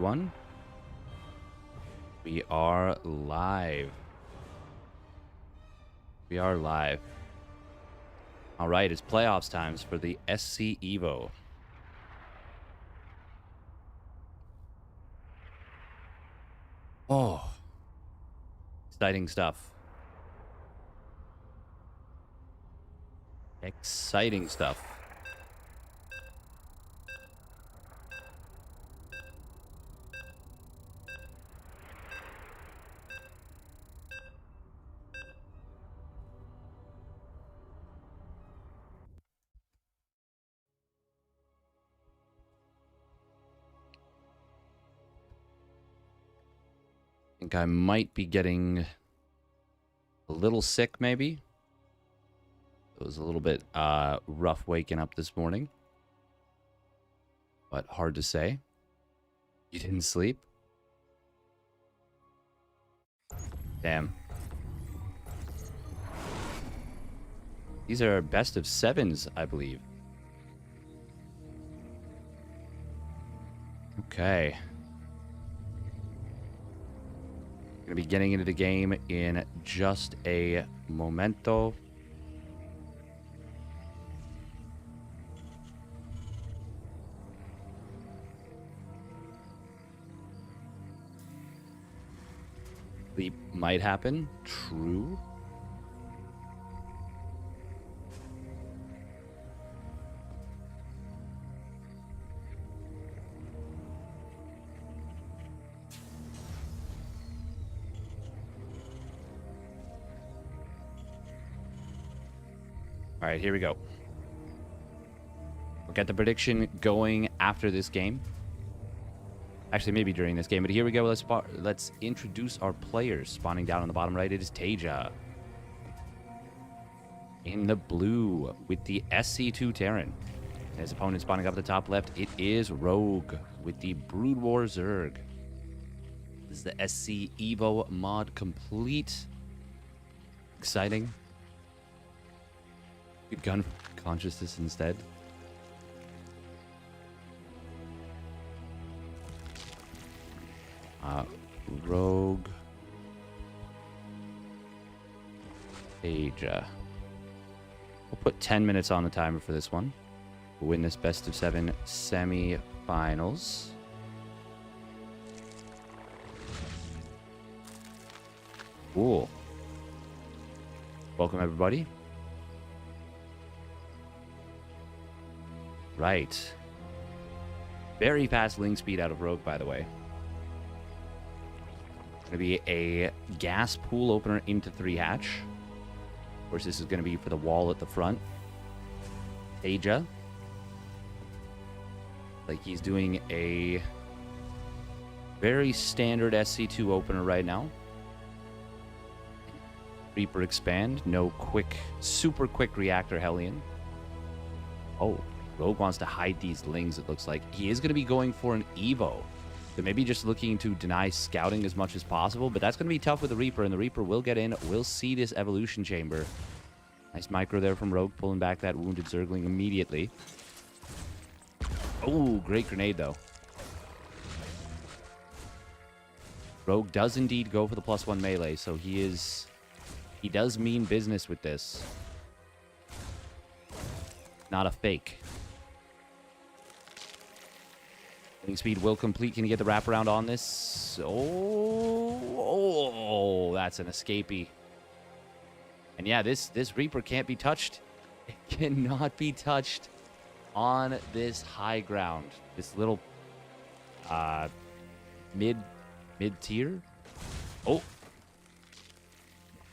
everyone. We are live. We are live. All right, it's playoffs times for the SC EVO. Oh, exciting stuff. Exciting stuff. I think I might be getting a little sick, maybe. It was a little bit rough waking up this morning, but hard to say. You didn't sleep? Damn. These are best of sevens, I believe. Okay. Gonna be getting into the game in just a momento. Sleep might happen. True. All right, here we go. We'll get the prediction going after this game. Actually, maybe during this game, but here we go. Let's introduce our players. Spawning down on the bottom right, it is TaeJa. In the blue with the SC2 Terran. His opponent spawning up at the top left, it is Rogue with the Brood War Zerg. This is the SC EVO mod complete. Exciting. Good gun consciousness instead. Rogue. TaeJa. We'll put 10 minutes on the timer for this one. We'll win this best of 7 semi-finals. Cool. Welcome, everybody. Right. Very fast link speed out of Rogue, by the way. Going to be a gas pool opener into 3 hatch. Of course, this is going to be for the wall at the front. TaeJa. Like he's doing a very standard SC2 opener right now. Reaper expand. No quick, super quick reactor Hellion. Oh, Rogue wants to hide these lings, it looks like. He is going to be going for an EVO. So maybe just looking to deny scouting as much as possible, but that's going to be tough with the Reaper, and the Reaper will get in. We'll see this evolution chamber. Nice micro there from Rogue, pulling back that wounded Zergling immediately. Oh, great grenade, though. Rogue does indeed go for the +1 melee, so he does mean business with this. Not a fake. Speed will complete. Can you get the wraparound on this? Oh, that's an escapee. And yeah, this Reaper can't be touched. It cannot be touched on this high ground. This little mid-tier. Oh.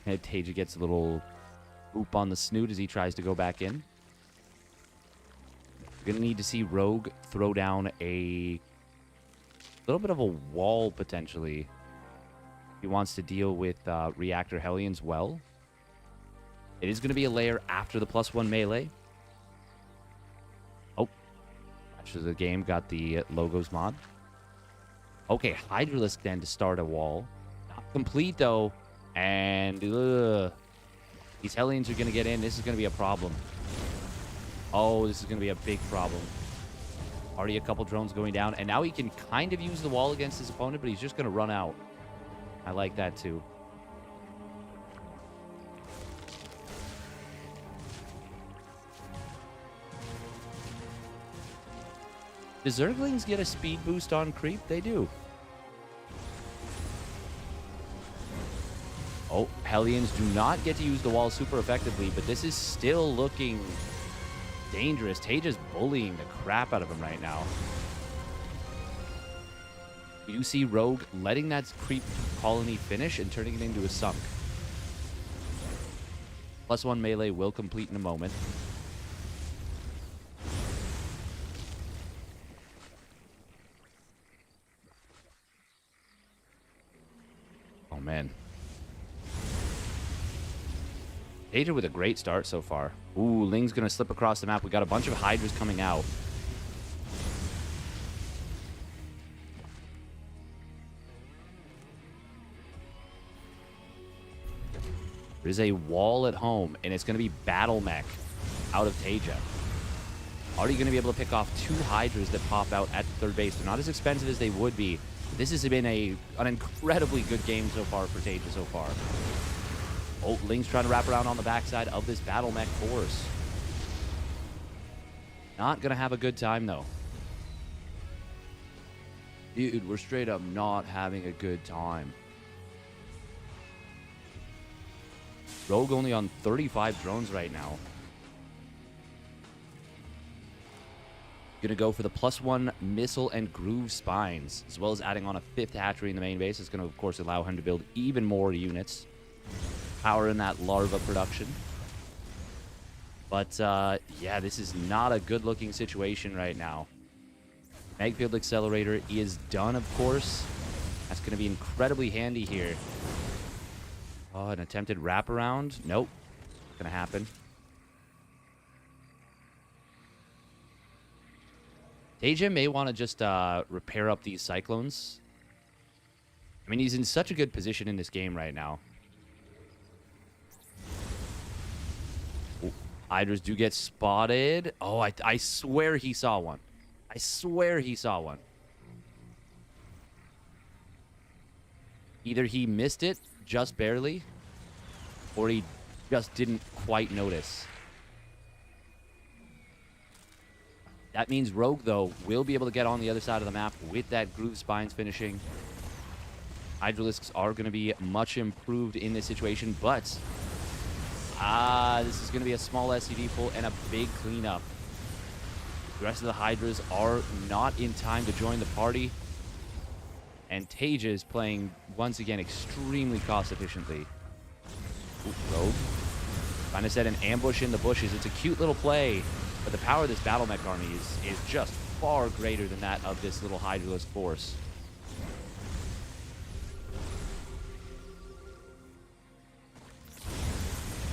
And TaeJa gets a little boop on the snoot as he tries to go back in. We're going to need to see Rogue throw down a little bit of a wall, potentially. He wants to deal with Reactor Hellions well. It is going to be a layer after the +1 melee. Oh. Match of the game got the logos mod. Okay, Hydralisk then to start a wall. Not complete, though. And these Hellions are going to get in. This is going to be a problem. Oh, this is going to be a big problem. Already a couple drones going down. And now he can kind of use the wall against his opponent, but he's just going to run out. I like that too. Do Zerglings get a speed boost on creep? They do. Oh, Hellions do not get to use the wall super effectively, but this is still looking dangerous. TaeJa's bullying the crap out of him right now. You see Rogue letting that creep colony finish and turning it into a sunk. +1 melee will complete in a moment. Oh, man. TaeJa with a great start so far. Ooh, Ling's going to slip across the map. We got a bunch of Hydras coming out. There's a wall at home, and it's going to be Battle Mech out of TaeJa. Already going to be able to pick off 2 Hydras that pop out at third base. They're not as expensive as they would be. This has been an incredibly good game so far for TaeJa so far. Oh, Ling's trying to wrap around on the backside of this Battle Mech force. Not going to have a good time, though. Dude, we're straight up not having a good time. Rogue only on 35 drones right now. Gonna go for the +1 missile and groove spines, as well as adding on a 5th hatchery in the main base. It's gonna, of course, allow him to build even more units. Power in that larva production. But, yeah, this is not a good-looking situation right now. Magfield Accelerator is done, of course. That's gonna be incredibly handy here. Oh, an attempted wraparound. Nope. Not gonna happen. TaeJa may want to just repair up these Cyclones. I mean, he's in such a good position in this game right now. Oh, Hydras do get spotted. Oh, I swear he saw one. I swear he saw one. Either he missed it just barely, or he just didn't quite notice. That means Rogue, though, will be able to get on the other side of the map with that Groove Spines finishing. Hydralisks are going to be much improved in this situation, but this is going to be a small SCV pull and a big cleanup. The rest of the Hydras are not in time to join the party. And TaeJa is playing, once again, extremely cost-efficiently. Rogue. Trying to set an ambush in the bushes. It's a cute little play, but the power of this Battle Mech army is just far greater than that of this little Hydralisk force.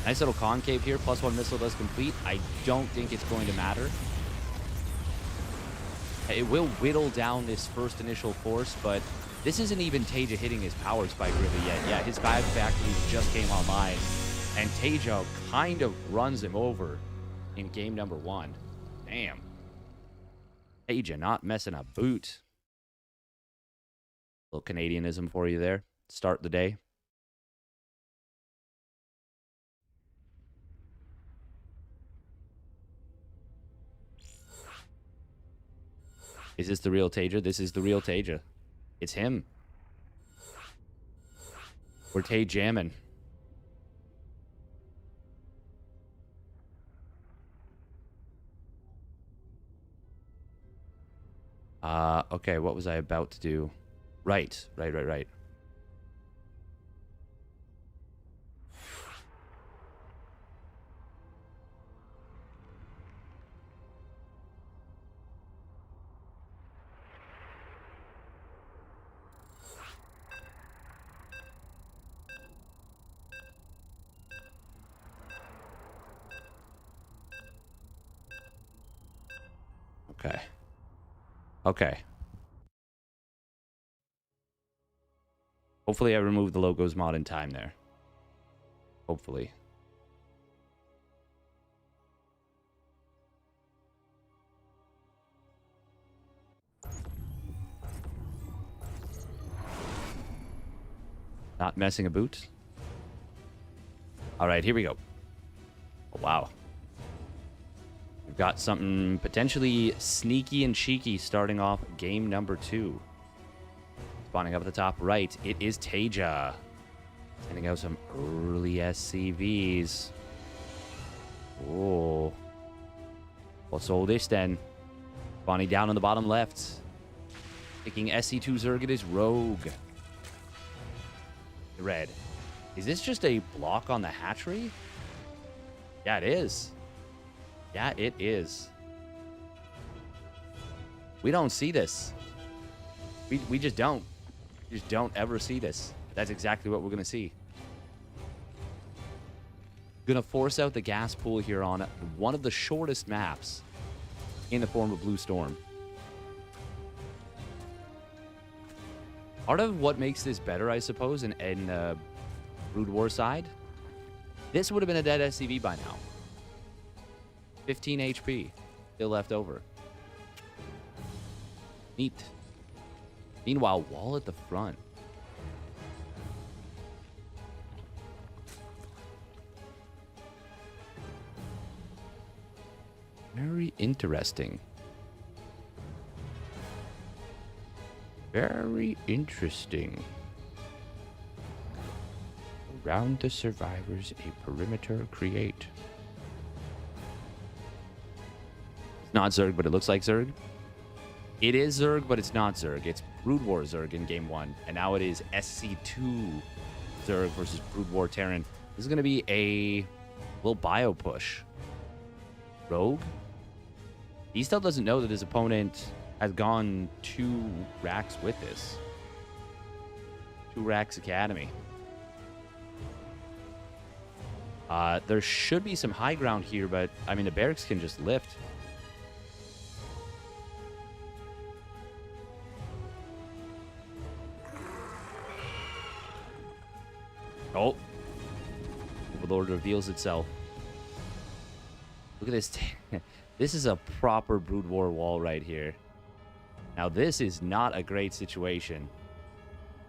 Nice little concave here. +1 missile does complete. I don't think it's going to matter. It will whittle down this first initial force, but this isn't even TaeJa hitting his power spike really yet. Yeah, his 5 factories just came online, and TaeJa kind of runs him over in game number 1. Damn. TaeJa not messing a boot. Little Canadianism for you there. Start the day. Is this the real TaeJa? This is the real TaeJa. It's him. We're TaeJamming. Okay, what was I about to do? Right. Okay. Hopefully I removed the logos mod in time there. Hopefully. Not messing a boot. All right, here we go. Oh, wow. We've got something potentially sneaky and cheeky starting off game number 2. Spawning up at the top right, it is TaeJa. Sending out some early SCVs. Oh. What's all this then? Spawning down on the bottom left. Picking SC2 Zerg, it is Rogue. Red. Is this just a block on the hatchery? Yeah, it is. Yeah, it is. We don't see this. We just don't. We just don't ever see this. That's exactly what we're going to see. Going to force out the gas pool here on one of the shortest maps in the form of Blue Storm. Part of what makes this better, I suppose, in Brood War side, this would have been a dead SCV by now. 15 HP still left over. Neat. Meanwhile, wall at the front. Very interesting. Very interesting. Around the survivors, a perimeter create. It's not Zerg, but it looks like Zerg. It is Zerg, but it's not Zerg. It's Brood War Zerg in game 1. And now it is SC2 Zerg versus Brood War Terran. This is going to be a little bio push. Rogue? He still doesn't know that his opponent has gone 2 racks with this. 2 racks Academy. There should be some high ground here, but, I mean, the barracks can just lift. Oh. Overlord reveals itself. Look at this. This is a proper Brood War wall right here. Now, this is not a great situation.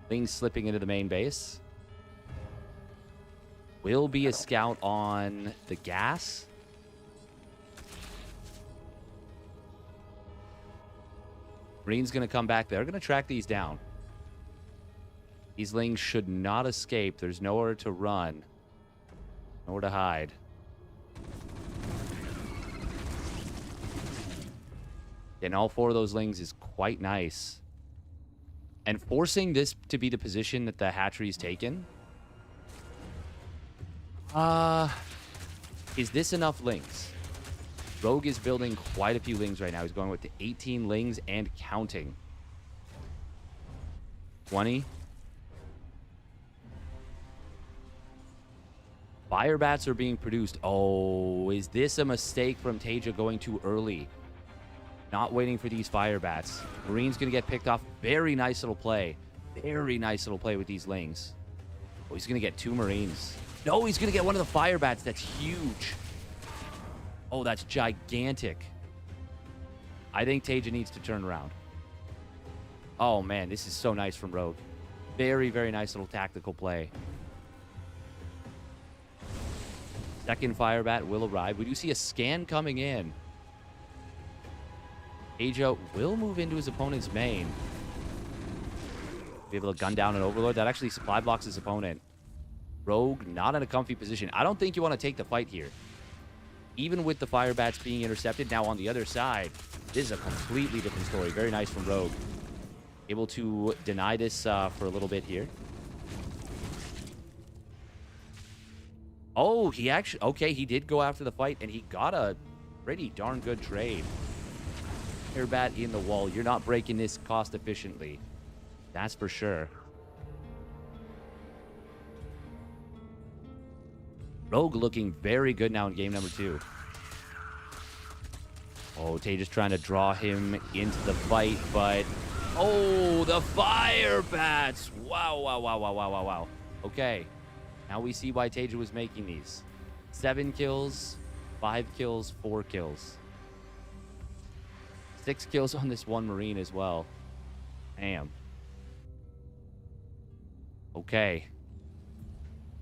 Things slipping into the main base. Will be a scout on the gas. Marine's going to come back. They're going to track these down. These lings should not escape. There's nowhere to run. Nowhere to hide. And all 4 of those lings is quite nice. And forcing this to be the position that the hatchery's taken. Is this enough lings? Rogue is building quite a few lings right now. He's going with the 18 lings and counting. 20. Fire bats are being produced. Oh, is this a mistake from TaeJa going too early? Not waiting for these fire bats. Marine's going to get picked off. Very nice little play. Very nice little play with these lings. Oh, he's going to get 2 Marines. No, he's going to get one of the fire bats. That's huge. Oh, that's gigantic. I think TaeJa needs to turn around. Oh, man, this is so nice from Rogue. Very, very nice little tactical play. Second fire bat will arrive. We do see a scan coming in. TaeJa will move into his opponent's main. Be able to gun down an Overlord. That actually supply blocks his opponent. Rogue not in a comfy position. I don't think you want to take the fight here. Even with the fire bats being intercepted. Now on the other side, this is a completely different story. Very nice from Rogue. Able to deny this for a little bit here. Oh, he actually... Okay, he did go after the fight, and he got a pretty darn good trade. Fire bat in the wall. You're not breaking this cost efficiently. That's for sure. Rogue looking very good now in game number 2. Oh, TaeJa's trying to draw him into the fight, but... Oh, the fire bats! Wow, wow, wow, wow, wow, wow, wow. Okay. Now we see why TaeJa was making these. 7 kills, 5 kills, 4 kills. 6 kills on this 1 Marine as well. Damn. Okay.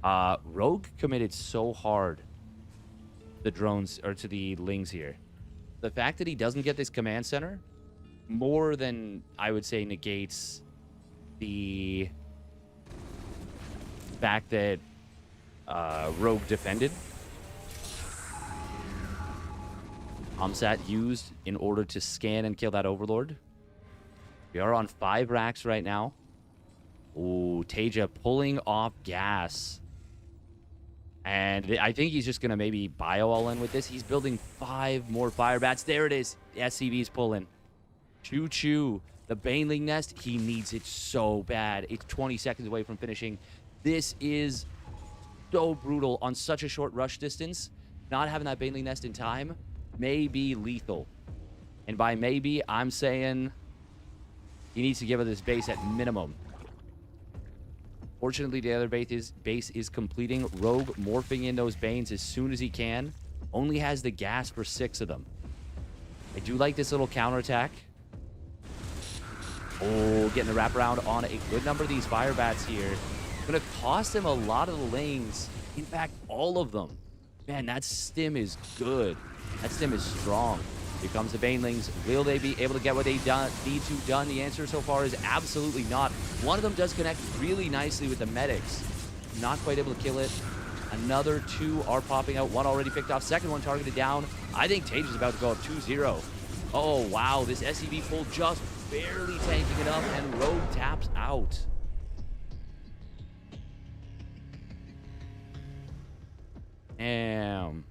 Rogue committed so hard to the drones, or to the Lings here. The fact that he doesn't get this command center more than, I would say, negates the fact that Rogue defended. Omsat used in order to scan and kill that Overlord. We are on 5 racks right now. Ooh, TaeJa pulling off gas. And I think he's just going to maybe bio all in with this. He's building 5 more fire bats. There it is. The SCV's pulling. Choo-choo. The Baneling Nest, he needs it so bad. It's 20 seconds away from finishing. This is so brutal on such a short rush distance. Not having that Baneling Nest in time may be lethal. And by maybe, I'm saying he needs to give it this base at minimum. Fortunately, the other base is completing. Rogue morphing in those Banes as soon as he can. Only has the gas for 6 of them. I do like this little counterattack. Oh, getting a wraparound on a good number of these fire bats here. Going to cost him a lot of the lanes. In fact, all of them. Man, that stim is good. That stim is strong. Here comes the Banelings. Will they be able to get what they need to done? The answer so far is absolutely not. One of them does connect really nicely with the medics. Not quite able to kill it. Another 2 are popping out. One already picked off. Second one targeted down. I think TaeJa's about to go up 2-0. Oh, wow. This SCV pull just barely tanking it up, and Rogue taps out. Damn.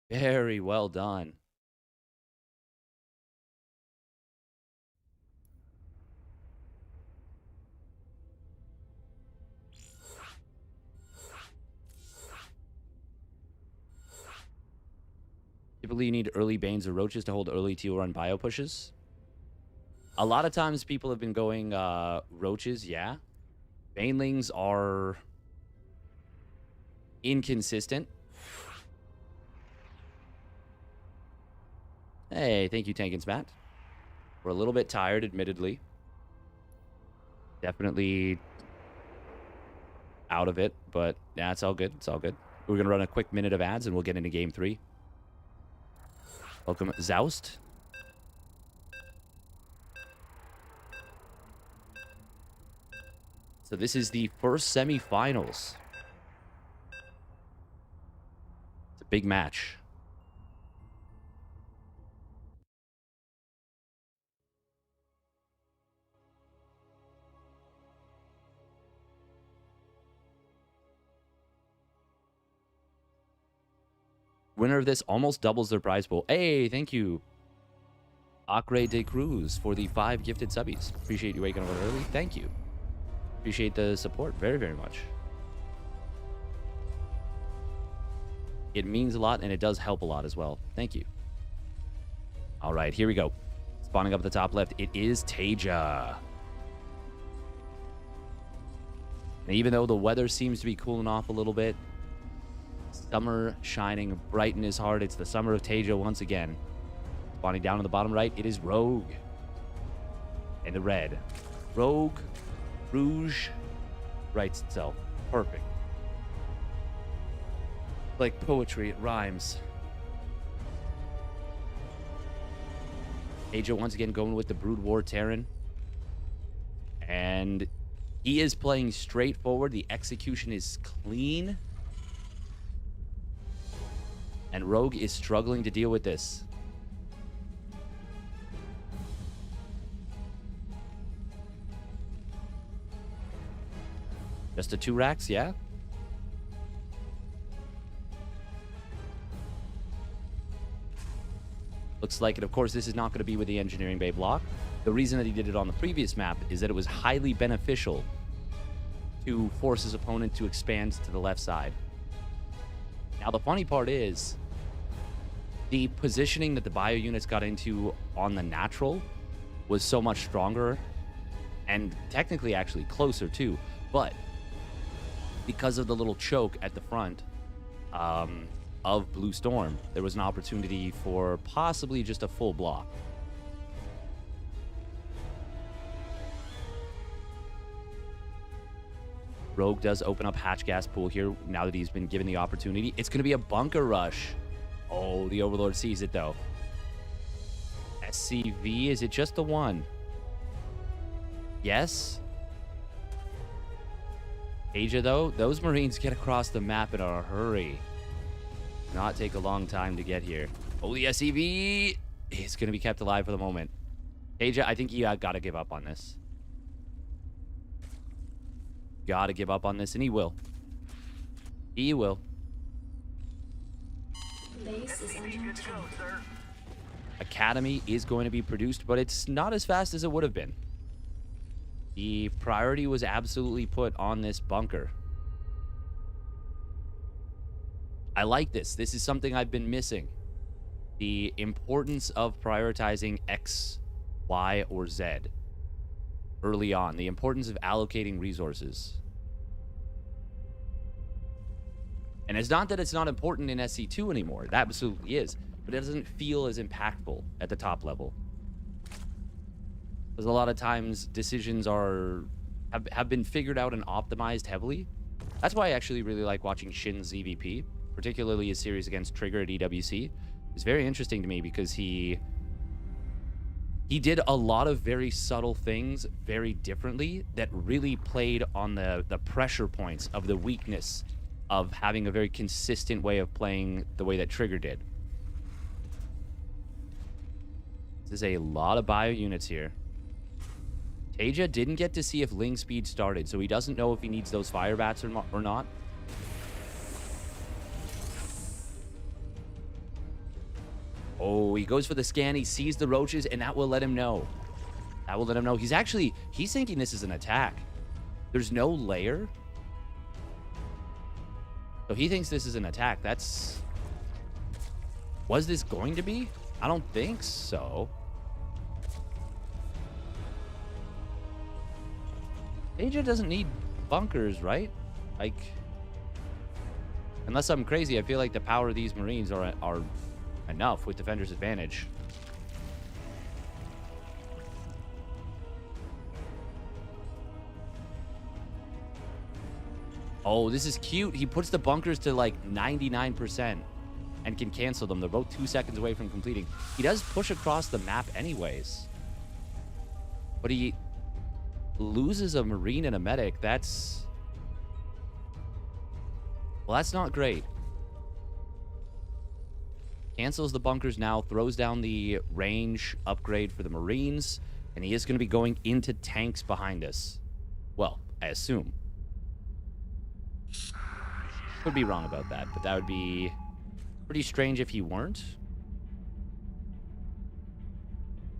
Very well done. Typically, you need early Banes or Roaches to hold early teal run bio pushes. A lot of times, people have been going Roaches, yeah. Banelings are inconsistent. Hey, thank you, Tank and Spat. We're a little bit tired, admittedly. Definitely out of it, but yeah, it's all good. It's all good. We're going to run a quick minute of ads, and we'll get into Game 3. Welcome, Zoust. So this is the first semifinals. It's a big match. Winner of this almost doubles their prize pool. Hey, thank you, Acre de Cruz, for the 5 gifted subbies. Appreciate you waking up early. Thank you. Appreciate the support very, very much. It means a lot, and it does help a lot as well. Thank you. All right, here we go. Spawning up at the top left, it is TaeJa. And even though the weather seems to be cooling off a little bit, summer shining bright in his heart. It's the summer of TaeJa once again. Spawning down on the bottom right, it is Rogue. And the red. Rogue, Rouge, writes itself. Perfect. Like poetry, it rhymes. TaeJa once again going with the Brood War Terran. And he is playing straightforward. The execution is clean. And Rogue is struggling to deal with this. Just a 2 racks, yeah? Looks like it. Of course, this is not going to be with the Engineering Bay block. The reason that he did it on the previous map is that it was highly beneficial to force his opponent to expand to the left side. Now, the funny part is the positioning that the bio units got into on the natural was so much stronger and technically actually closer too. But because of the little choke at the front of Blue Storm, there was an opportunity for possibly just a full block. Rogue does open up hatch gas pool here now that he's been given the opportunity. It's going to be a bunker rush. Oh, the Overlord sees it, though. SCV, is it just the one? Yes. TaeJa, though, those Marines get across the map in a hurry. Not take a long time to get here. Oh, the SCV is going to be kept alive for the moment. TaeJa, I think you got to give up on this. Got to give up on this, and he will. He will. Base is under attack. Academy is going to be produced, but it's not as fast as it would have been. The priority was absolutely put on this bunker. I like this. This is something I've been missing. The importance of prioritizing X, Y, or Z early on. The importance of allocating resources. And it's not that it's not important in SC2 anymore. It absolutely is. But it doesn't feel as impactful at the top level. Because a lot of times decisions have been figured out and optimized heavily. That's why I actually really like watching Shin's EVP, particularly his series against Trigger at EWC. It's very interesting to me because he did a lot of very subtle things very differently that really played on the pressure points of the weakness of having a very consistent way of playing the way that Trigger did. This is a lot of bio units here. TaeJa didn't get to see if Ling speed started, so he doesn't know if he needs those fire bats or not. Oh, he goes for the scan. He sees the roaches, and that will let him know. That will let him know. He's thinking this is an attack. There's no layer. So he thinks this is an attack. Was this going to be? I don't think so. TaeJa doesn't need bunkers, right? Like, unless I'm crazy, I feel like the power of these Marines are enough with Defender's advantage. Oh, this is cute. He puts the bunkers to like 99% and can cancel them. They're both 2 seconds away from completing. He does push across the map anyways. But he loses a Marine and a medic. Well, that's not great. Cancels the bunkers now, throws down the range upgrade for the Marines, and he is going to be going into tanks behind us. Well, I assume. Could be wrong about that, but that would be pretty strange if he weren't.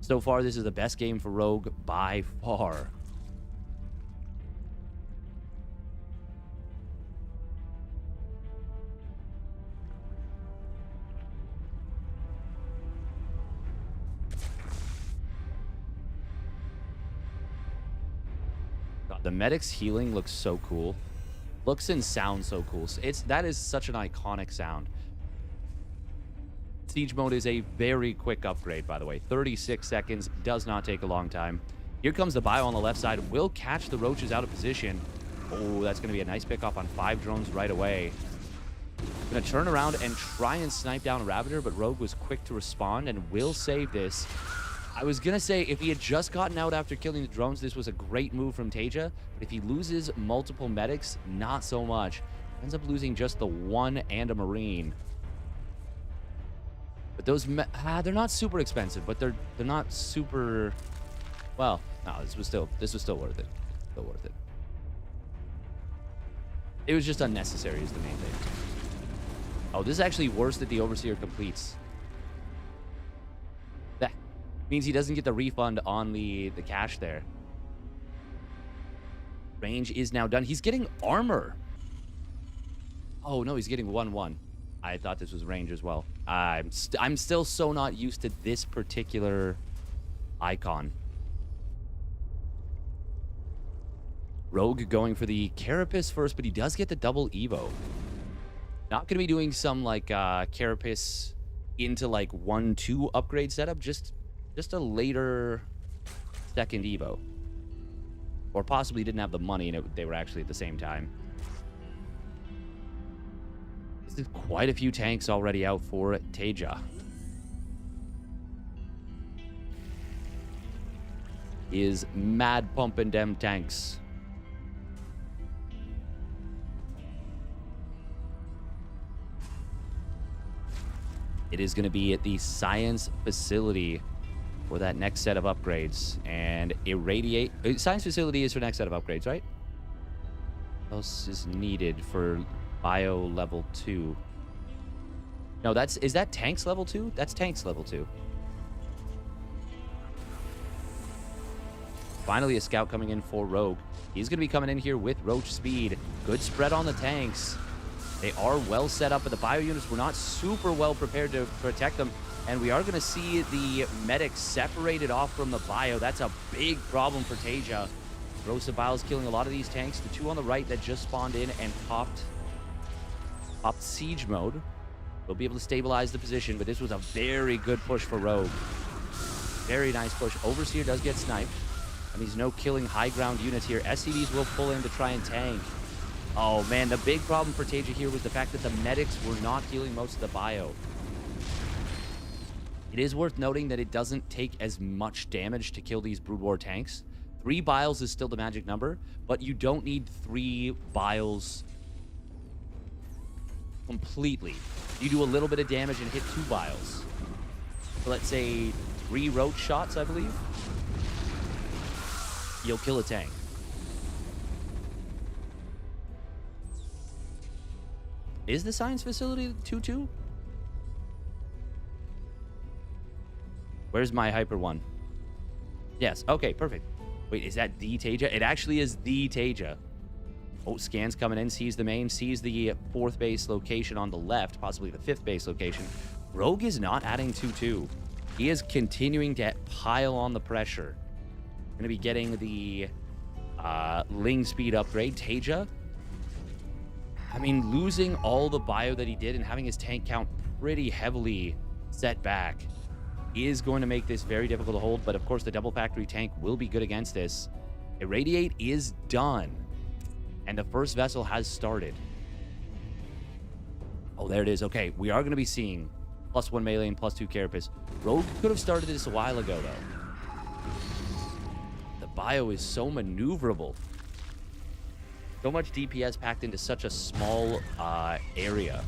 So far, this is the best game for Rogue by far. God, the medic's healing looks so cool. Looks and sounds so cool. That is such an iconic sound. Siege mode is a very quick upgrade, by the way. 36 seconds, does not take a long time. Here comes the bio on the left side. Will catch the roaches out of position. Oh, that's going to be a nice pickoff on 5 drones right away. Going to turn around and try and snipe down Ravageur, but Rogue was quick to respond and will save this. I was going to say, if he had just gotten out after killing the drones, this was a great move from TaeJa. But if he loses multiple medics, not so much. Ends up losing just the one and a Marine. But those, they're not super expensive, but they're not super, well, no, this was still worth it. Still worth it. It was just unnecessary is the main thing. Oh, this is actually worse that the Overseer completes. That means he doesn't get the refund on the cash there. Range is now done. He's getting armor. Oh, no, he's getting 1-1. I thought this was range as well. I'm still so not used to this particular icon. Rogue going for the Carapace first, but he does get the double Evo. Not going to be doing some like Carapace into like 1-2 upgrade setup. Just a later second Evo. Or possibly didn't have the money and they were actually at the same time. This is quite a few tanks already out for TaeJa. Is mad pumping them tanks. It is going to be at the science facility for that next set of upgrades. And irradiate... Science facility is for next set of upgrades, right? What else is needed for bio level 2? No, that's... Is that tanks level 2? That's tanks level 2. Finally, a scout coming in for Rogue. He's going to be coming in here with Roach speed. Good spread on the tanks. They are well set up, but the bio units were not super well prepared to protect them. And we are going to see the medics separated off from the bio. That's a big problem for TaeJa. Rosa Biles killing a lot of these tanks. The two on the right that just spawned in and popped siege mode. We'll be able to stabilize the position, but this was a very good push for Rogue. Very nice push. Overseer does get sniped. And he's no killing high ground units here. SCVs will pull in to try and tank. Oh, man, the big problem for TaeJa here was the fact that the medics were not healing most of the bio. It is worth noting that it doesn't take as much damage to kill these Brood War tanks. 3 biles is still the magic number, but you don't need 3 biles completely. You do a little bit of damage and hit 2 biles. So let's say 3 roach shots, I believe. You'll kill a tank. Is the science facility 2-2? Where's my hyper one? Yes. Okay, perfect. Wait, is that the TaeJa? It actually is the TaeJa. Oh, scans coming in, sees the main, sees the 4th base location on the left, possibly the 5th base location. Rogue is not adding 2-2. He is continuing to pile on the pressure. Going to be getting the Ling speed upgrade. TaeJa, I mean, losing all the bio that he did and having his tank count pretty heavily set back is going to make this very difficult to hold. But of course, the double factory tank will be good against this. Irradiate is done. And the first vessel has started. Oh, there it is. Okay, we are going to be seeing +1 melee and +2 carapace. Rogue could have started this a while ago, though. The bio is so maneuverable. So much DPS packed into such a small area.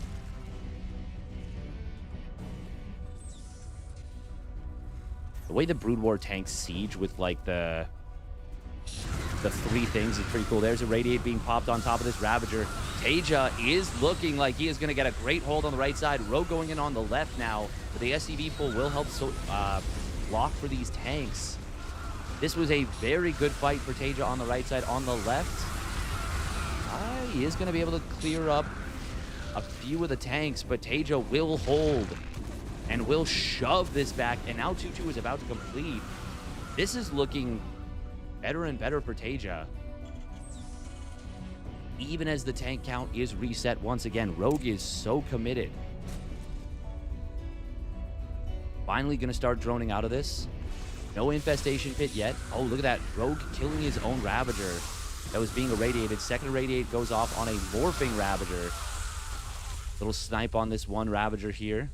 The way the Brood War tanks siege with like the 3 things is pretty cool. There's a Radiate being popped on top of this Ravager. TaeJa is looking like he is going to get a great hold on the right side. Rogue going in on the left now. But the SCV pull will help block for these tanks. This was a very good fight for TaeJa on the right side. On the left, he is going to be able to clear up a few of the tanks, but TaeJa will hold and will shove this back. And now 2-2 is about to complete. This is looking better and better for TaeJa. Even as the tank count is reset once again, Rogue is so committed. Finally going to start droning out of this. No infestation pit yet. Oh, look at that. Rogue killing his own Ravager that was being irradiated. Second irradiate goes off on a morphing Ravager. Little snipe on this one Ravager here.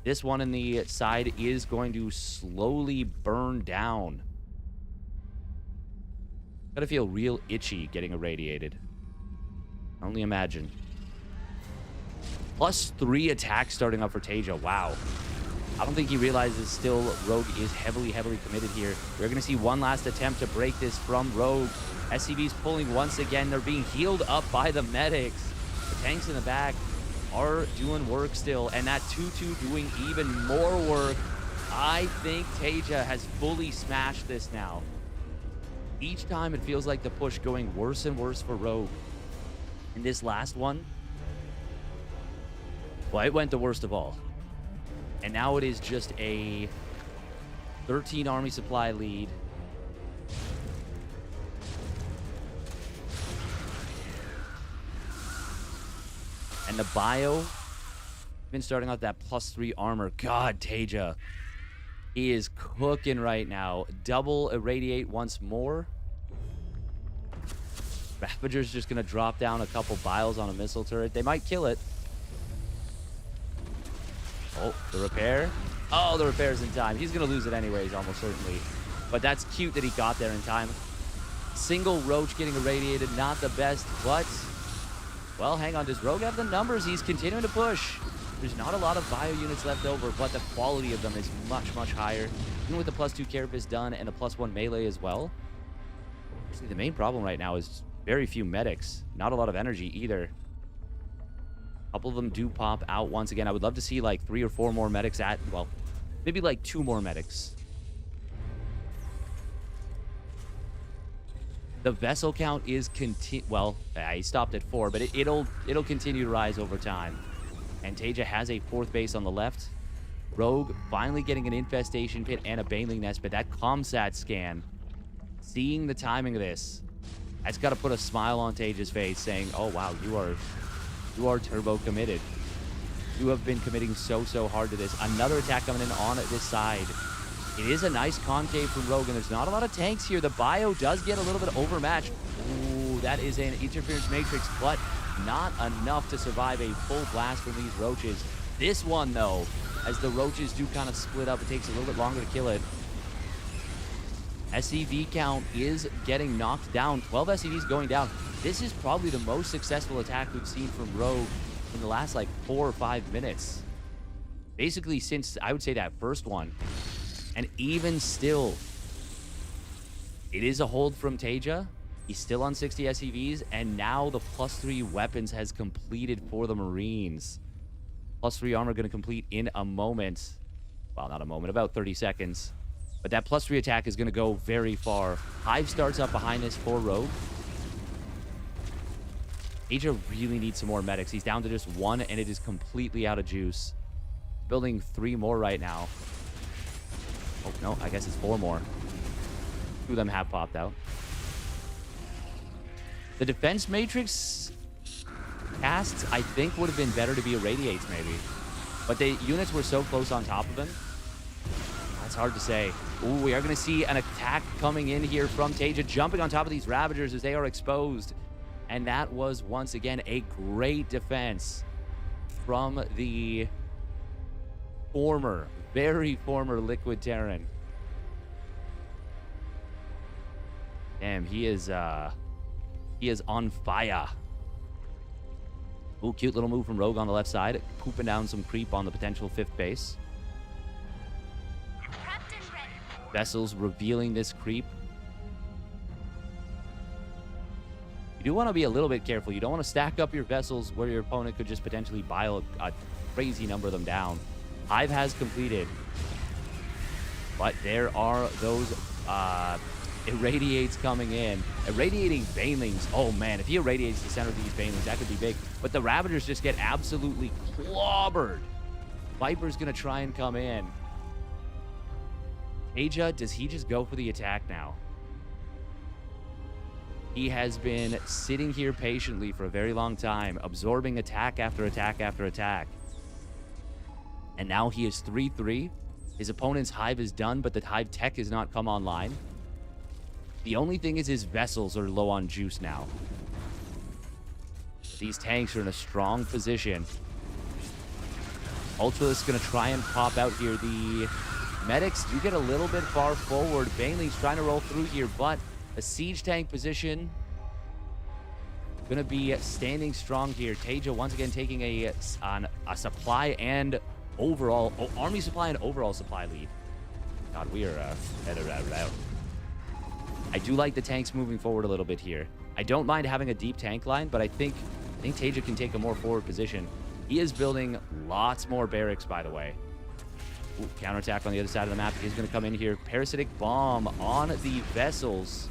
This one in the side is going to slowly burn down. Gotta feel real itchy getting irradiated. Only imagine. +3 attacks starting up for TaeJa. Wow. I don't think he realizes still Rogue is heavily committed here. We're going to see one last attempt to break this from Rogue. SCV's pulling once again. They're being healed up by the medics. The tanks in the back are doing work still. And that 2-2 doing even more work. I think TaeJa has fully smashed this now. Each time it feels like the push going worse and worse for Rogue. In this last one, well, it went the worst of all. And now it is just a 13 army supply lead. And the bio, been starting out that +3 armor. God, TaeJa, he is cooking right now. Double irradiate once more. Ravager's just going to drop down a couple vials on a missile turret. They might kill it. Oh, the repair. Oh, the repair's in time. He's going to lose it anyways, almost certainly. But that's cute that he got there in time. Single Roach getting irradiated, not the best, but... Well, hang on. Does Rogue have the numbers? He's continuing to push. There's not a lot of bio units left over, but the quality of them is much, much higher. Even with the +2 Carapace done and a +1 melee as well. See, the main problem right now is very few medics. Not a lot of energy either. A couple of them do pop out once again. I would love to see like 3 or 4 more medics at, well, maybe like 2 more medics. The vessel count is well, he stopped at 4, but it'll continue to rise over time. And TaeJa has a 4th base on the left. Rogue finally getting an infestation pit and a baneling nest, but that comsat scan, seeing the timing of this, that's got to put a smile on TaeJa's face, saying, "Oh wow, you are turbo committed. You have been committing so hard to this." Another attack coming in on this side. It is a nice concave from Rogue, and there's not a lot of tanks here. The bio does get a little bit overmatched. Ooh, that is an interference matrix, but not enough to survive a full blast from these roaches. This one, though, as the roaches do kind of split up, it takes a little bit longer to kill it. SEV count is getting knocked down. 12 SEVs going down. This is probably the most successful attack we've seen from Rogue in the last, like, 4 or 5 minutes. Basically, since, I would say, that first one. And even still, it is a hold from TaeJa. He's still on 60 SEVs, and now the +3 weapons has completed for the Marines. +3 armor going to complete in a moment. Well, not a moment, about 30 seconds. But that +3 attack is going to go very far. Hive starts up behind this for Rogue. TaeJa really needs some more medics. He's down to just 1, and it is completely out of juice. Building 3 more right now. Oh, no, I guess it's 4 more. 2 of them have popped out. The defense matrix casts, I think, would have been better to be irradiates, maybe. But the units were so close on top of him. That's hard to say. Ooh, we are going to see an attack coming in here from TaeJa, jumping on top of these Ravagers as they are exposed. And that was, once again, a great defense from the very former Liquid Terran. Damn, he is on fire. Ooh, cute little move from Rogue on the left side, pooping down some creep on the potential 5th base. Vessels revealing this creep. You do want to be a little bit careful. You don't want to stack up your vessels where your opponent could just potentially bile a crazy number of them down. Hive has completed, but there are those irradiates coming in. Irradiating banelings. Oh man, if he irradiates the center of these banelings, that could be big. But the Ravagers just get absolutely clobbered. Viper's gonna try and come in. TaeJa, does he just go for the attack now? He has been sitting here patiently for a very long time, absorbing attack after attack after attack. And now he is 3-3. His opponent's Hive is done, but the Hive tech has not come online. The only thing is his vessels are low on juice now. These tanks are in a strong position. Ultralisk is going to try and pop out here. The medics do get a little bit far forward. Baneling's trying to roll through here, but a siege tank position going to be standing strong here. TaeJa once again taking a supply and overall army supply and overall supply lead. God, we are I do like the tanks moving forward a little bit here. I don't mind having a deep tank line, but I think TaeJa can take a more forward position. He is building lots more barracks, by the way. Ooh, counterattack on the other side of the map. He's going to come in here. Parasitic bomb on the vessels.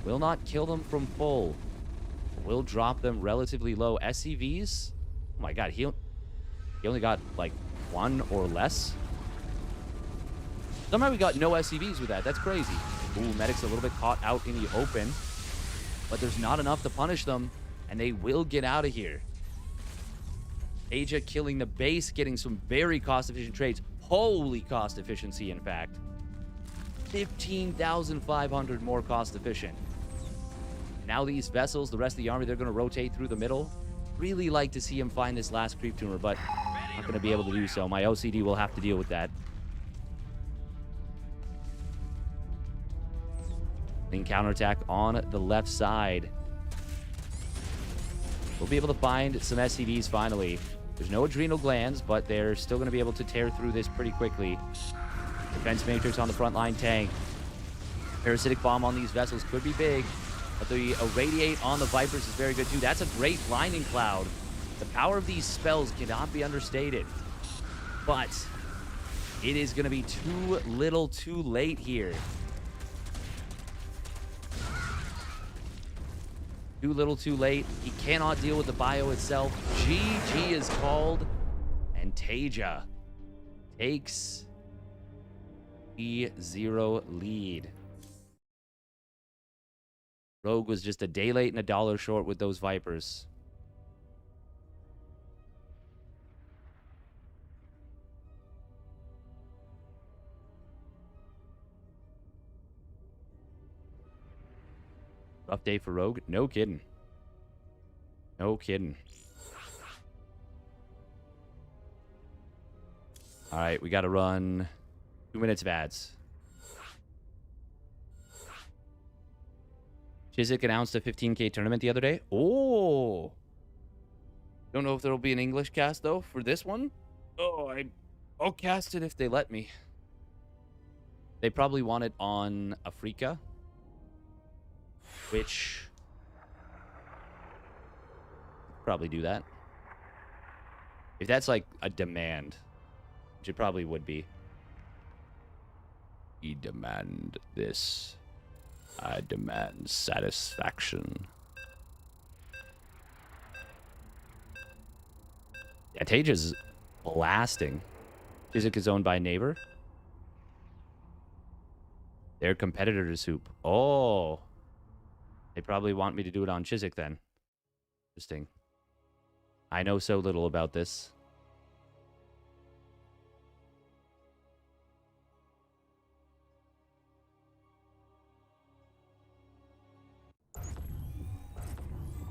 Will not kill them from full. Will drop them relatively low. SCVs? Oh my god, he only got like 1 or less. Somehow we got no SCVs with that. That's crazy. Ooh, Medic's a little bit caught out in the open. But there's not enough to punish them. And they will get out of here. TaeJa killing the base, getting some very cost-efficient trades. Holy cost efficiency, in fact. 15,500 more cost efficient. Now these vessels, the rest of the army, they're going to rotate through the middle. Really like to see him find this last creep tumor, but not going to be able to do so. My OCD will have to deal with that. Then counterattack on the left side. We'll be able to find some SCVs finally. There's no adrenal glands, but they're still going to be able to tear through this pretty quickly. Defense Matrix on the front line tank. Parasitic Bomb on these vessels could be big, but the Irradiate on the Vipers is very good too. That's a great Blinding Cloud. The power of these spells cannot be understated. But it is going to be too little too late here. Too little too late. He cannot deal with the bio itself. GG is called, and TaeJa takes the 0 lead. Rogue was just a day late and $1 short with those Vipers. Rough day for Rogue. No kidding. No kidding. All right, we got to run 2 minutes of ads. Chiswick announced a 15K tournament the other day. Oh. Don't know if there will be an English cast, though, for this one. Oh, I'll cast it if they let me. They probably want it on Africa. Which... probably do that. If that's like a demand, which it probably would be. We demand this. I demand satisfaction. Yeah, TaeJa's blasting. Chiswick is owned by Neighbor. Their competitors hoop. Oh. They probably want me to do it on Chiswick then. Interesting. I know so little about this.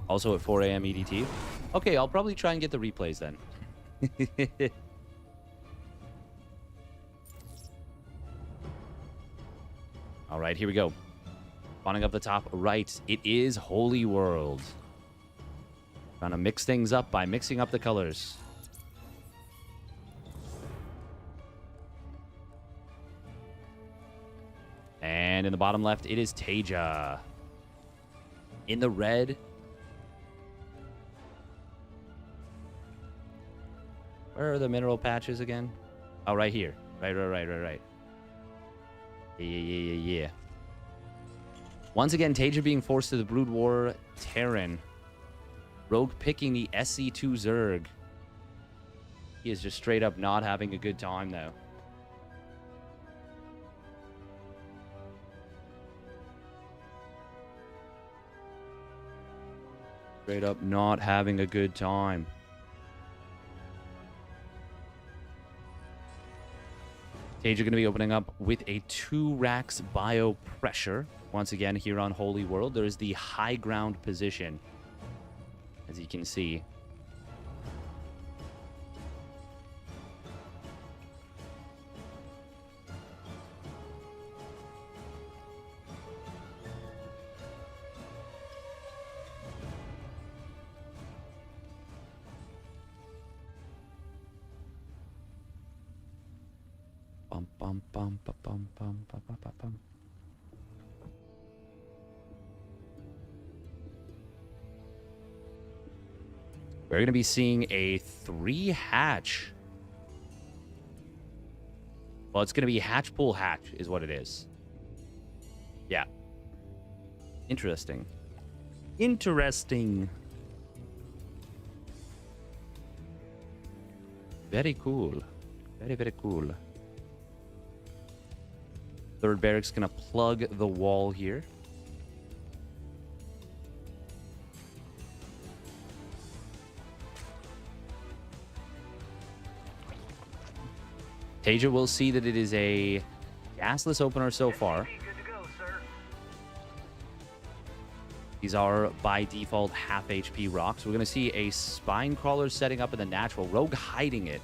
Also at 4 a.m. EDT. Okay, I'll probably try and get the replays then. All right, here we go. Spawning up the top right, it is Holy World. Trying to mix things up by mixing up the colors. And in the bottom left, it is TaeJa. In the red. Where are the mineral patches again? Oh, right here. Right. Yeah. Once again, TaeJa being forced to the Brood War Terran. Rogue picking the SC2 Zerg. He is just straight up not having a good time, though. Straight up not having a good time. TaeJa going to be opening up with a 2 racks bio pressure. Once again, here on Holy World, there is the high ground position, as you can see. We're going to be seeing a 3 hatch. Well, it's going to be hatch pull hatch is what it is. Yeah. Interesting. Very cool. Very cool. Third barracks going to plug the wall here. TaeJa will see that it is a gasless opener so far. These are, by default, half HP rocks. We're going to see a spine crawler setting up in the natural. Rogue hiding it.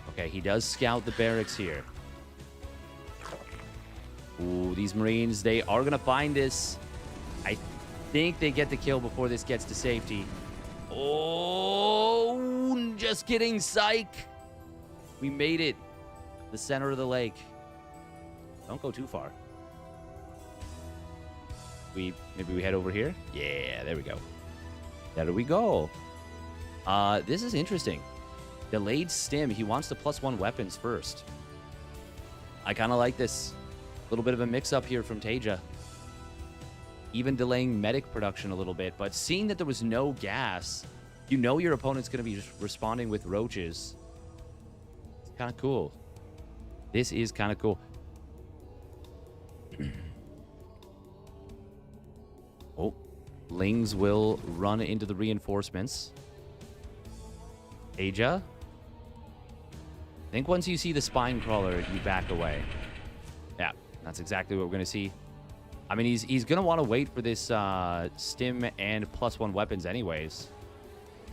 Okay, he does scout the barracks here. Ooh, these Marines, they are going to find this. I think they get the kill before this gets to safety. Oh, just kidding, psych. We made it. The center of the lake. Don't go too far. Maybe we head over here? Yeah, there we go. There we go. This is interesting. Delayed stim. He wants the +1 weapons first. I kind of like this. A little bit of a mix-up here from TaeJa. Even delaying medic production a little bit. But seeing that there was no gas, you know your opponent's going to be just responding with roaches. It's kind of cool. This is kind of cool. Oh, Lings will run into the reinforcements. TaeJa. I think once you see the spine crawler, you back away. Yeah, that's exactly what we're going to see. I mean, he's going to want to wait for this stim and +1 weapons anyways.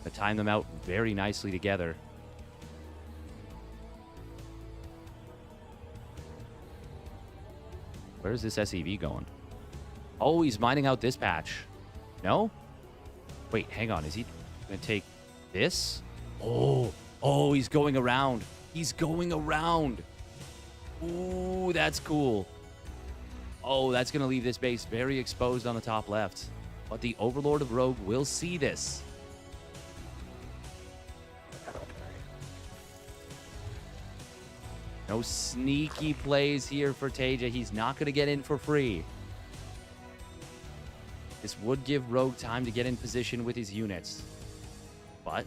To time them out very nicely together. Where's this SEV going? Oh, he's mining out this patch. No? Wait, hang on. Is he going to take this? Oh, he's going around. He's going around. Ooh, that's cool. Oh, that's going to leave this base very exposed on the top left. But the Overlord of Rogue will see this. No sneaky plays here for TaeJa. He's not going to get in for free. This would give Rogue time to get in position with his units. But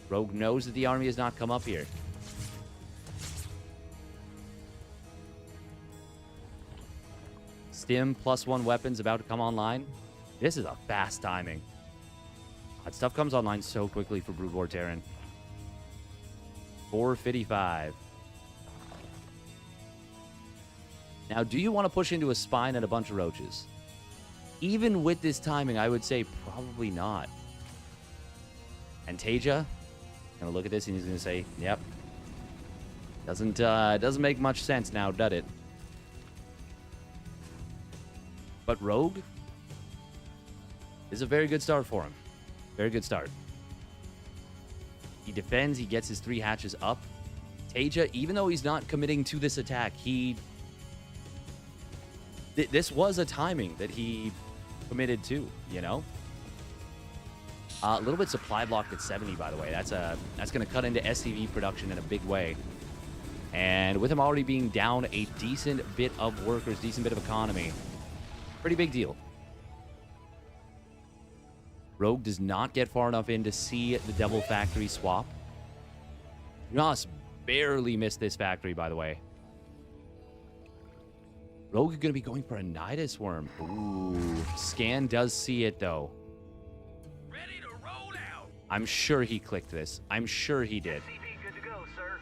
Rogue knows that the army has not come up here. Stim +1 weapons about to come online. This is a fast timing. That stuff comes online so quickly for Brood War Terran. 455. Now, do you want to push into a spine and a bunch of roaches? Even with this timing, I would say probably not. And TaeJa gonna look at this and he's gonna say, "Yep, doesn't make much sense now, does it?" But Rogue is a very good start for him. Very good start. He defends. He gets his 3 hatches up. TaeJa, even though he's not committing to this attack, this was a timing that he committed to, you know? A little bit supply blocked at 70, by the way. That's going to cut into SCV production in a big way. And with him already being down a decent bit of workers, decent bit of economy, pretty big deal. Rogue does not get far enough in to see the double factory swap. Just barely missed this factory, by the way. Rogue is going to be going for a Nidus Worm. Ooh. Scan does see it, though. Ready to roll out. I'm sure he clicked this. I'm sure he did. SCV good to go, sir.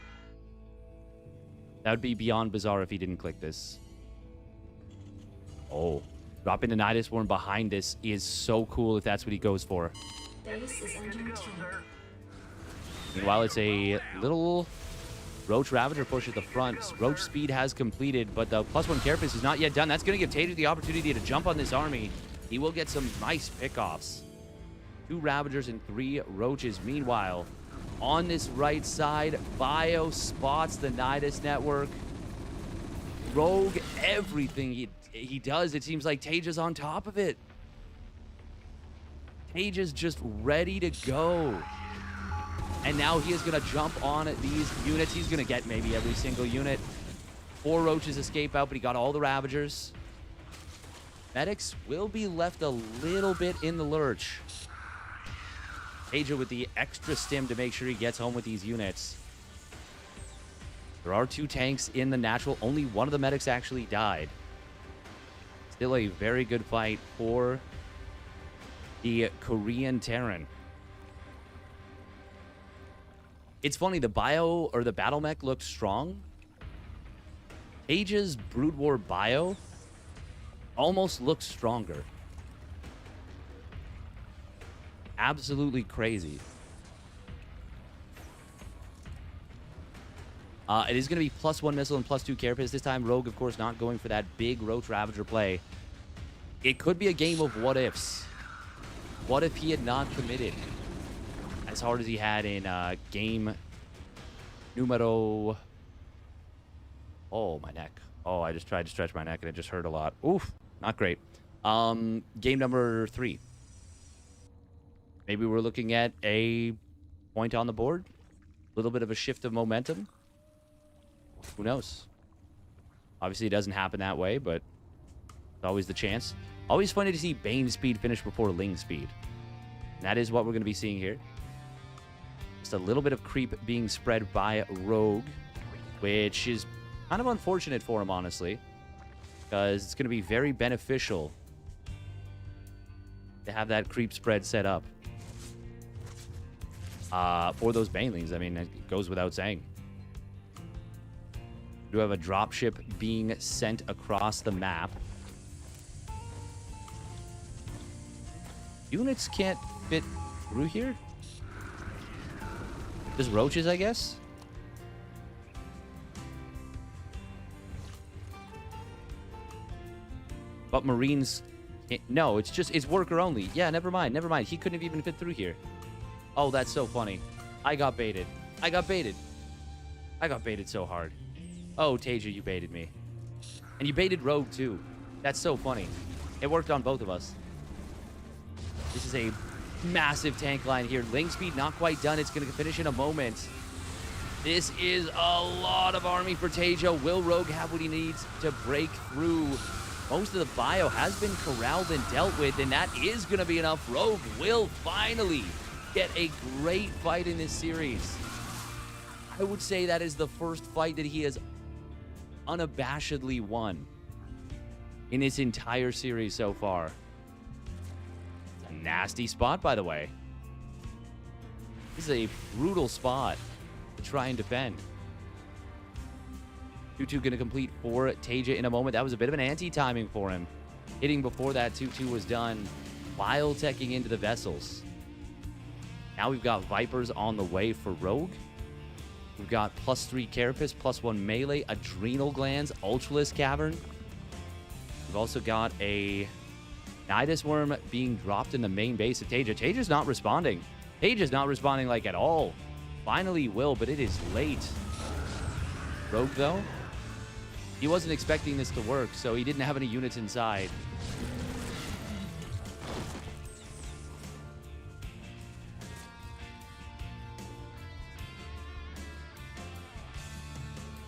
That would be beyond bizarre if he didn't click this. Oh. Dropping the Nidus Worm behind this is so cool if that's what he goes for. Base is under attack. Meanwhile, it's a little Roach Ravager push at the front. Roach speed has completed, but the +1 Carapace is not yet done. That's going to give TaeJa the opportunity to jump on this army. He will get some nice pickoffs. 2 Ravagers and 3 Roaches. Meanwhile, on this right side, Bio spots the Nidus network. Rogue, everything he does, it seems like TaeJa's on top of it. TaeJa's just ready to go. And now he is going to jump on these units. He's going to get maybe every single unit. 4 Roaches escape out, but he got all the Ravagers. Medics will be left a little bit in the lurch. TaeJa with the extra stim to make sure he gets home with these units. There are 2 tanks in the natural. Only one of the medics actually died. Still a very good fight for the Korean Terran. It's funny, the bio or the battle mech looks strong. TaeJa's Brood War bio almost looks stronger. Absolutely crazy. It is going to be +1 missile and +2 carapace this time. Rogue, of course, not going for that big Roach Ravager play. It could be a game of what ifs. What if he had not committed as hard as he had in game numero... Oh, my neck. Oh, I just tried to stretch my neck and it just hurt a lot. Oof, not great. Game number 3. Maybe we're looking at a point on the board. A little bit of a shift of momentum. Who knows? Obviously, it doesn't happen that way, but it's always the chance. Always funny to see Bane speed finish before Ling speed. And that is what we're going to be seeing here. Just a little bit of creep being spread by Rogue, which is kind of unfortunate for him, honestly, because it's going to be very beneficial to have that creep spread set up for those Banelings. I mean, it goes without saying. We do have a dropship being sent across the map. Units can't fit through here? Just roaches, I guess? But Marines... No, it's worker only. Yeah, never mind. He couldn't have even fit through here. Oh, that's so funny. I got baited. I got baited so hard. Oh, TaeJa, you baited me. And you baited Rogue, too. That's so funny. It worked on both of us. This is a massive tank line here. Ling speed not quite done. It's going to finish in a moment. This is a lot of army for TaeJa. Will Rogue have what he needs to break through? Most of the bio has been corralled and dealt with, and that is going to be enough. Rogue will finally get a great fight in this series. I would say that is the first fight that he has unabashedly won in his entire series so far. It's a nasty spot, by the way. This is a brutal spot to try and defend. 2-2 going to complete for TaeJa in a moment. That was a bit of an anti-timing for him. Hitting before that 2-2 was done while teching into the vessels. Now we've got Vipers on the way for Rogue. We've got +3 Carapace, +1 melee, Adrenal Glands, Ultralisk Cavern. We've also got a Nidus Worm being dropped in the main base of TaeJa. TaeJa's not responding. TaeJa's not responding like at all. Finally will, but it is late. Rogue, though, he wasn't expecting this to work, so he didn't have any units inside.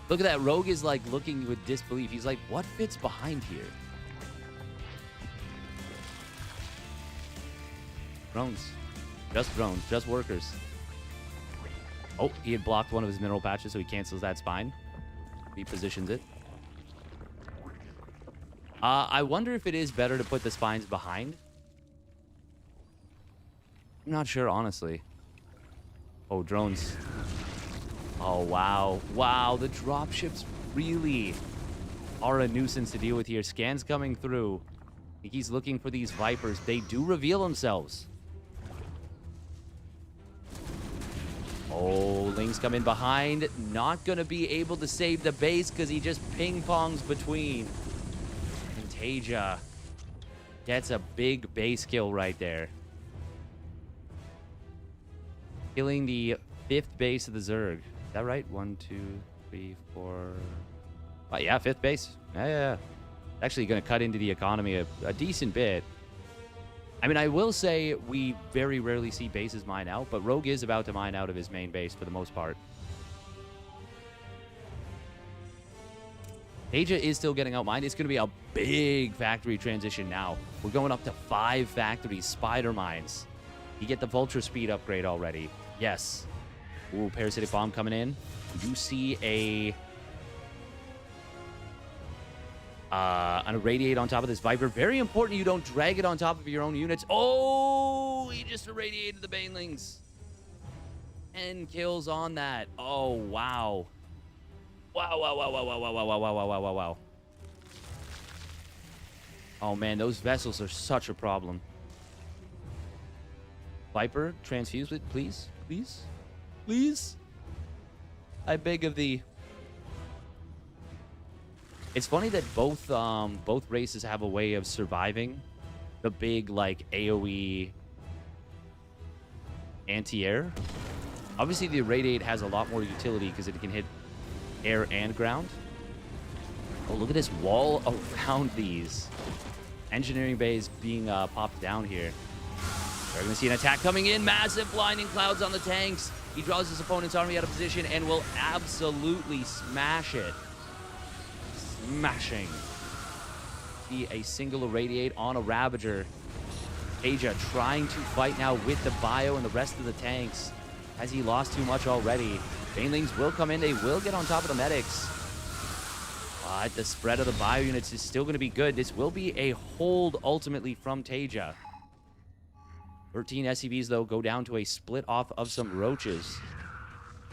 Look at that. Rogue is like looking with disbelief. He's like, what fits behind here? Drones. Just drones. Just workers. Oh, he had blocked one of his mineral patches, so he cancels that spine. Repositions it. I wonder if it is better to put the spines behind. I'm not sure, honestly. Oh, drones. Oh, wow. Wow, the dropships really are a nuisance to deal with here. Scans coming through. He's looking for these Vipers. They do reveal themselves. Oh, Ling's coming behind. Not going to be able to save the base because he just ping-pongs between. And TaeJa gets a big base kill right there. Killing the 5th base of the Zerg. Is that right? 1, 2, 3, 4... Oh, yeah, 5th base. Yeah. Actually going to cut into the economy a decent bit. I mean, I will say we very rarely see bases mine out, but Rogue is about to mine out of his main base for the most part. TaeJa is still getting out mined. It's going to be a big factory transition now. We're going up to 5 factories, spider mines. You get the Vulture speed upgrade already. Yes. Ooh, Parasitic Bomb coming in. We do see an Irradiate on top of this Viper. Very important you don't drag it on top of your own units. Oh, he just irradiated the Banelings. 10 kills on that. Oh, wow. Wow. Oh man, those vessels are such a problem. Viper, transfuse it, please. Please. Please. I beg of thee. It's funny that both races have a way of surviving the big, like, AoE anti-air. Obviously, the Irradiate has a lot more utility because it can hit air and ground. Oh, look at this wall around these. Engineering bays being popped down here. We're going to see an attack coming in. Massive blinding clouds on the tanks. He draws his opponent's army out of position and will absolutely smash it. Smashing. See a single Irradiate on a Ravager. TaeJa trying to fight now with the bio and the rest of the tanks. Has he lost too much already? Banelings will come in. They will get on top of the medics. But the spread of the bio units is still going to be good. This will be a hold ultimately from TaeJa. 13 SCVs, though, go down to a split off of some roaches.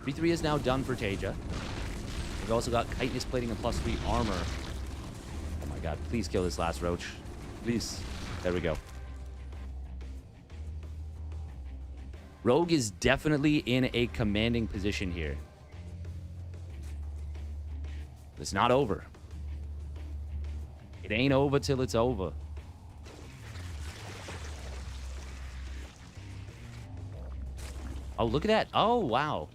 3-3 is now done for TaeJa. We've also got chitinous plating and +3 armor. Oh my god, please kill this last roach. Please. There we go. Rogue is definitely in a commanding position here. It's not over. It ain't over till it's over. Oh, look at that. Oh, wow.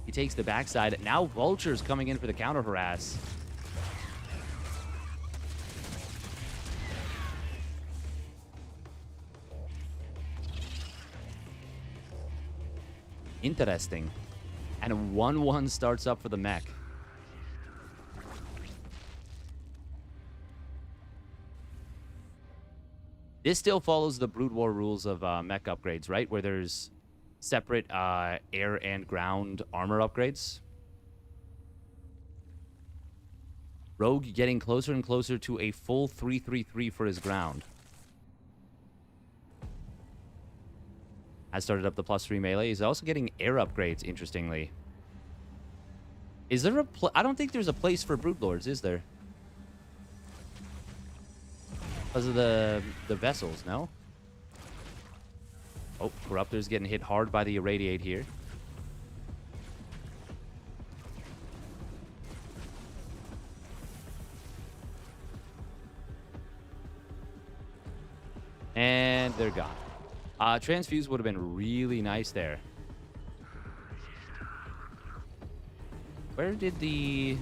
He takes the backside. Now Vulture's coming in for the counter harass. Interesting. And a 1-1 starts up for the mech. This still follows the Brood War rules of mech upgrades, right? Where there's separate air and ground armor upgrades. Rogue getting closer and closer to a full 3-3-3 for his ground. Has started up the +3 melee. He's also getting air upgrades, interestingly. Is there a I don't think there's a place for Broodlords, is there? Because of the vessels, no? Oh, Corruptor's getting hit hard by the Irradiate here. And they're gone. Transfuse would have been really nice there. Where did 5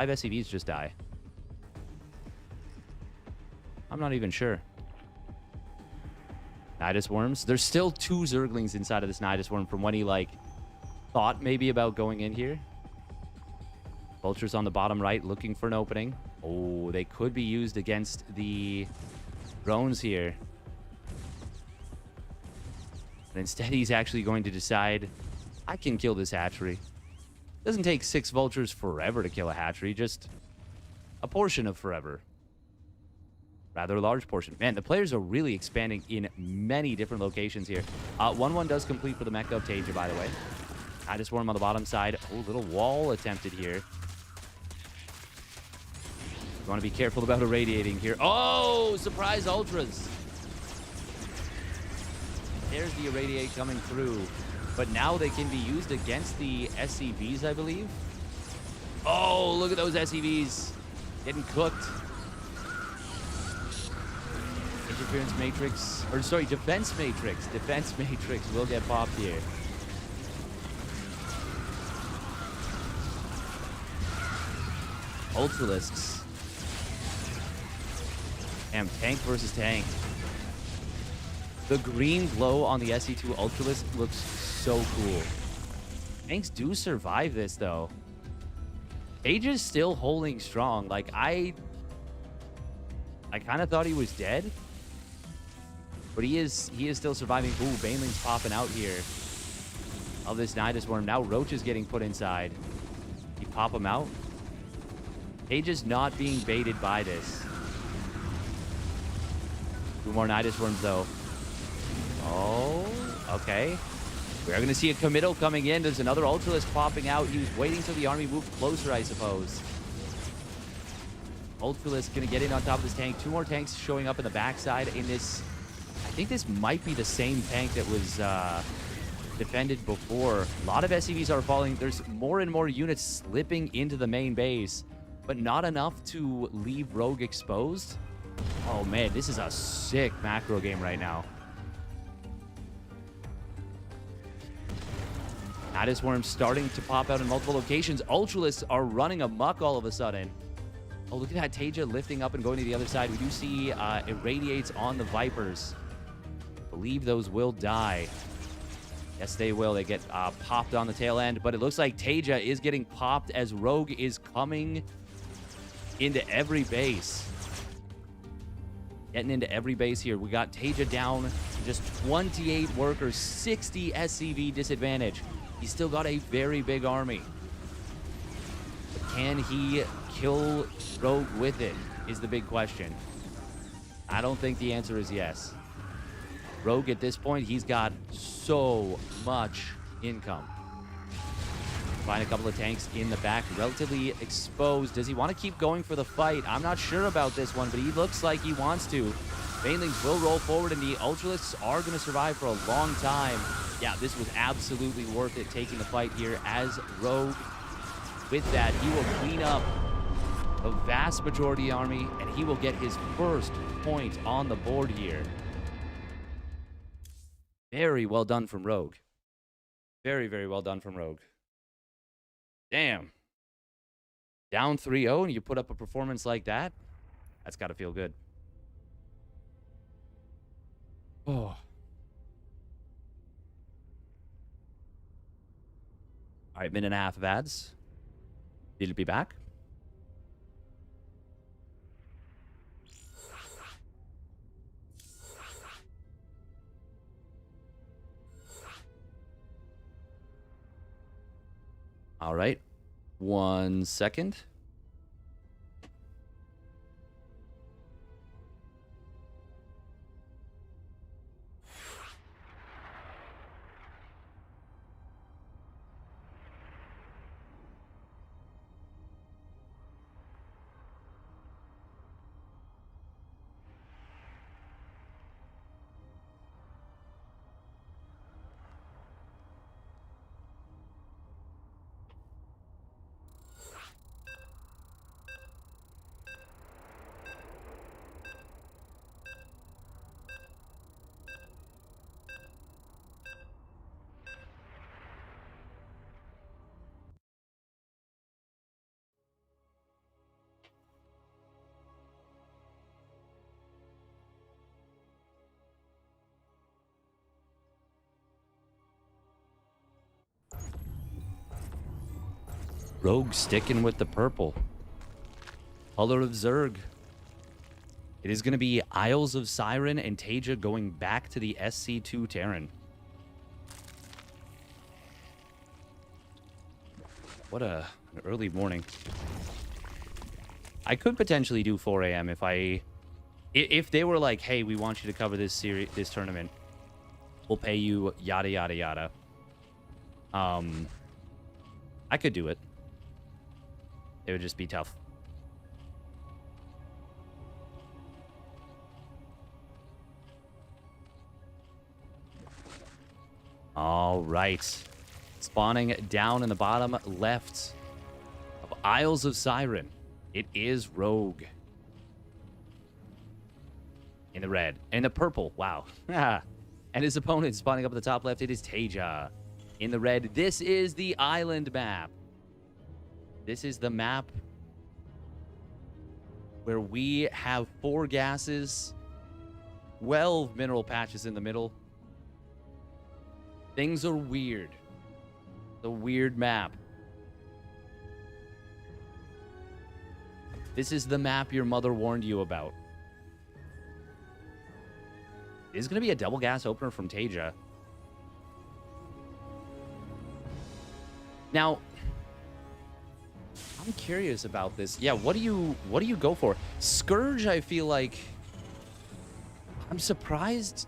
SCVs just die? I'm not even sure. Nidus Worms. There's still 2 Zerglings inside of this Nidus Worm from when he, like, thought maybe about going in here. Vultures on the bottom right looking for an opening. Oh, they could be used against the drones here. But instead, he's actually going to decide, I can kill this hatchery. Doesn't take 6 vultures forever to kill a hatchery, just a portion of forever. Rather a large portion. Man, the players are really expanding in many different locations here. 1-1 does complete for the mech of TaeJa, by the way. Nidus Worm on the bottom side. Oh, little wall attempted here. You want to be careful about irradiating here. Oh, surprise ultras. There's the irradiate coming through. But now they can be used against the SCVs, I believe. Oh, look at those SCVs. Getting cooked. Interference matrix, or sorry, defense matrix. Defense matrix will get popped here. Ultralisks. Damn, tank versus tank. The green glow on the SE2 Ultralisk looks so cool. Tanks do survive this, though. TaeJa's still holding strong. Like, I kind of thought he was dead. But he is still surviving. Ooh, Baneling's popping out here of this Nidus Worm. Now Roach is getting put inside. You pop him out. TaeJa's not being baited by this. 2 more Nidus Worms, though. Oh, okay. We are going to see a committal coming in. There's another Ultralisk popping out. He was waiting till the army moved closer, I suppose. Ultralisk going to get in on top of this tank. 2 more tanks showing up in the backside in this. I think this might be the same tank that was defended before. A lot of SCVs are falling. There's more and more units slipping into the main base, but not enough to leave Rogue exposed. Oh man, this is a sick macro game right now. Addis Worms starting to pop out in multiple locations. Ultralisks are running amok all of a sudden. Oh, look at that. TaeJa lifting up and going to the other side. We do see Irradiates on the Vipers. I believe those will die. Yes, they will. They get popped on the tail end. But it looks like TaeJa is getting popped as Rogue is coming into every base. Getting into every base here. We got TaeJa down to just 28 workers, 60 SCV disadvantage. He's still got a very big army. But can he kill Rogue with it is the big question. I don't think the answer is yes. Rogue at this point, he's got so much income. Find a couple of tanks in the back, relatively exposed. Does he want to keep going for the fight? I'm not sure about this one, but he looks like he wants to. Banelings will roll forward, and the Ultralisks are going to survive for a long time. Yeah, this was absolutely worth it, taking the fight here as Rogue. With that, he will clean up the vast majority army, and he will get his first point on the board here. Very well done from Rogue. Very, very well done from Rogue. Damn. Down 3-0, and you put up a performance like that? That's got to feel good. Oh. All right, minute and a half of ads. Need to be back. All right. 1 second. Rogue sticking with the purple. Color of Zerg. It is going to be Isles of Siren and TaeJa going back to the SC2 Terran. What an early morning. I could potentially do 4 a.m. if they were like, hey, we want you to cover this tournament. We'll pay you yada yada yada. I could do it. It would just be tough. All right. Spawning down in the bottom left of Isles of Siren. It is Rogue. In the red. In the purple. Wow. And his opponent spawning up at the top left. It is TaeJa. In the red. This is the island map. This is the map where we have 4 gases, 12 mineral patches in the middle. Things are weird. The weird map. This is the map your mother warned you about. It is going to be a double gas opener from TaeJa. Now, I'm curious about this. Yeah, what do you go for? Scourge, I feel like I'm surprised.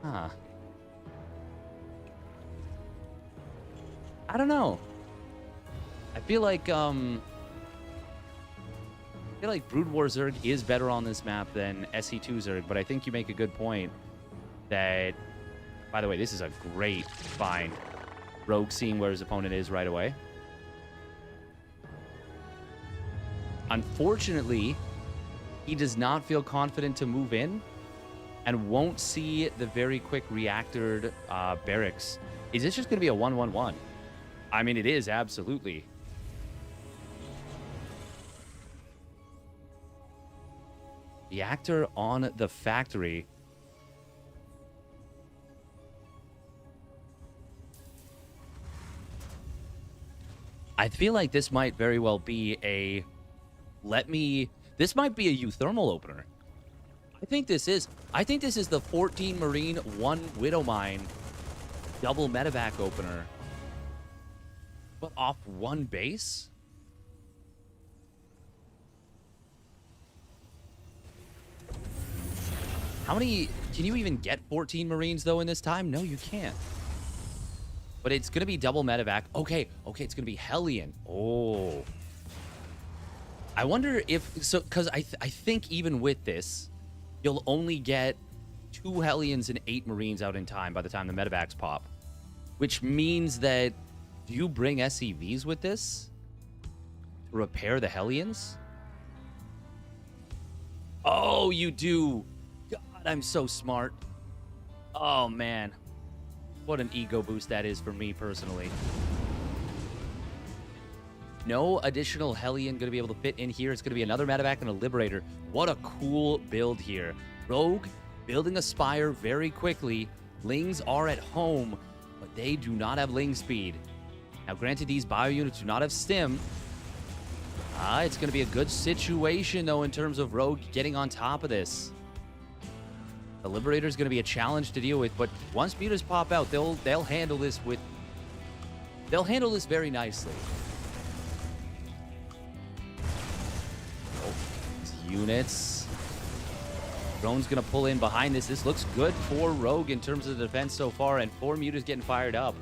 Huh. I don't know. I feel like feel like Brood War Zerg is better on this map than SE2 Zerg, but I think you make a good point that, by the way, this is a great find. Rogue seeing where his opponent is right away. Unfortunately, he does not feel confident to move in and won't see the very quick reactored barracks. Is this just going to be a 1-1-1? I mean, it is, absolutely. Reactor on the factory. I feel like this might very well be a... This might be a euthermal opener. I think this is the 14 Marine, 1 Widow Mine double medevac opener. But off 1 base? How many... Can you even get 14 Marines, though, in this time? No, you can't. But it's going to be double medevac. Okay, it's going to be Hellion. Oh. I wonder if... So, because I think even with this, you'll only get 2 Hellions and 8 Marines out in time by the time the medevacs pop. Which means that... Do you bring SCVs with this? To repair the Hellions? Oh, you do. God, I'm so smart. Oh, man. What an ego boost that is for me personally. No additional Hellion going to be able to fit in here. It's going to be another medevac and a Liberator. What a cool build here. Rogue building a Spire very quickly. Lings are at home, but they do not have Ling speed. Now, granted, these bio units do not have stim. It's going to be a good situation, though, in terms of Rogue getting on top of this. The Liberator is going to be a challenge to deal with, but once mutas pop out, they'll handle this with... They'll handle this very nicely. Oh, these units. Drone's going to pull in behind this. This looks good for Rogue in terms of the defense so far, and 4 mutas getting fired up.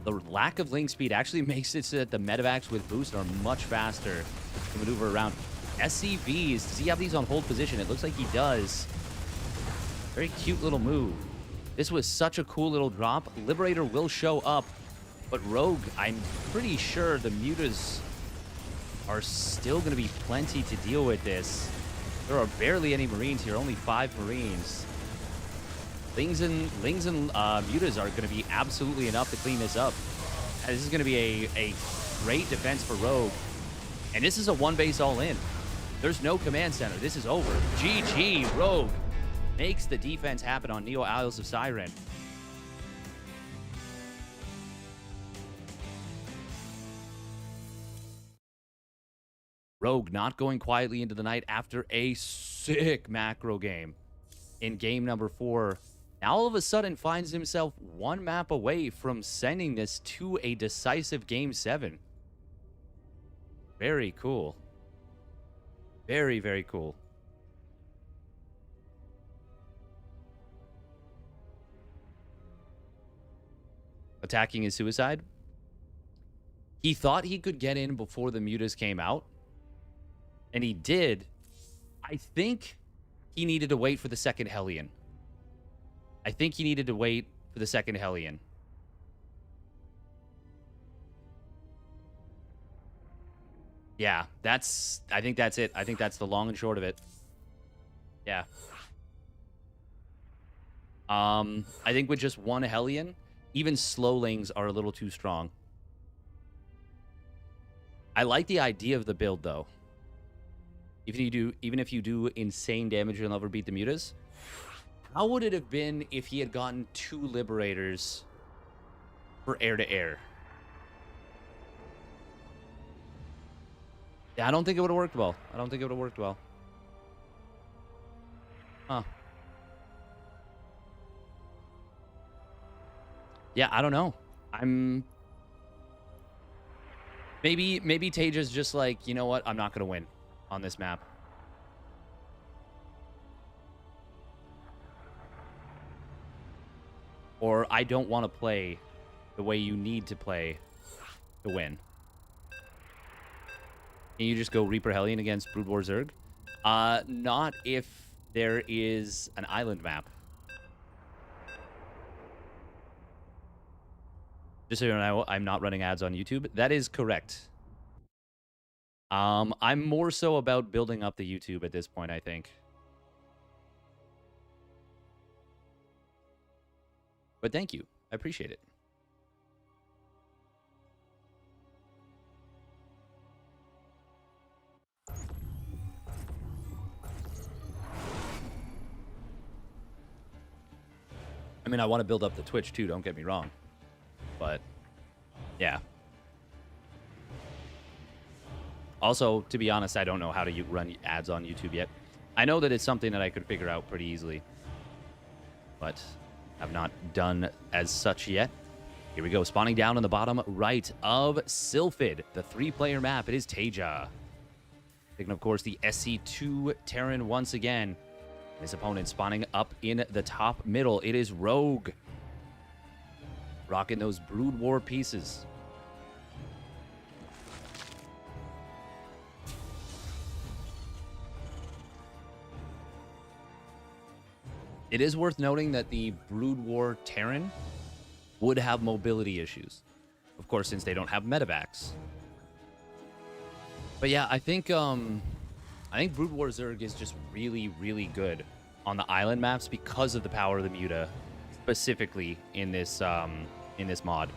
The lack of Ling speed actually makes it so that the medevacs with boost are much faster to maneuver around. SCVs, does he have these on hold position? It looks like he does. Very cute little move. This was such a cool little drop. Liberator will show up, but Rogue, I'm pretty sure the mutas are still going to be plenty to deal with this. There are barely any Marines here, only 5 Marines. Lings and mutas are going to be absolutely enough to clean this up. And this is going to be a great defense for Rogue. And this is a 1 base all in. There's no command center. This is over. GG, Rogue makes the defense happen on Neo Isles of Siren. Rogue not going quietly into the night after a sick macro game in game number 4. Now all of a sudden finds himself 1 map away from sending this to a decisive game 7. Very cool. Very, very cool. Attacking his suicide. He thought he could get in before the mutas came out. And he did. I think he needed to wait for the second Hellion. I think he needed to wait for the second Hellion. Yeah, I think that's it. I think that's the long and short of it. Yeah. I think with just 1 Hellion, even slowlings are a little too strong. I like the idea of the build, though. Even if you do insane damage, you'll never beat the mutas. How would it have been if he had gotten 2 Liberators for air-to-air? Yeah, I don't think it would have worked well. I don't think it would have worked well. Huh. Yeah, I don't know. Maybe TaeJa's just like, you know what? I'm not going to win on this map. Or I don't want to play the way you need to play to win. Can you just go Reaper Hellion against Brood War Zerg? Not if there is an island map. Just so you know, I'm not running ads on YouTube. That is correct. I'm more so about building up the YouTube at this point, I think. But thank you. I appreciate it. I mean, I want to build up the Twitch too, don't get me wrong. But, yeah. Also, to be honest, I don't know how to run ads on YouTube yet. I know that it's something that I could figure out pretty easily. But have not done as such yet. Here we go, spawning down on the bottom right of Sylphid, the 3-player map. It is TaeJa. Taking, of course, the SC2 Terran once again. His opponent spawning up in the top middle. It is Rogue. Rocking those Brood War pieces. It is worth noting that the Brood War Terran would have mobility issues. Of course, since they don't have medevacs. But yeah, I think Brood War Zerg is just really, really good on the island maps because of the power of the Muta, specifically in this mod.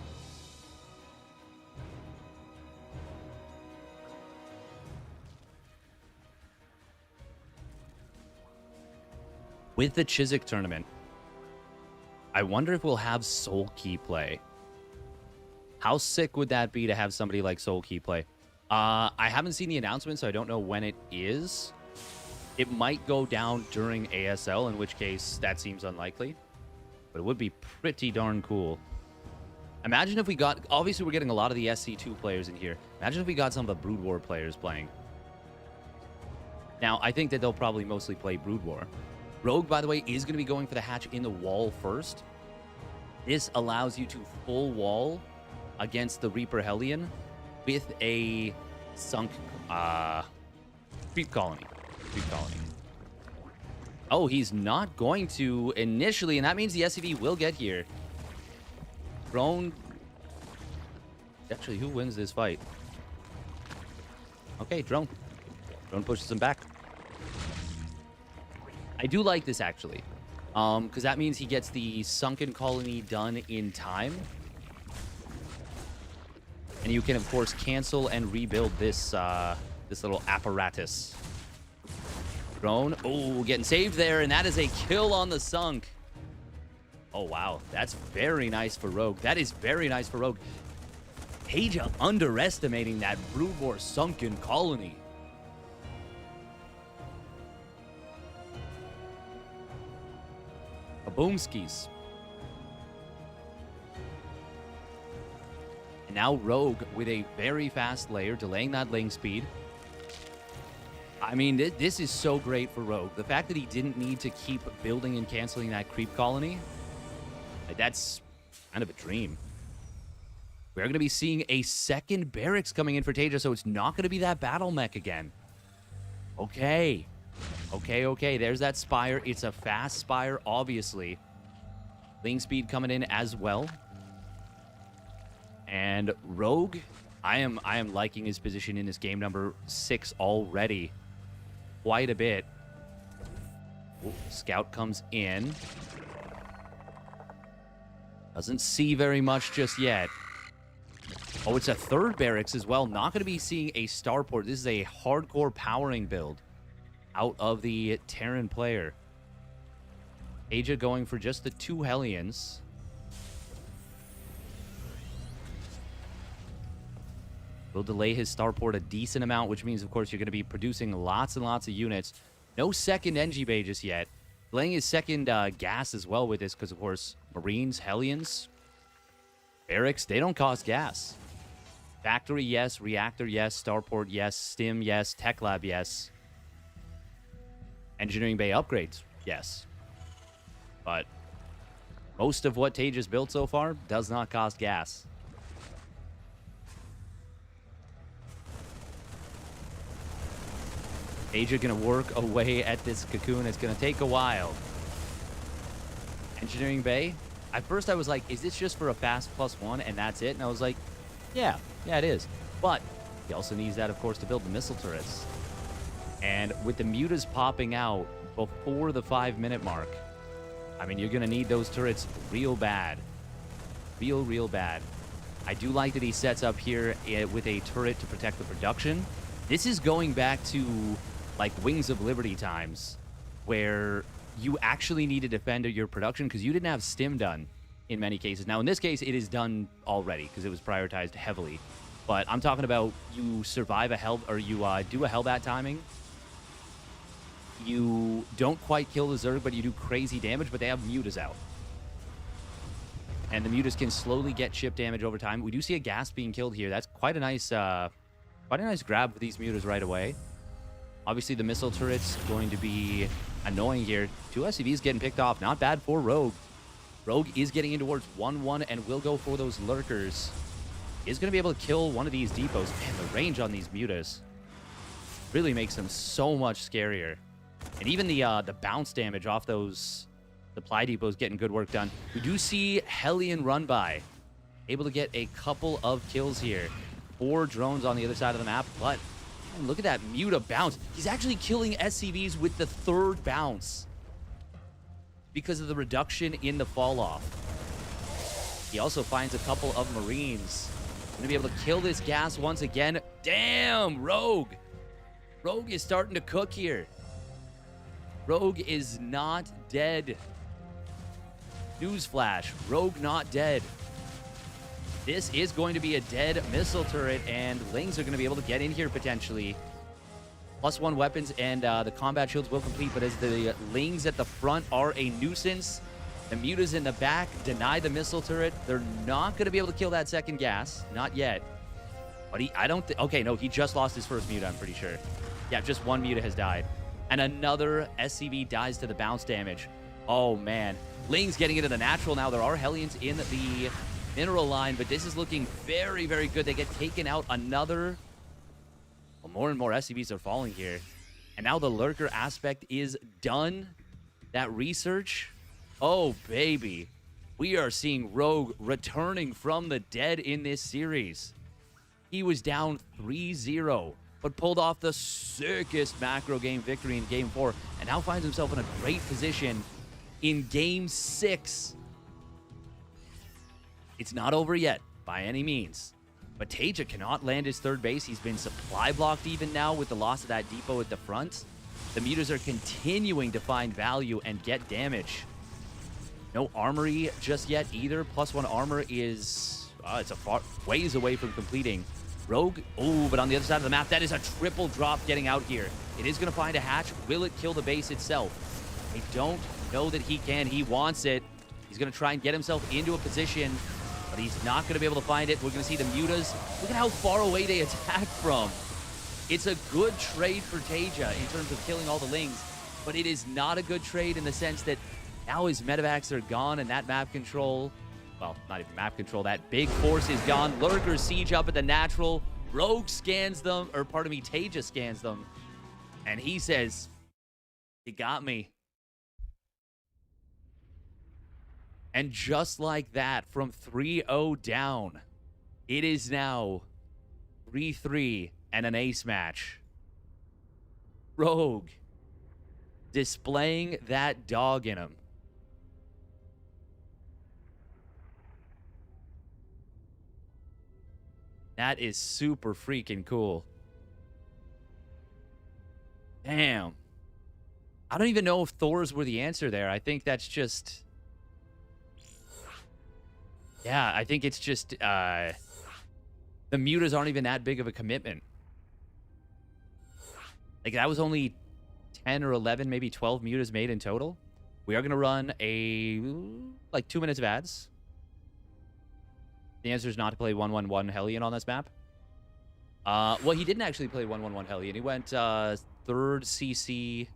With the Chiswick tournament, I wonder if we'll have Soul Key play. How sick would that be to have somebody like Soul Key play? I haven't seen the announcement, so I don't know when it is. It might go down during ASL, in which case that seems unlikely. But it would be pretty darn cool. Imagine if we got... Obviously, we're getting a lot of the SC2 players in here. Imagine if we got some of the Brood War players playing. Now, I think that they'll probably mostly play Brood War. Rogue, by the way, is going to be going for the hatch in the wall first. This allows you to full wall against the Reaper Hellion with a sunk creep colony. Oh, he's not going to initially, and that means the SCV will get here. Drone. Actually, who wins this fight? Okay, Drone. Drone pushes him back. I do like this, actually. Because that means he gets the sunken colony done in time. And you can, of course, cancel and rebuild this this little apparatus. Drone. Oh, getting saved there, and that is a kill on the sunk. Oh, wow. That's very nice for Rogue. That is very nice for Rogue. TaeJa underestimating that Brood War sunken colony. Boomskis. And now Rogue with a very fast layer, delaying that lane speed. I mean, this is so great for Rogue. The fact that he didn't need to keep building and canceling that creep colony, that's kind of a dream. We're going to be seeing a second barracks coming in for TaeJa, so it's not going to be that battle mech again. Okay. Okay. There's that Spire. It's a fast Spire, obviously. Link speed coming in as well. And Rogue, I am liking his position in this game number 6 already. Quite a bit. Ooh, Scout comes in. Doesn't see very much just yet. Oh, it's a third barracks as well. Not going to be seeing a starport. This is a hardcore powering build out of the Terran player. TaeJa going for just the 2 Hellions. Will delay his starport a decent amount, which means, of course, you're going to be producing lots and lots of units. No second NG bay just yet. Delaying his second gas as well with this because, of course, Marines, Hellions, barracks, they don't cost gas. Factory, yes. Reactor, yes. Starport, yes. Stim, yes. Tech Lab, yes. Engineering bay upgrades, yes. But most of what TaeJa's built so far does not cost gas. TaeJa gonna work away at this cocoon. It's gonna take a while. Engineering bay. At first I was like, is this just for a fast +1 and that's it? And I was like, yeah, it is. But he also needs that, of course, to build the missile turrets. And with the mutas popping out before the 5-minute mark, I mean, you're gonna need those turrets real bad. Real bad. I do like that he sets up here with a turret to protect the production. This is going back to, like, Wings of Liberty times, where you actually need to defend your production because you didn't have stim done in many cases. Now, in this case, it is done already because it was prioritized heavily. But I'm talking about you survive a hell, or you do a Hellbat timing. You don't quite kill the Zerg, but you do crazy damage, but they have mutas out. And the mutas can slowly get chip damage over time. We do see a gas being killed here. That's quite a nice grab for these mutas right away. Obviously, the missile turret's going to be annoying here. 2 SCVs getting picked off. Not bad for Rogue. Rogue is getting in towards 1-1 and will go for those lurkers. Is going to be able to kill one of these depots. Man, the range on these mutas really makes them so much scarier. And even the bounce damage off those supply depots getting good work done. We do see Hellion run by. Able to get a couple of kills here. 4 drones on the other side of the map, but man, look at that Muta bounce. He's actually killing SCVs with the 3rd bounce because of the reduction in the fall off. He also finds a couple of Marines. Gonna be able to kill this gas once again. Damn, Rogue. Rogue is starting to cook here. Rogue is not dead. Newsflash, Rogue not dead. This is going to be a dead missile turret, and Lings are going to be able to get in here potentially. +1 weapons, and the combat shields will complete, but as the Lings at the front are a nuisance, the mutas in the back deny the missile turret. They're not going to be able to kill that second gas. Not yet. But okay, no, he just lost his first muta, I'm pretty sure. Yeah, just 1 muta has died. And another SCV dies to the bounce damage. Oh, man. Lings getting into the natural now. There are Hellions in the mineral line, but this is looking very, very good. They get taken out. Another... Well, more and more SCVs are falling here. And now the lurker aspect is done. That research... Oh, baby. We are seeing Rogue returning from the dead in this series. He was down 3-0, but pulled off the sickest macro game victory in Game 4, and now finds himself in a great position in Game 6. It's not over yet, by any means. But TaeJa cannot land his 3rd base. He's been supply blocked even now with the loss of that depot at the front. The mutas are continuing to find value and get damage. No armory just yet either. +1 armor is... it's a far ways away from completing. Rogue, oh, but on the other side of the map, that is a triple drop getting out here. It is going to find a hatch. Will it kill the base itself? I don't know that he can. He wants it. He's going to try and get himself into a position, but he's not going to be able to find it. We're going to see the mutas. Look at how far away they attack from. It's a good trade for TaeJa in terms of killing all the Lings, but it is not a good trade in the sense that now his medevacs are gone and that map control... Well, not even map control. That big force is gone. Lurkers siege up at the natural. Rogue scans them, or pardon me, TaeJa scans them. And he says, "You got me." And just like that, from 3-0 down, it is now 3-3 and an ace match. Rogue displaying that dog in him. That is super freaking cool. Damn. I don't even know if Thors were the answer there. I think that's just... Yeah, I think it's just... the mutas aren't even that big of a commitment. Like, that was only 10 or 11, maybe 12 mutas made in total. We are going to run like 2 minutes of ads. The answer is not to play 1-1-1 Hellion on this map. Well, he didn't actually play 1-1-1 Hellion. He went 3rd CC,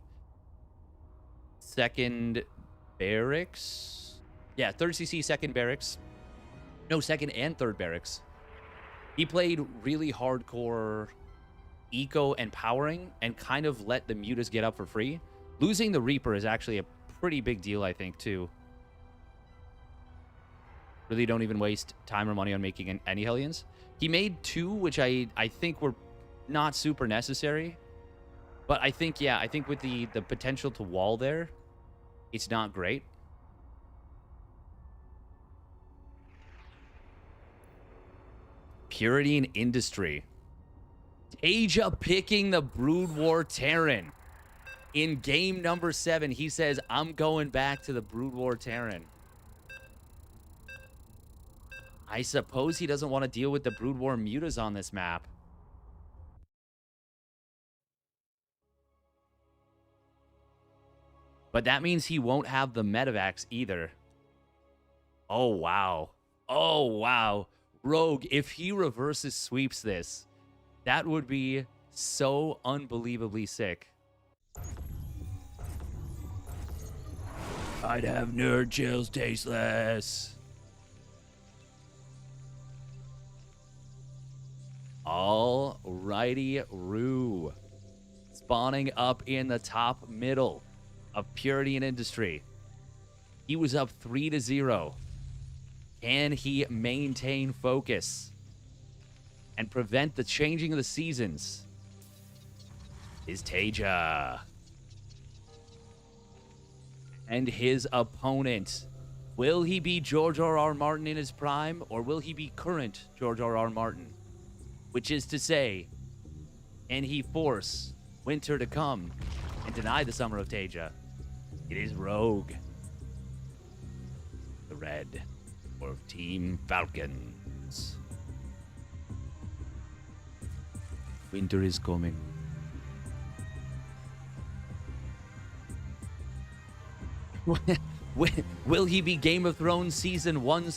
2nd Barracks. Yeah, 3rd CC, 2nd Barracks. No, 2nd and 3rd Barracks. He played really hardcore eco and powering and kind of let the Mutas get up for free. Losing the Reaper is actually a pretty big deal, I think, too. Really don't even waste time or money on making any Hellions. He made 2, which I think were not super necessary. But I think, yeah, I think with the potential to wall there, it's not great. Purity and Industry. TaeJa picking the Brood War Terran. In game number 7, he says, I'm going back to the Brood War Terran. I suppose he doesn't want to deal with the Brood War Mutas on this map. But that means he won't have the Medivacs either. Oh, wow. Oh, wow. Rogue, if he reverses sweeps this, that would be so unbelievably sick. I'd have nerd chills tasteless. Alrighty, Rue. Spawning up in the top middle of Purity and Industry. He was up 3-0. Can he maintain focus and prevent the changing of the seasons? Is TaeJa. And his opponent. Will he be George R.R. Martin in his prime, or will he be current George R.R. Martin? Which is to say, can he force winter to come and deny the summer of TaeJa? It is Rogue. The red of Team Falcons. Winter is coming. Will he be Game of Thrones seasons 1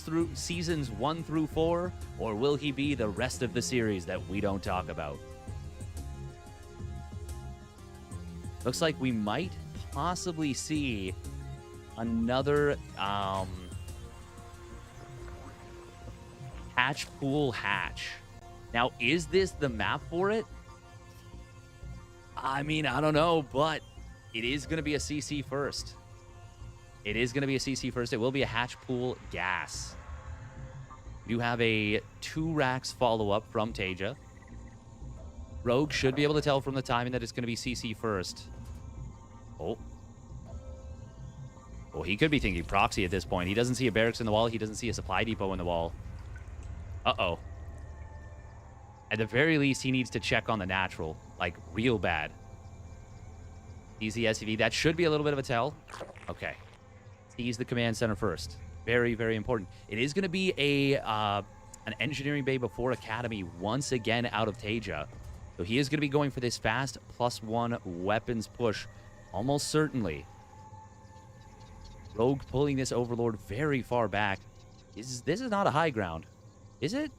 through 4, or will he be the rest of the series that we don't talk about? Looks like we might possibly see another hatch pool hatch. Now, is this the map for it? I mean, I don't know, but it is going to be a CC first. It is going to be a CC first. It will be a hatch pool gas. You have a 2 racks follow-up from TaeJa. Rogue should be able to tell from the timing that it's going to be CC first. Oh. Well, he could be thinking proxy at this point. He doesn't see a barracks in the wall. He doesn't see a supply depot in the wall. Uh-oh. At the very least, he needs to check on the natural. Like, real bad. He's the SEV. That should be a little bit of a tell. Okay. He's the command center first. Very, very important. It is going to be an engineering bay before academy once again out of TaeJa. So he is going to be going for this fast +1 weapons push. Almost certainly. Rogue pulling this Overlord very far back. This is not a high ground. Is it?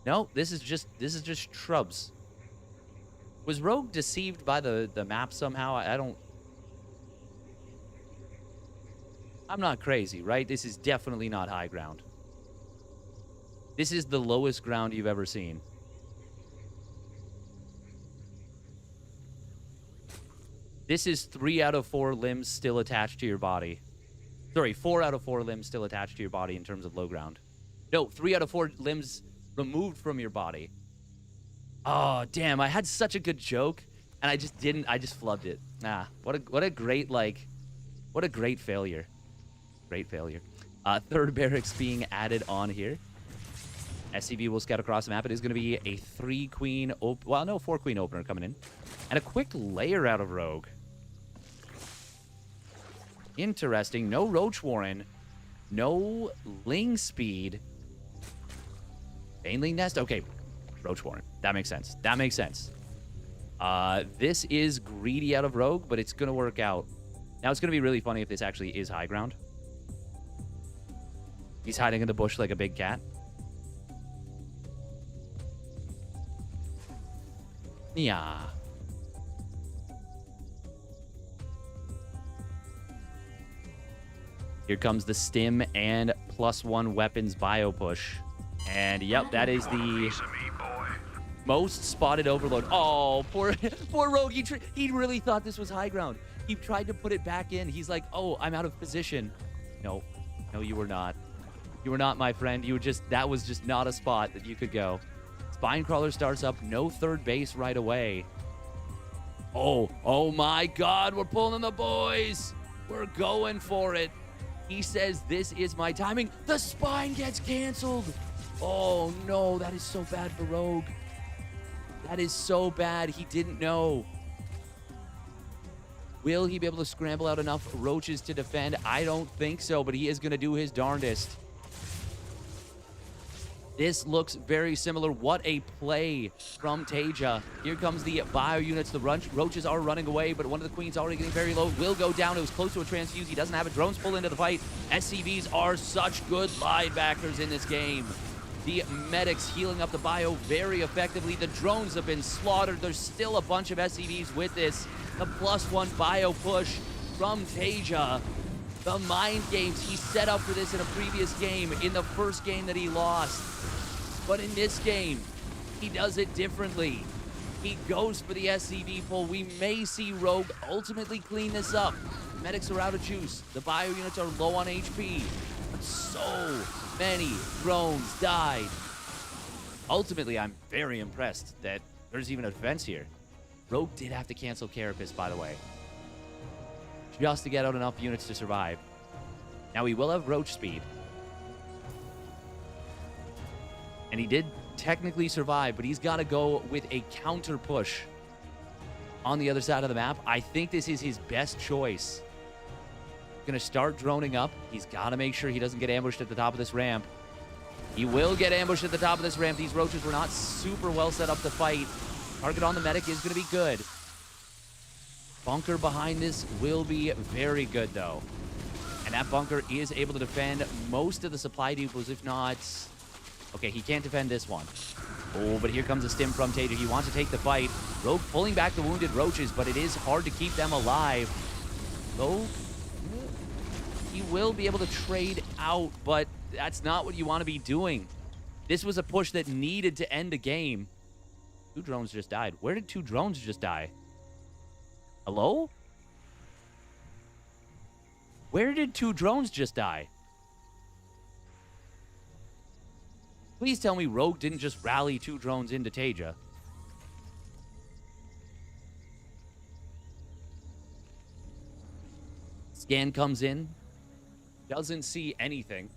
No, this is just shrubs. Was Rogue deceived by the map somehow? I'm not crazy, right? This is definitely not high ground. This is the lowest ground you've ever seen. This is 3 out of 4 limbs still attached to your body. Sorry, 4 out of 4 limbs still attached to your body in terms of low ground. No, 3 out of 4 limbs removed from your body. Oh, damn, I had such a good joke, and I just didn't. I just flubbed it. Nah, what a great, like, what a great failure. Great failure. Third barracks being added on here. SCV will scout across the map. It is going to be a 3-queen, well, no, 4-queen opener coming in. And a quick layer out of Rogue. Interesting. No Roach Warren. No Ling Speed. Baneling Nest? Okay. Roach Warren. That makes sense. That makes sense. This is greedy out of Rogue, but it's going to work out. Now, it's going to be really funny if this actually is high ground. He's hiding in the bush like a big cat. Yeah. Here comes the stim and +1 weapons bio push. And yep, that is the Most spotted overload. Oh, poor Rogue. He really thought this was high ground. He tried to put it back in. He's like, oh, I'm out of position. No, you were not. You were not, my friend. That was just not a spot that you could go. Spine Crawler starts up. No third base right away. Oh my God. We're pulling the boys. We're going for it. He says, this is my timing. The spine gets canceled. Oh, no. That is so bad for Rogue. That is so bad. He didn't know. Will he be able to scramble out enough roaches to defend? I don't think so, but he is going to do his darndest. This looks very similar. What a play from TaeJa. Here comes the bio units. The roaches are running away, but one of the queens already getting very low. Will go down. It was close to a transfuse. He doesn't have it. Drones pull into the fight. SCVs are such good linebackers in this game. The medics healing up the bio very effectively. The drones have been slaughtered. There's still a bunch of SCVs with this. The +1 bio push from TaeJa. The mind games he set up for this in a previous game, in the first game that he lost. But in this game, he does it differently. He goes for the SCV pull. We may see Rogue ultimately clean this up. The medics are out of juice. The bio units are low on HP. But so many drones died. Ultimately, I'm very impressed that there's even a defense here. Rogue did have to cancel Carapace, by the way, just to get out enough units to survive. Now, he will have roach speed. And he did technically survive, but he's got to go with a counter push on the other side of the map. I think this is his best choice. Going to start droning up. He's got to make sure he doesn't get ambushed at the top of this ramp. He will get ambushed at the top of this ramp. These roaches were not super well set up to fight. Target on the medic is going to be good. Bunker behind this will be very good, though. And that bunker is able to defend most of the supply depots, if not... Okay, he can't defend this one. Oh, but here comes a stim from TaeJa. He wants to take the fight. Rogue pulling back the wounded roaches, but it is hard to keep them alive. Rogue, he will be able to trade out, but that's not what you want to be doing. This was a push that needed to end the game. 2 drones just died. Where did 2 drones just die? Hello? Where did 2 drones just die? Please tell me Rogue didn't just rally 2 drones into TaeJa. Scan comes in. Doesn't see anything.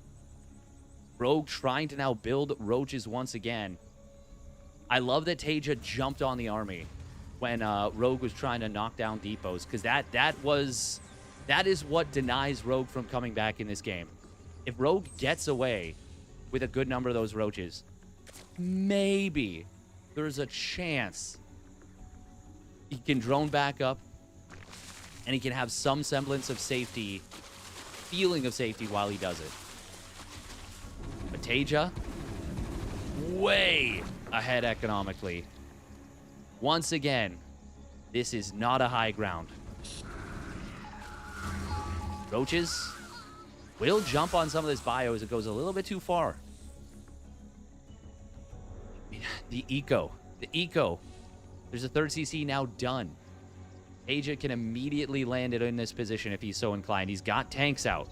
Rogue trying to now build roaches once again. I love that TaeJa jumped on the army when Rogue was trying to knock down depots, because that is what denies Rogue from coming back in this game. If Rogue gets away with a good number of those roaches, maybe there's a chance he can drone back up and he can have some semblance of safety, feeling of safety while he does it. But TaeJa, way ahead economically. Once again, this is not a high ground. Roaches will jump on some of this bio as it goes a little bit too far. The eco. There's a 3rd CC now done. TaeJa can immediately land it in this position if he's so inclined. He's got tanks out.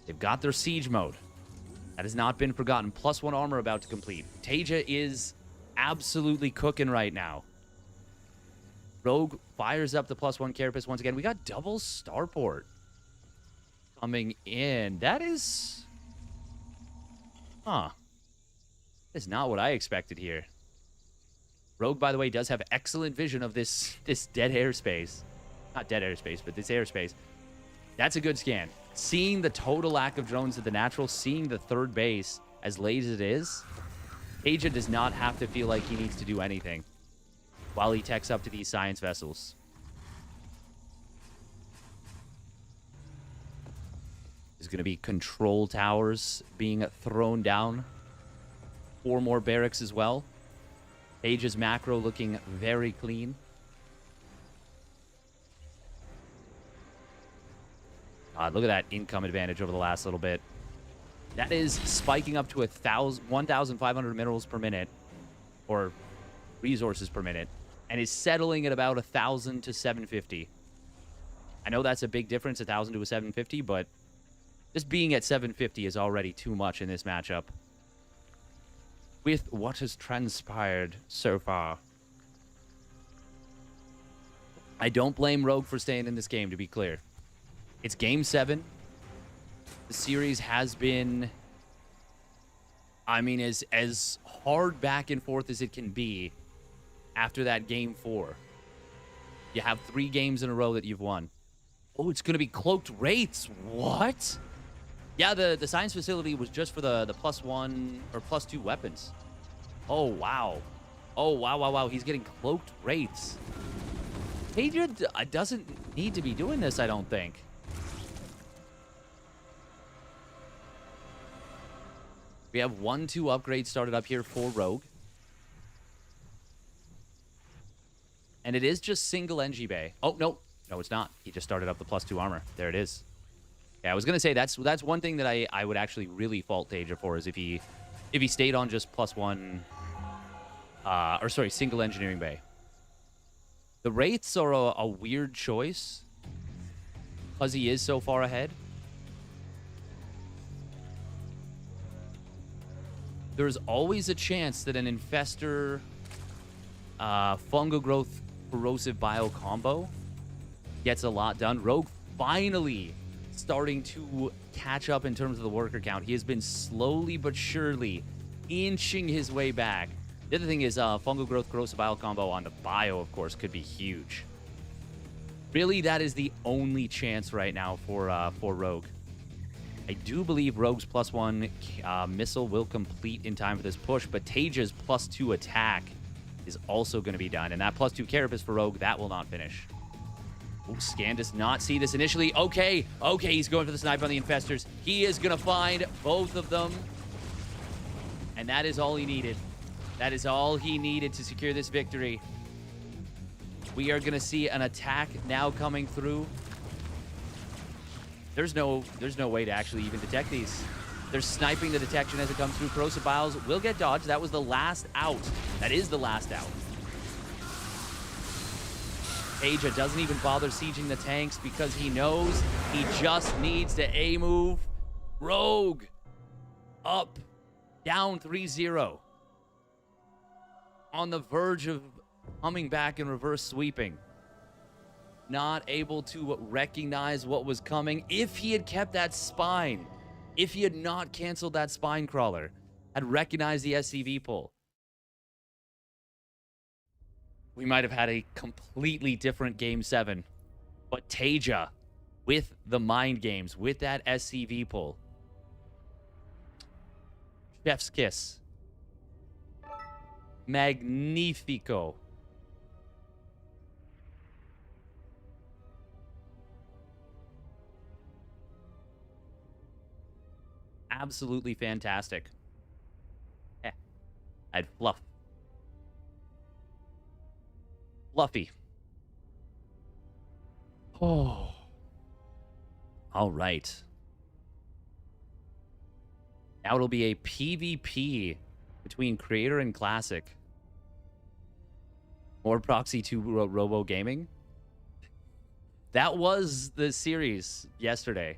They've got their siege mode. That has not been forgotten. +1 armor about to complete. TaeJa is absolutely cooking right now. Rogue fires up the +1 carapace once again. We got double starport coming in. That is... That is not what I expected here. Rogue, by the way, does have excellent vision of this dead airspace. Not dead airspace, but this airspace. That's a good scan. Seeing the total lack of drones at the natural, seeing the 3rd base as late as it is, TaeJa does not have to feel like he needs to do anything while he techs up to these science vessels. There's going to be control towers being thrown down. 4 more barracks as well. TaeJa's macro looking very clean. Look at that income advantage over the last little bit. That is spiking up to 1,500 minerals per minute, or resources per minute, and is settling at about 1,000 to 750. I know that's a big difference, 1,000 to a 750, but just being at 750 is already too much in this matchup. With what has transpired so far. I don't blame Rogue for staying in this game, to be clear. It's Game 7. The series has been, I mean, as hard back and forth as it can be after that Game 4. You have 3 games in a row that you've won. Oh, it's going to be Cloaked Wraiths. What? Yeah, the science facility was just for the +1 or +2 weapons. Oh, wow. Oh, wow. He's getting Cloaked Wraiths. TaeJa doesn't need to be doing this, I don't think. We have 1-2 upgrades started up here for Rogue. And it is just single NG Bay. Oh, no. No, it's not. He just started up the +2 armor. There it is. Yeah, I was going to say, that's one thing that I would actually really fault TaeJa for, is if he stayed on just +1, or sorry, single engineering bay. The Wraiths are a weird choice because he is so far ahead. There's always a chance that an Infestor Fungal Growth Corrosive Bio combo gets a lot done. Rogue finally starting to catch up in terms of the worker count. He has been slowly but surely inching his way back. The other thing is Fungal Growth Corrosive Bio combo on the bio, of course, could be huge. Really, that is the only chance right now for Rogue. I do believe Rogue's +1 missile will complete in time for this push, but TaeJa's +2 attack is also going to be done. And that +2 Carapace for Rogue, that will not finish. Oh, Scan does not see this initially. Okay, he's going for the snipe on the Infestors. He is going to find both of them. And that is all he needed. That is all he needed to secure this victory. We are going to see an attack now coming through. There's no way to actually even detect these. They're sniping the detection as it comes through. Corrosive Biles will get dodged. That was the last out. That is the last out. TaeJa doesn't even bother sieging the tanks because he knows he just needs to A-move. Rogue up, down 3-0. On the verge of coming back and reverse sweeping. Not able to recognize what was coming. If he had kept that spine, if he had not canceled that spine crawler, had recognized the SCV pull, we might have had a completely different Game 7. But TaeJa, with the mind games, with that SCV pull, chef's kiss. Magnifico. Absolutely fantastic. I'd Fluffy. Oh. All right. Now it'll be a PvP between Creator and Classic. More proxy to Robo Gaming. That was the series yesterday.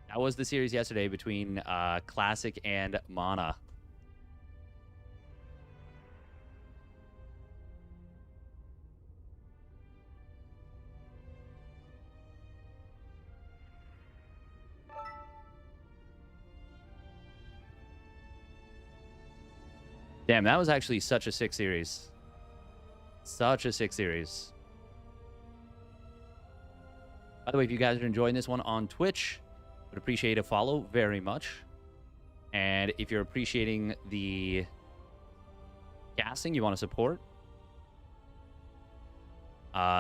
That was the series yesterday between Classic and Mana. Damn, that was actually such a sick series. Such a sick series. By the way, if you guys are enjoying this one on Twitch, would appreciate a follow very much. And if you're appreciating the casting, you want to support,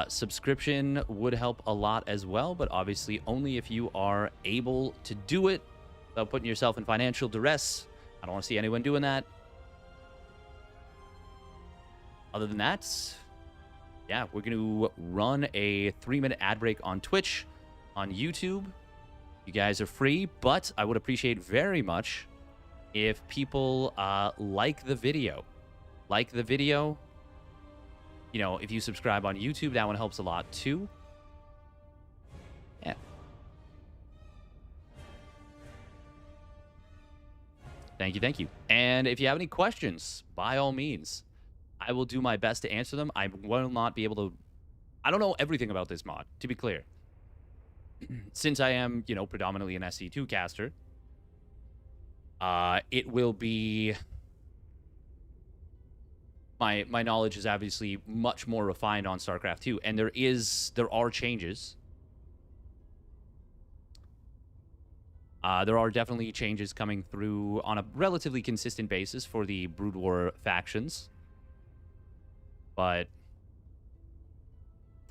subscription would help a lot as well, but obviously only if you are able to do it without putting yourself in financial duress. I don't want to see anyone doing that. Other than that, yeah, we're going to run a 3-minute ad break on Twitch, on YouTube. You guys are free, but I would appreciate very much if people like the video. You know, if you subscribe on YouTube, that one helps a lot too. Yeah. Thank you, thank you. And if you have any questions, by all means, I will do my best to answer them. I will not be able to... I don't know everything about this mod, to be clear. Since I am, you know, predominantly an SC2 caster, it will be... My knowledge is obviously much more refined on StarCraft 2, and there are changes. There are definitely changes coming through on a relatively consistent basis for the Brood War factions. But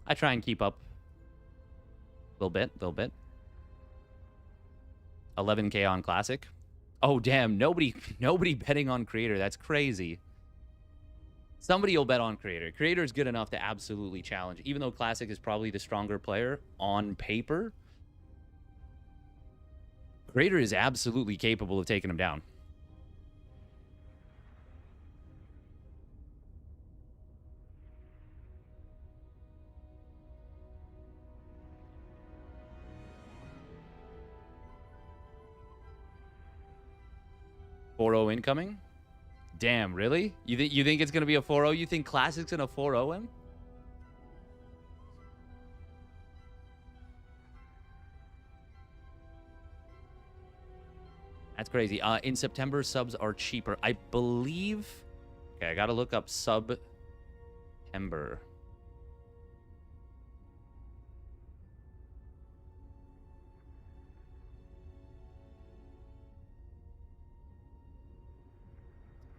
I try and keep up a little bit. 11K on Classic. Oh, damn. Nobody betting on Creator. That's crazy. Somebody will bet on Creator. Creator is good enough to absolutely challenge. Even though Classic is probably the stronger player on paper, Creator is absolutely capable of taking him down. .4-0 incoming? Damn, really? You think it's going to be a 4-0? You think Classic's going to 4-0 him? That's crazy. In September, subs are cheaper. I believe... Okay, I got to look up September.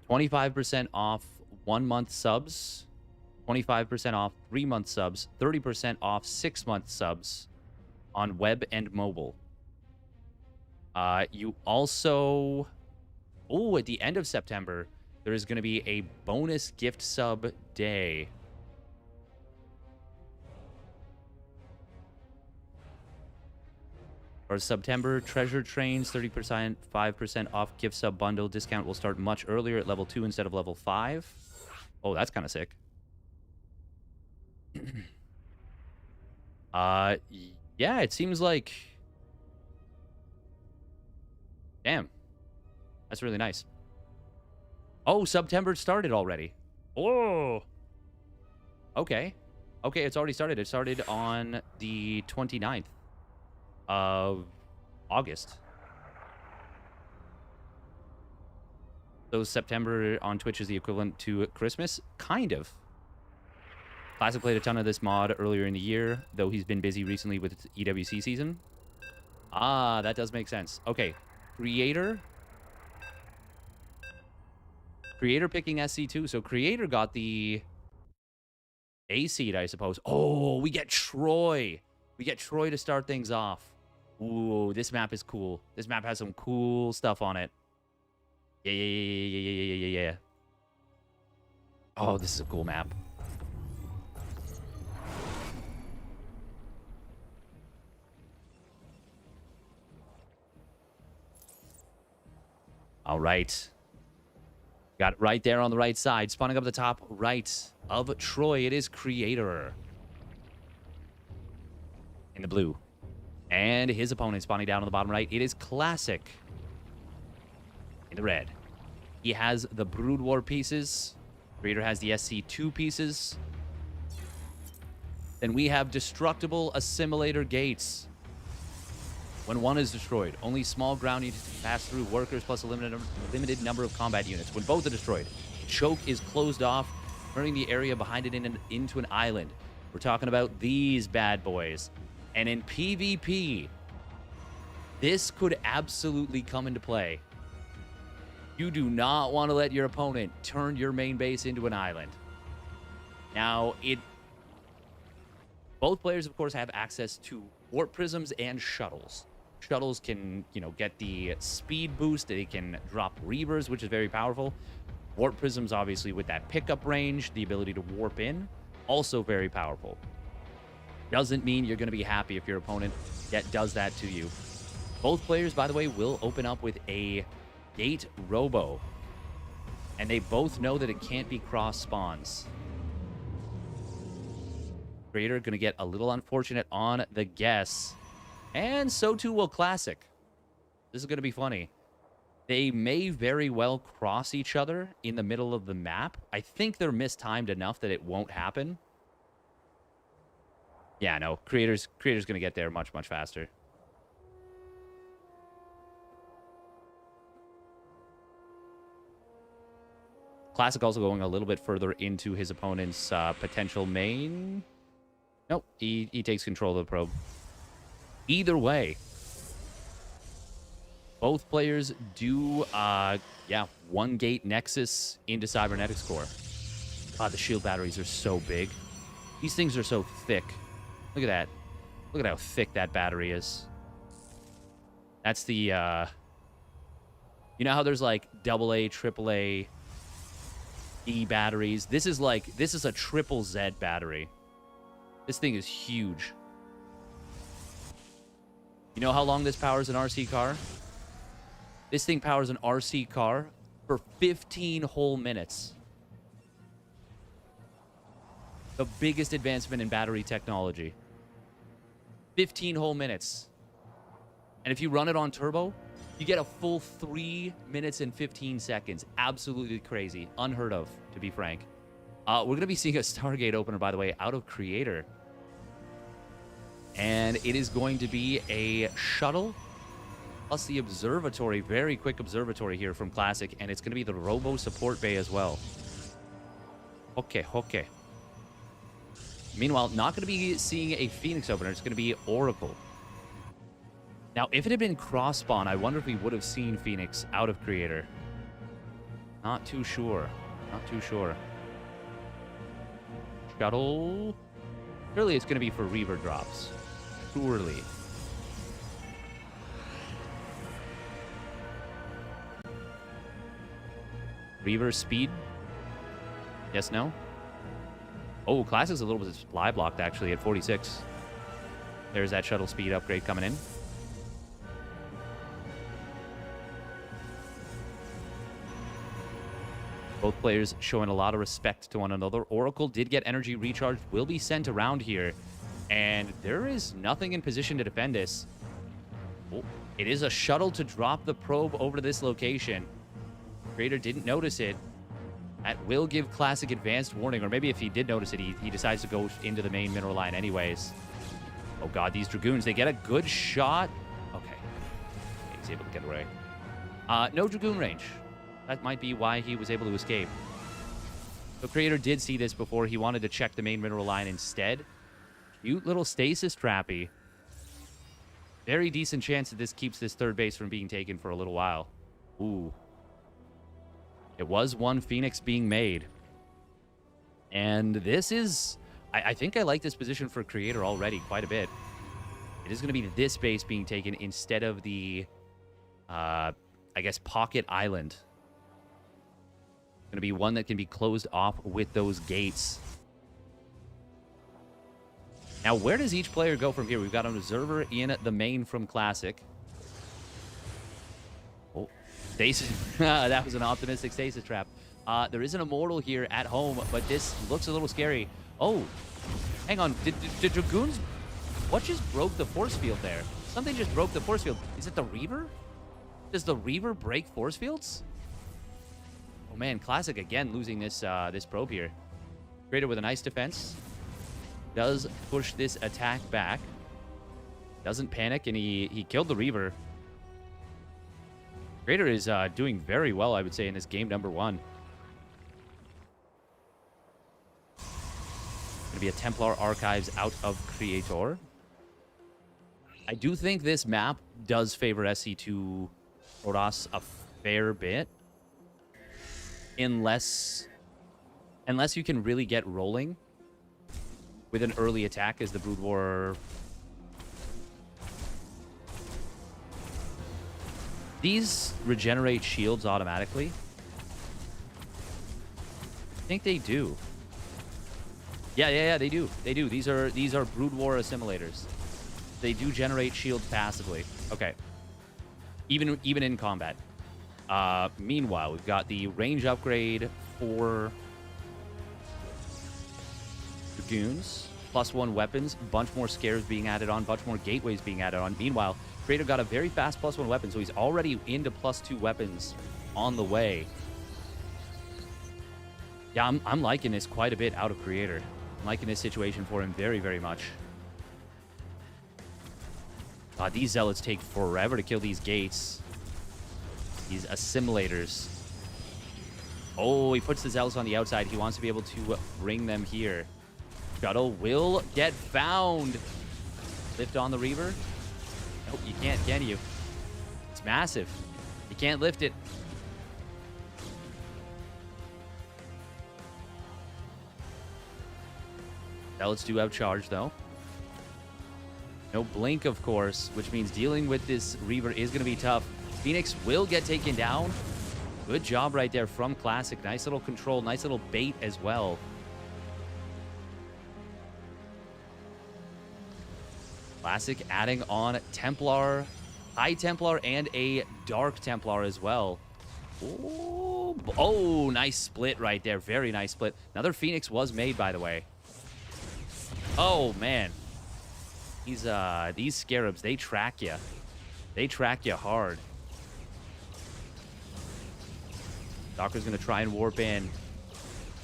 25% off 1 month subs, 25% off 3 month subs, 30% off 6 month subs on web and mobile. You also... Oh, at the end of September, there is going to be a bonus gift sub day. For September, Treasure Trains, 30%, 5% off gift sub bundle. Discount will start much earlier at level 2 instead of level 5. Oh, that's kind of sick. Yeah, it seems like... Damn. That's really nice. Oh, September started already. Oh. Okay. Okay, it's already started. It started on the 29th of August. So September on Twitch is the equivalent to Christmas? Kind of. Classic played a ton of this mod earlier in the year, though he's been busy recently with EWC season. Ah, that does make sense. Okay. Creator picking SC2. So Creator got the A seed, I suppose. Oh, we get Troy. We get Troy to start things off. Ooh, this map is cool. This map has some cool stuff on it. Yeah. Oh, this is a cool map. All right. Got it right there on the right side. Spawning up the top right of Troy. It is Creator. In the blue. And his opponent spawning down on the bottom right. It is Classic. In the red. He has the Brood War pieces. Creator has the SC2 pieces. Then we have Destructible Assimilator Gates. When one is destroyed, only small ground units can pass through. Workers plus a limited number of combat units. When both are destroyed, choke is closed off, turning the area behind it into an island. We're talking about these bad boys. And in PvP, this could absolutely come into play. You do not want to let your opponent turn your main base into an island. Now, both players, of course, have access to warp prisms and shuttles. Shuttles can, you know, get the speed boost. They can drop Reavers, which is very powerful. Warp prisms, obviously, with that pickup range, the ability to warp in, also very powerful. Doesn't mean you're going to be happy if your opponent does that to you. Both players, by the way, will open up with a gate robo. And they both know that it can't be cross spawns. Creator going to get a little unfortunate on the guess. And so too will Classic. This is going to be funny. They may very well cross each other in the middle of the map. I think they're mistimed enough that it won't happen. Yeah, no. Creator's going to get there much, much faster. Classic also going a little bit further into his opponent's potential main. Nope, he takes control of the probe. Either way, both players do, one gate Nexus into Cybernetics Core. God, the shield batteries are so big. These things are so thick. Look at that. Look at how thick that battery is. That's the, you know how there's like AA, AAA, E batteries? This is a triple Z battery. This thing is huge. You know how long this powers an RC car? This thing powers an RC car for 15 whole minutes. The biggest advancement in battery technology. 15 whole minutes. And if you run it on turbo, you get a full 3 minutes and 15 seconds. Absolutely crazy. Unheard of, to be frank. We're going to be seeing a Stargate opener, by the way, out of Creator. And it is going to be a shuttle plus the observatory. Very quick observatory here from Classic. And it's going to be the Robo support bay as well. Okay. Meanwhile, not going to be seeing a Phoenix opener. It's going to be Oracle. Now, if it had been cross-spawn, I wonder if we would have seen Phoenix out of Creator. Not too sure. Shuttle. Surely it's going to be for Reaver drops. Surely. Reaver speed? Yes, no? Oh, Classic's a little bit supply blocked, actually, at 46. There's that shuttle speed upgrade coming in. Both players showing a lot of respect to one another. Oracle did get energy recharged, will be sent around here. And there is nothing in position to defend this. Oh, it is a shuttle to drop the probe over to this location. Creator didn't notice it. That will give Classic advanced warning. Or maybe if he did notice it, he decides to go into the main mineral line anyways. Oh god, these Dragoons, they get a good shot. Okay. He's able to get away. No Dragoon range. That might be why he was able to escape. So Creator did see this before. He wanted to check the main mineral line instead. Cute little stasis trappy. Very decent chance that this keeps this third base from being taken for a little while. Ooh. It was one Phoenix being made. And this is... I think I like this position for Creator already quite a bit. It is going to be this base being taken instead of the... I guess Pocket Island. Going to be one that can be closed off with those gates. Now, where does each player go from here? We've got an observer in the main from Classic. Oh, stasis. That was an optimistic stasis trap. There is an Immortal here at home, but this looks a little scary. Oh, hang on. Did Dragoons... What just broke the force field there? Something just broke the force field. Is it the Reaver? Does the Reaver break force fields? Oh man, Classic again losing this this probe here. Creator with a nice defense. Does push this attack back. Doesn't panic, and he killed the Reaver. Creator is doing very well, I would say, in this game number 1. Going to be a Templar Archives out of Creator. I do think this map does favor SC2 Roras a fair bit. Unless you can really get rolling with an early attack as the Brood War. These regenerate shields automatically. I think they do. Yeah, they do. They do. These are Brood War assimilators. They do generate shields passively. Okay. Even in combat. Meanwhile, we've got the range upgrade for Dragoons. +1 weapons, bunch more scares being added on, bunch more gateways being added on. Meanwhile, Creator got a very fast +1 weapon, so he's already into +2 weapons on the way. Yeah, I'm liking this quite a bit out of Creator. I'm liking this situation for him very, very much. God, these Zealots take forever to kill these gates. These assimilators. Oh, he puts the Zealots on the outside. He wants to be able to bring them here. Shuttle will get found. Lift on the Reaver. Nope, you can't, can you? It's massive. You can't lift it. Zealots do outcharge, though. No blink, of course, which means dealing with this Reaver is going to be tough. Phoenix will get taken down. Good job right there from Classic. Nice little control, nice little bait as well. Classic adding on Templar, High Templar, and a Dark Templar as well. Ooh, oh, nice split right there. Very nice split. Another Phoenix was made, by the way. Oh, man. These Scarabs, they track you. They track you hard. Stalker's going to try and warp in.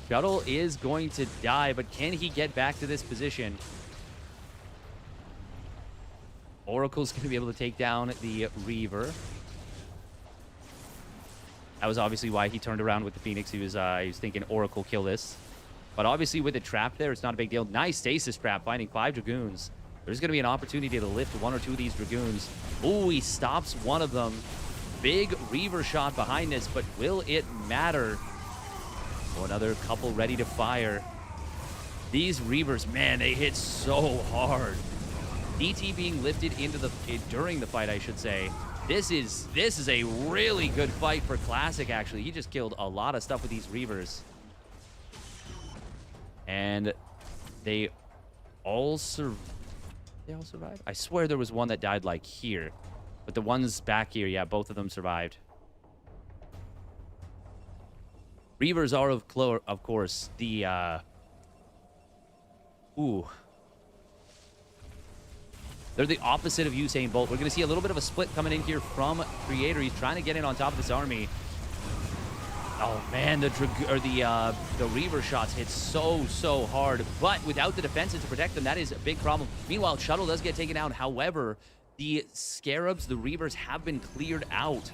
Shuttle is going to die, but can he get back to this position? Oracle's going to be able to take down the Reaver. That was obviously why he turned around with the Phoenix. He was thinking Oracle kill this. But obviously with the trap there, it's not a big deal. Nice stasis trap, finding 5 Dragoons. There's going to be an opportunity to lift 1 or 2 of these Dragoons. Ooh, he stops one of them. Big Reaver shot behind this, but will it matter? Oh, another couple ready to fire. These Reavers, man, they hit so hard. DT being lifted into the during the fight, I should say. This is a really good fight for Classic, actually. He just killed a lot of stuff with these Reavers. And they all survived. I swear there was one that died like here. But the ones back here, yeah, both of them survived. Reavers are, of course, the, ooh. They're the opposite of Usain Bolt. We're going to see a little bit of a split coming in here from Creator. He's trying to get in on top of this army. Oh, man, the Reaver shots hit so hard. But without the defenses to protect them, that is a big problem. Meanwhile, Shuttle does get taken down. However, the Scarabs, the Reavers, have been cleared out.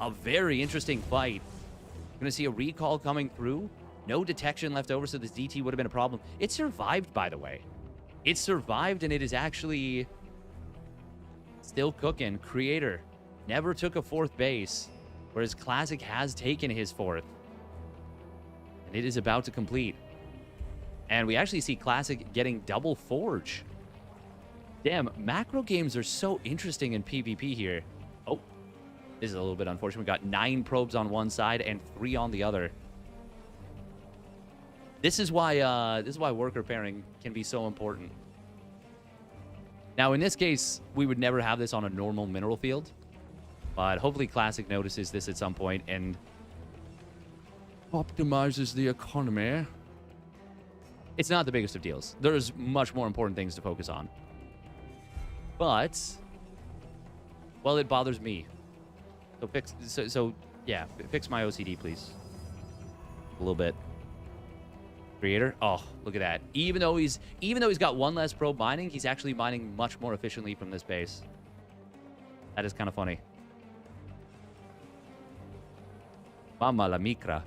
A very interesting fight. We're going to see a recall coming through. No detection left over, so this DT would have been a problem. It survived, by the way. It survived, and it is actually still cooking. Creator never took a 4th base, whereas Classic has taken his 4th. And it is about to complete. And we actually see Classic getting double Forge. Damn, macro games are so interesting in PvP here. Oh, this is a little bit unfortunate. We got 9 probes on one side and 3 on the other. This is why worker pairing can be so important. Now, in this case, we would never have this on a normal mineral field. But hopefully Classic notices this at some point and optimizes the economy. It's not the biggest of deals. There's much more important things to focus on. But, well, it bothers me. So yeah, fix my OCD, please. A little bit. Creator, oh, look at that. Even though he's got 1 less probe mining, he's actually mining much more efficiently from this base. That is kind of funny. Mama la micra.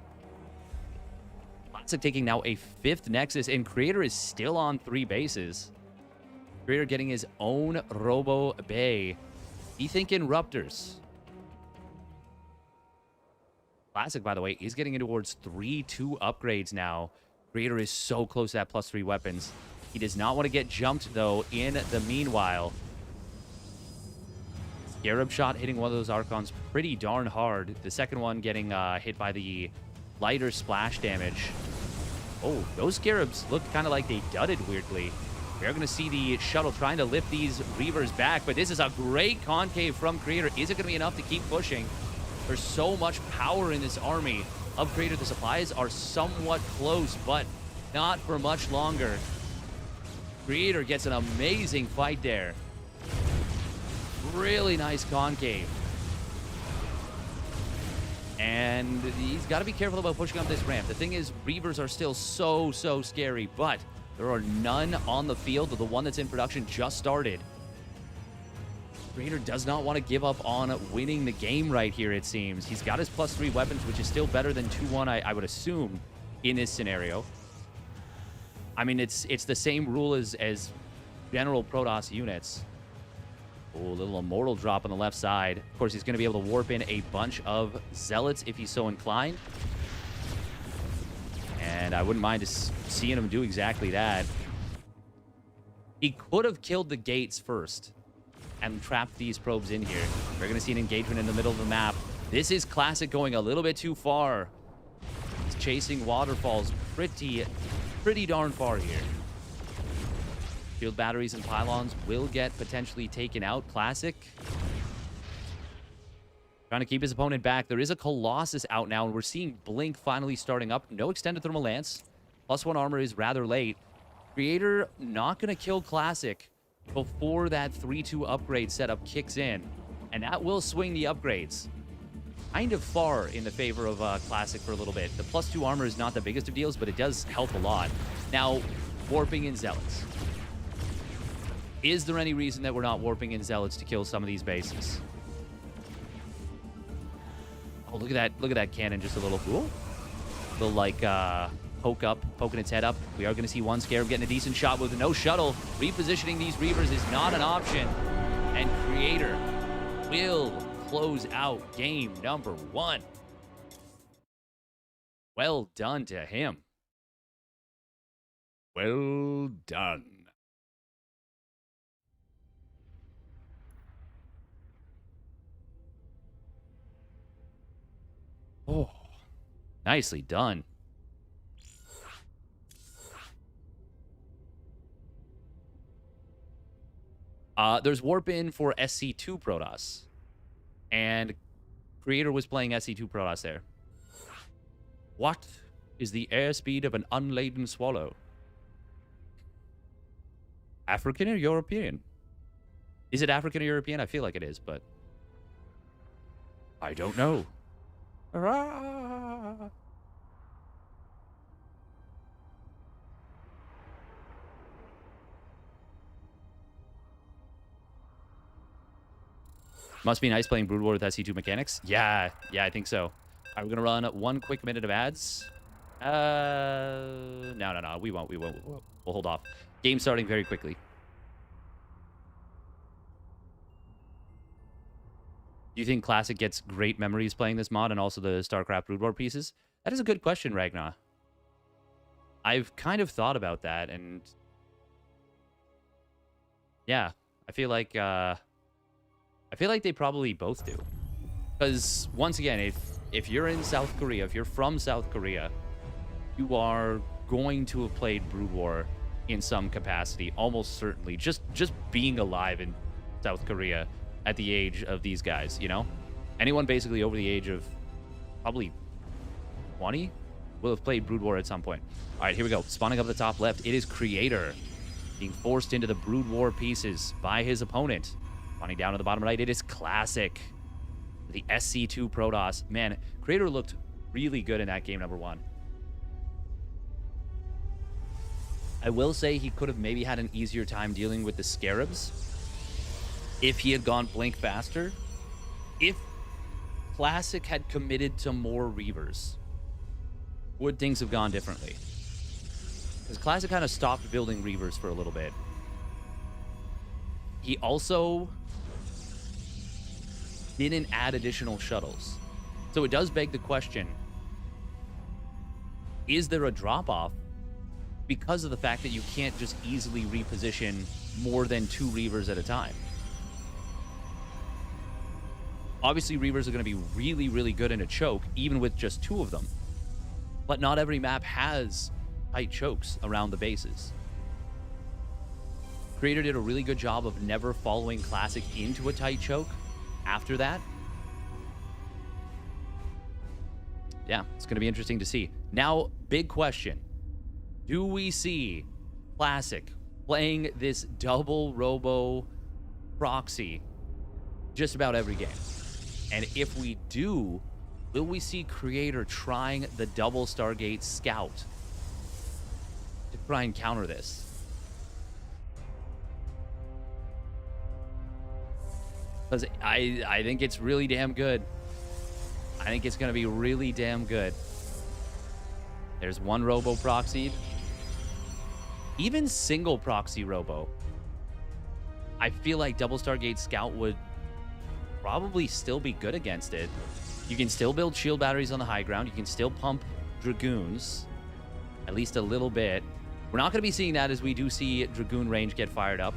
Classic taking now a 5th Nexus, and Creator is still on 3 bases. Creator getting his own Robo Bay. He thinking Ruptors. Classic, by the way, is getting in towards 3-2 upgrades now. Creator is so close to that +3 weapons. He does not want to get jumped, though, in the meanwhile. Scarab shot hitting one of those Archons pretty darn hard. The second one getting hit by the lighter splash damage. Oh, those Scarabs looked kind of like they dudded weirdly. We're going to see the Shuttle trying to lift these Reavers back, but this is a great concave from Creator. Is it going to be enough to keep pushing? There's so much power in this army of Creator. The supplies are somewhat close, but not for much longer. Creator gets an amazing fight there. Really nice concave. And he's got to be careful about pushing up this ramp. The thing is, Reavers are still so scary, but there are none on the field. The one that's in production just started. Creator does not want to give up on winning the game right here, it seems. He's got his +3 weapons, which is still better than 2-1, I would assume, in this scenario. I mean, it's the same rule as general Protoss units. Oh, a little Immortal drop on the left side. Of course, he's going to be able to warp in a bunch of Zealots if he's so inclined. And I wouldn't mind just seeing him do exactly that. He could have killed the gates first and trapped these probes in here. We're going to see an engagement in the middle of the map. This is Classic going a little bit too far. He's chasing waterfalls pretty darn far here. Shield batteries and pylons will get potentially taken out. Classic trying to keep his opponent back. There is a Colossus out now, and we're seeing Blink finally starting up. No extended thermal lance. +1 armor is rather late. Creator not going to kill Classic before that 3-2 upgrade setup kicks in, and that will swing the upgrades kind of far in the favor of Classic for a little bit. The +2 armor is not the biggest of deals, but it does help a lot. Now, warping in Zealots. Is there any reason that we're not warping in Zealots to kill some of these bases? Oh, look at that cannon, just a little cool. Little like poking its head up. We are going to see one Scarab getting a decent shot with no shuttle. Repositioning these Reavers is not an option. And Creator will close out game number 1. Well done to him. Well done. Oh, nicely done. There's warp in for SC2 Protoss, and Creator was playing SC2 Protoss there. What is the airspeed of an unladen swallow? African or European? Is it African or European? I feel like it is, but I don't know. Hurrah! Must be nice playing Brood War with SC2 mechanics. Yeah, I think so. All right, we're going to run 1 quick minute of ads. No. We won't. We'll hold off. Game starting very quickly. Do you think Classic gets great memories playing this mod and also the StarCraft Brood War pieces? That is a good question, Ragnar. I've kind of thought about that, and yeah, I feel like they probably both do. Because once again, if you're in South Korea, if you're from South Korea, you are going to have played Brood War in some capacity, almost certainly. Just being alive in South Korea at the age of these guys, you know? Anyone basically over the age of probably 20 will have played Brood War at some point. All right, here we go. Spawning up the top left, it is Creator being forced into the Brood War pieces by his opponent. Spawning down to the bottom right, it is Classic. The SC2 Protoss. Man, Creator looked really good in that game number 1. I will say he could have maybe had an easier time dealing with the Scarabs if he had gone Blink faster. If Classic had committed to more Reavers, would things have gone differently? Because Classic kind of stopped building Reavers for a little bit. He also didn't add additional shuttles. So it does beg the question, is there a drop-off because of the fact that you can't just easily reposition more than 2 Reavers at a time? Obviously, Reavers are going to be really, really good in a choke, even with just 2 of them. But not every map has tight chokes around the bases. Creator did a really good job of never following Classic into a tight choke after that. yeah, it's going to be interesting to see. Now, big question. Do we see Classic playing this double robo proxy just about every game? And if we do, will we see Creator trying the double Stargate Scout to try and counter this? Because I think it's really damn good. I think it's going to be really damn good. There's one robo proxied. Even single proxy robo. I feel like double Stargate Scout would probably still be good against it. You can still build shield batteries on the high ground. You can still pump Dragoons. At least a little bit. We're not going to be seeing that as we do see Dragoon range get fired up.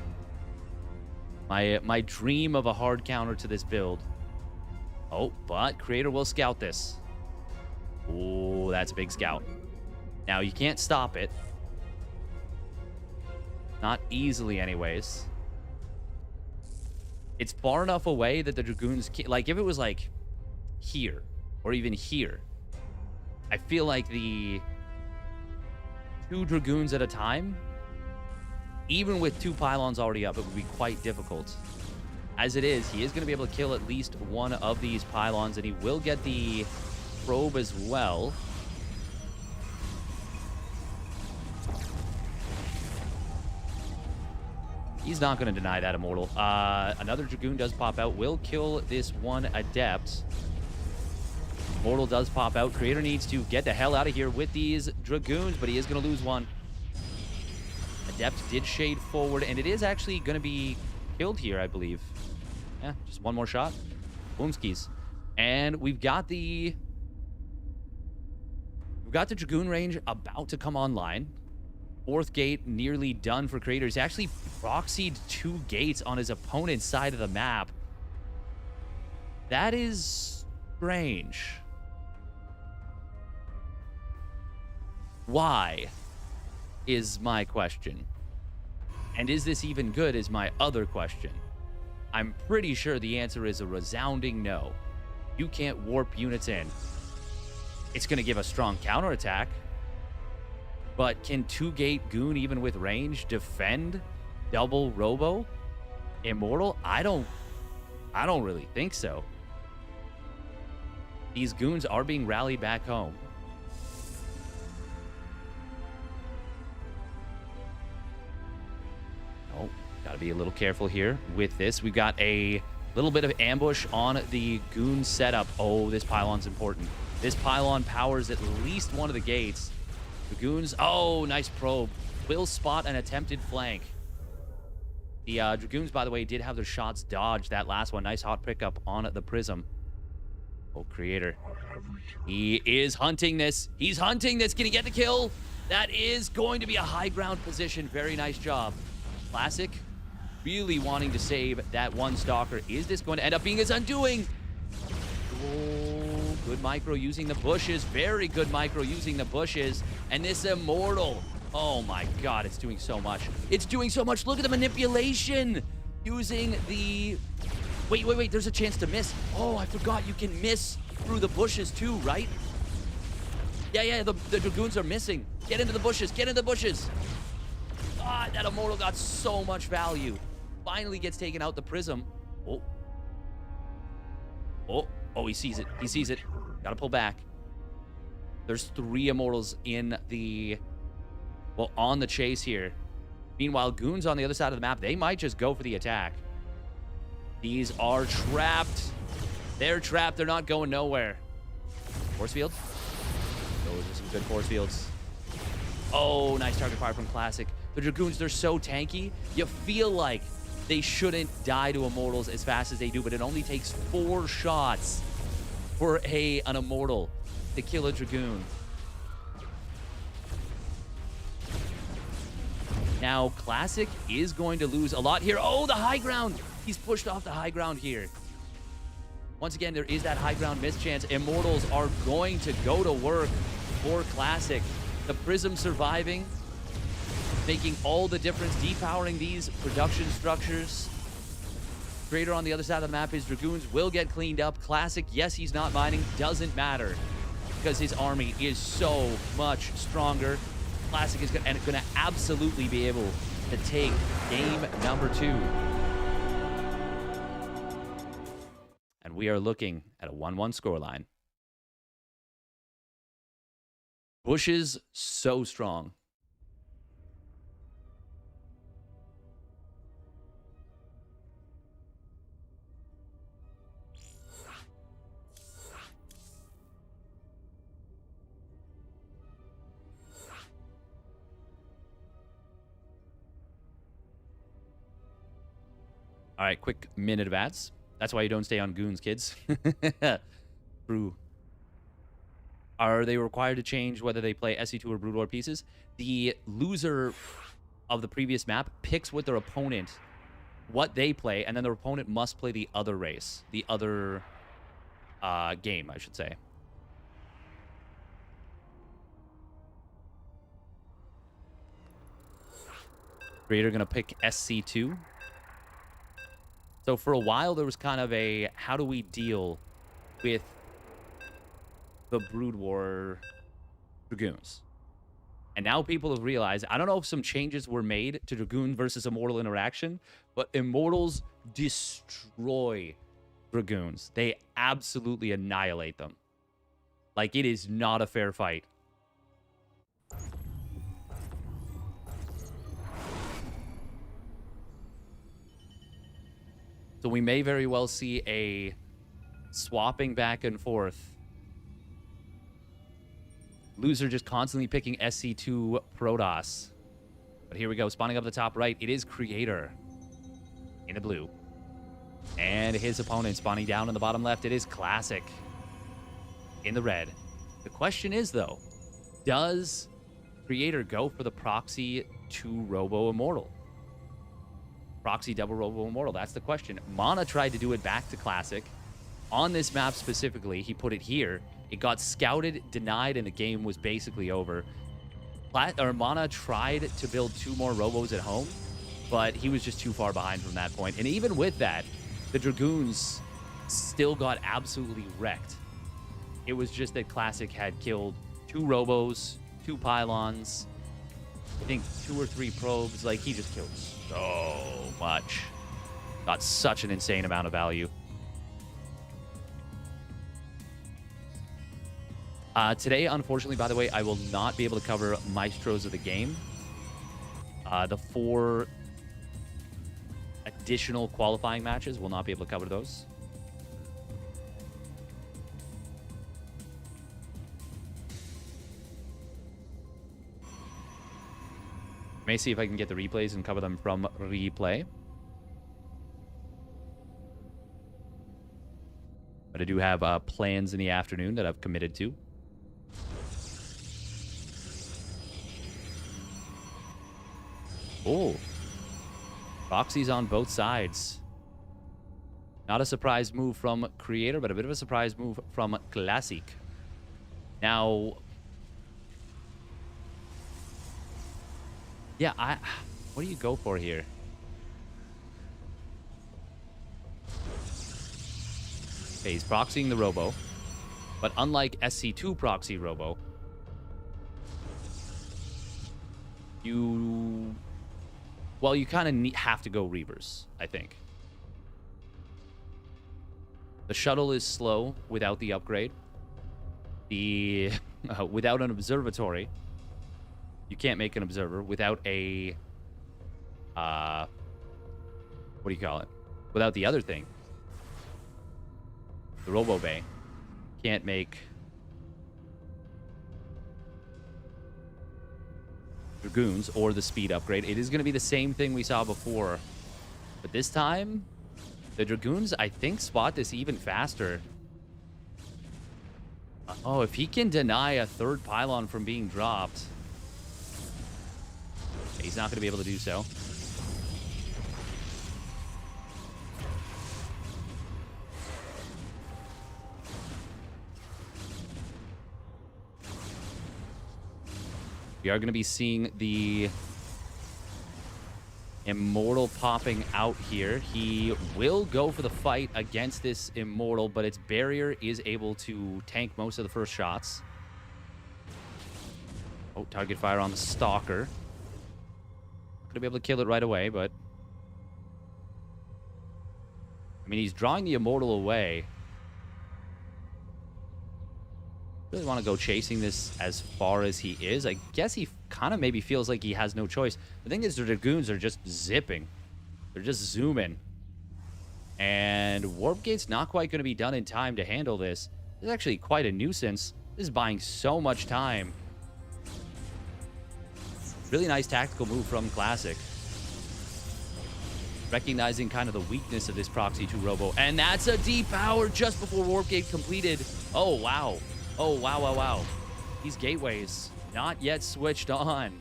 My dream of a hard counter to this build. Oh, but Creator will scout this. Oh, that's a big scout. Now, you can't stop it. Not easily, anyways. It's far enough away that the Dragoons can't... Like, if it was, like, here, or even here, I feel like the 2 Dragoons at a time, even with 2 pylons already up, it would be quite difficult. As it is, he is going to be able to kill at least one of these pylons, and he will get the probe as well. He's not going to deny that Immortal. Another Dragoon does pop out. Will kill this one Adept. Immortal does pop out. Creator needs to get the hell out of here with these Dragoons, but he is going to lose one. Adept did shade forward, and it is actually going to be killed here, I believe. Yeah, just one more shot. Boomskis. And we've got the Dragoon range about to come online. 4th gate nearly done for Creator. He's actually proxied 2 gates on his opponent's side of the map. That is strange. Why is my question. And is this even good is my other question. I'm pretty sure the answer is a resounding no. You can't warp units in. It's going to give a strong counterattack. But can 2-gate Goon, even with range, defend double Robo? Immortal? I don't really think so. These Goons are being rallied back home. Oh, gotta be a little careful here with this. We've got a little bit of ambush on the Goon setup. Oh, this pylon's important. This pylon powers at least one of the gates. Dragoons, oh, nice probe. Will spot an attempted flank. The Dragoons, by the way, did have their shots dodged. That last one, nice hot pickup on the Prism. Oh, Creator. He is hunting this. He's hunting this. Can he get the kill? That is going to be a high ground position. Very nice job. Classic, really wanting to save that one Stalker. Is this going to end up being his undoing? Oh, good micro using the bushes. Very good micro using the bushes. And this Immortal. Oh my god, it's doing so much. It's doing so much. Look at the manipulation. Using the... Wait. There's a chance to miss. Oh, I forgot you can miss through the bushes too, right? Yeah, the Dragoons are missing. Get into the bushes. Get into the bushes. Ah, that Immortal got so much value. Finally gets taken out the Prism. Oh, he sees it. He sees it. Gotta pull back. There's 3 Immortals in the... Well, on the chase here. Meanwhile, Goons on the other side of the map, they might just go for the attack. These are trapped. They're trapped. They're not going nowhere. Force field. Those are some good force fields. Oh, nice target fire from Classic. The Dragoons, they're so tanky. You feel like they shouldn't die to Immortals as fast as they do, but it only takes 4 shots for an Immortal to kill a Dragoon. Now, Classic is going to lose a lot here. Oh, the high ground. He's pushed off the high ground here. Once again, there is that high ground mischance. Immortals are going to go to work for Classic. The Prism surviving, making all the difference, depowering these production structures. Creator on the other side of the map, his Dragoons will get cleaned up. Classic, yes, he's not mining. Doesn't matter. because his army is so much stronger. Classic is going to absolutely be able to take game number 2. And we are looking at a 1-1 scoreline. Bush is so strong. All right, quick minute of ads. That's why you don't stay on Goons, kids. True. Are they required to change whether they play SE2 or Brood War pieces? The loser of the previous map picks with their opponent what they play, and then their opponent must play the other race. The other game, I should say. Creator going to pick SC2. So for a while, there was kind of a, how do we deal with the Brood War Dragoons? And now people have realized, I don't know if some changes were made to Dragoon versus Immortal interaction, but Immortals destroy Dragoons. They absolutely annihilate them. Like, it is not a fair fight. So we may very well see a swapping back and forth. Loser just constantly picking SC2 Protoss. But here we go, spawning up the top right. It is Creator in the blue. And his opponent spawning down in the bottom left. It is Classic in the red. The question is, though, does Creator go for the proxy to Robo Immortal? Proxy double Robo Immortal, that's the question. Mana tried to do it back to Classic. On this map specifically, he put it here. It got scouted, denied, and the game was basically over. Mana tried to build 2 more Robos at home, but he was just too far behind from that point. And even with that, the Dragoons still got absolutely wrecked. It was just that Classic had killed 2 Robos, 2 Pylons, I think 2 or 3 probes. Like, he just killed so much. Got such an insane amount of value. Today, unfortunately, by the way, I will not be able to cover Maestros of the game. The 4 additional qualifying matches, will not be able to cover those. May see if I can get the replays and cover them from replay. But I do have plans in the afternoon that I've committed to. Oh, proxies on both sides. Not a surprise move from Creator, but a bit of a surprise move from Classic. Now, yeah, what do you go for here? Okay, he's proxying the Robo, but unlike SC2 proxy Robo, you kind of have to go Reavers, I think. The shuttle is slow without the upgrade. The without an observatory, you can't make an observer. Without a what do you call it? Without the other thing, the Robo Bay, can't make Dragoons or the speed upgrade. It is going to be the same thing we saw before, but this time the Dragoons, I think, spot this even faster. Oh, if he can deny a 3rd pylon from being dropped, he's not going to be able to do so. We are going to be seeing the Immortal popping out here. He will go for the fight against this Immortal, but its barrier is able to tank most of the first shots. Oh, target fire on the Stalker. Not gonna be able to kill it right away, but... I mean, he's drawing the Immortal away. Really want to go chasing this as far as he is. I guess he kind of maybe feels like he has no choice. The thing is, the Dragoons are just zipping. They're just zooming. And Warp Gate's not quite going to be done in time to handle this. This is actually quite a nuisance. This is buying so much time. Really nice tactical move from Classic. Recognizing kind of the weakness of this proxy to Robo. And that's a depower just before Warp Gate completed. Oh, wow. Oh, wow, wow, wow. These gateways not yet switched on.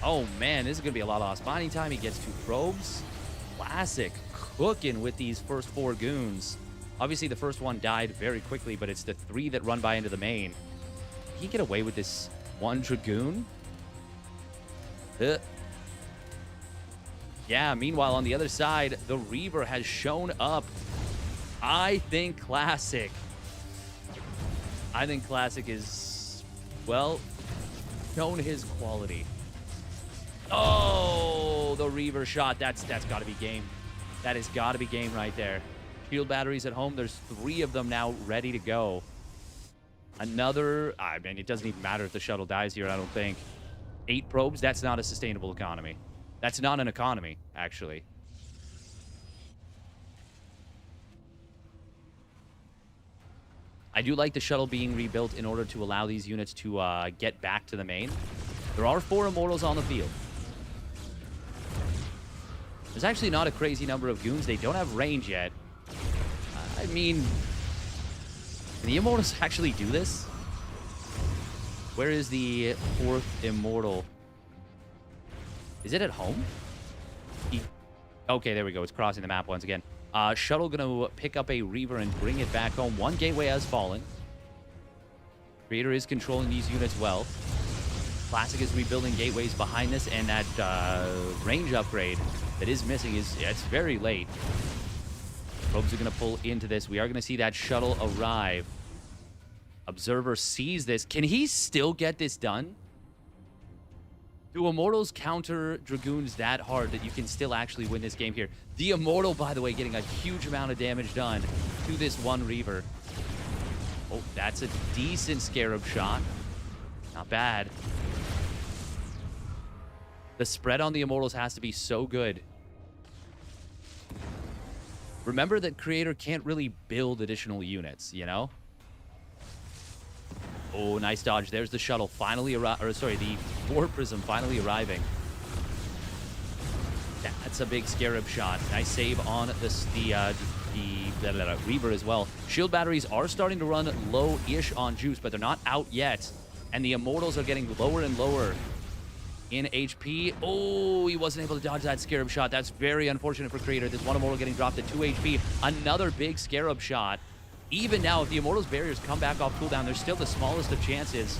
Oh, man, this is going to be a lot of spawning time. He gets 2 probes. Classic cooking with these first 4 goons. Obviously, the first one died very quickly, but it's the 3 that run by into the main. Can he get away with this 1 Dragoon? Yeah, meanwhile, on the other side, the Reaver has shown up. I think Classic is, well, shown his quality. Oh, the Reaver shot. That's got to be game. That has got to be game right there. Shield batteries at home. There's 3 of them now ready to go. Another, I mean, it doesn't even matter if the shuttle dies here, I don't think. 8 probes, that's not a sustainable economy. That's not an economy, actually. I do like the shuttle being rebuilt in order to allow these units to get back to the main. There are 4 Immortals on the field. There's actually not a crazy number of goons. They don't have range yet. I mean, can the Immortals actually do this? Where is the 4th Immortal? Is it at home? Okay, there we go. It's crossing the map once again. Shuttle gonna pick up a Reaver and bring it back home. 1 gateway has fallen. Creator is controlling these units well. Classic is rebuilding gateways behind this, and that range upgrade that is missing is, yeah, it's very late. Probes are gonna pull into this. We are gonna see that shuttle arrive. Observer sees this. Can he still get this done? Do Immortals counter Dragoons that hard that you can still actually win this game here? The Immortal, by the way, getting a huge amount of damage done to this 1 Reaver. Oh, that's a decent Scarab shot. Not bad. The spread on the Immortals has to be so good. Remember that Creator can't really build additional units, you know? Oh, nice dodge. There's the shuttle finally the Warp Prism finally arriving. That's a big Scarab shot. Nice save on the Reaver as well. Shield batteries are starting to run low-ish on juice, but they're not out yet. And the Immortals are getting lower and lower in HP. Oh, he wasn't able to dodge that Scarab shot. That's very unfortunate for Creator. This 1 Immortal getting dropped at 2 HP. Another big Scarab shot. Even now, if the Immortals barriers come back off cooldown, there's still the smallest of chances.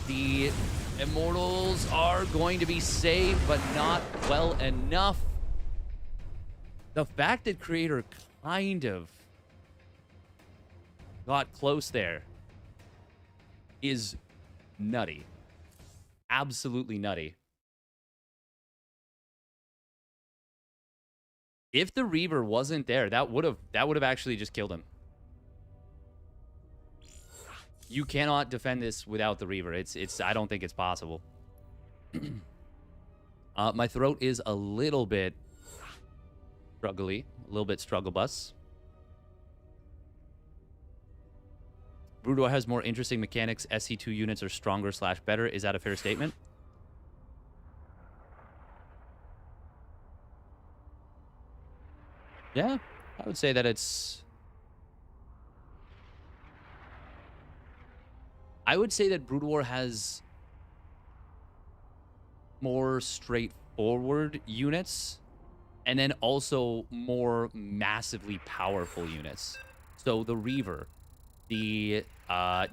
The Immortals are going to be saved, but not well enough. The fact that Creator kind of got close there is nutty. Absolutely nutty. If the Reaver wasn't there, that would have actually just killed him. You cannot defend this without the Reaver. I don't think it's possible. My throat is a little bit struggly, a little bit struggle bus. Broodor has more interesting mechanics. SC2 units are stronger / better. Is that a fair statement? Yeah, I would say that it's... I would say that Brood War has more straightforward units and then also more massively powerful units. So the Reaver, the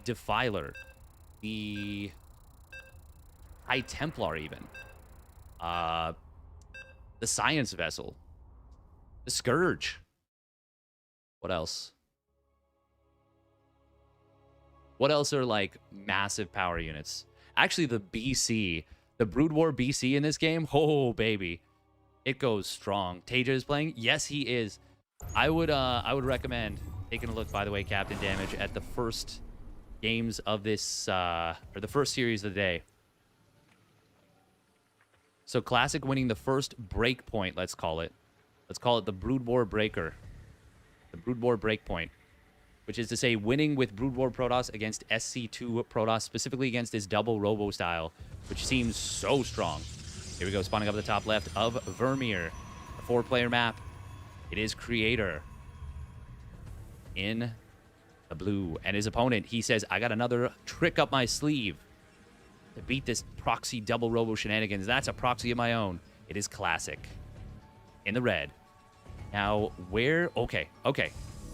Defiler, the High Templar even, the Science Vessel, the Scourge. What else? What else are like massive power units? Actually, the BC, the Brood War BC in this game, oh baby, it goes strong. TaeJa is playing. Yes, he is. I would recommend taking a look, by the way, Captain Damage, at the first games of this or the first series of the day. So Classic winning the first break point, let's call it. Let's call it the Brood War Breaker. The Brood War Breakpoint. Which is to say winning with Brood War Protoss against SC2 Protoss, specifically against this double robo style, which seems so strong. Here we go, spawning up at the top left of Vermeer. A 4-player map. It is Creator in the blue. And his opponent, he says, I got another trick up my sleeve to beat this proxy double robo shenanigans. That's a proxy of my own. It is Classic in the red. Now, where... Okay.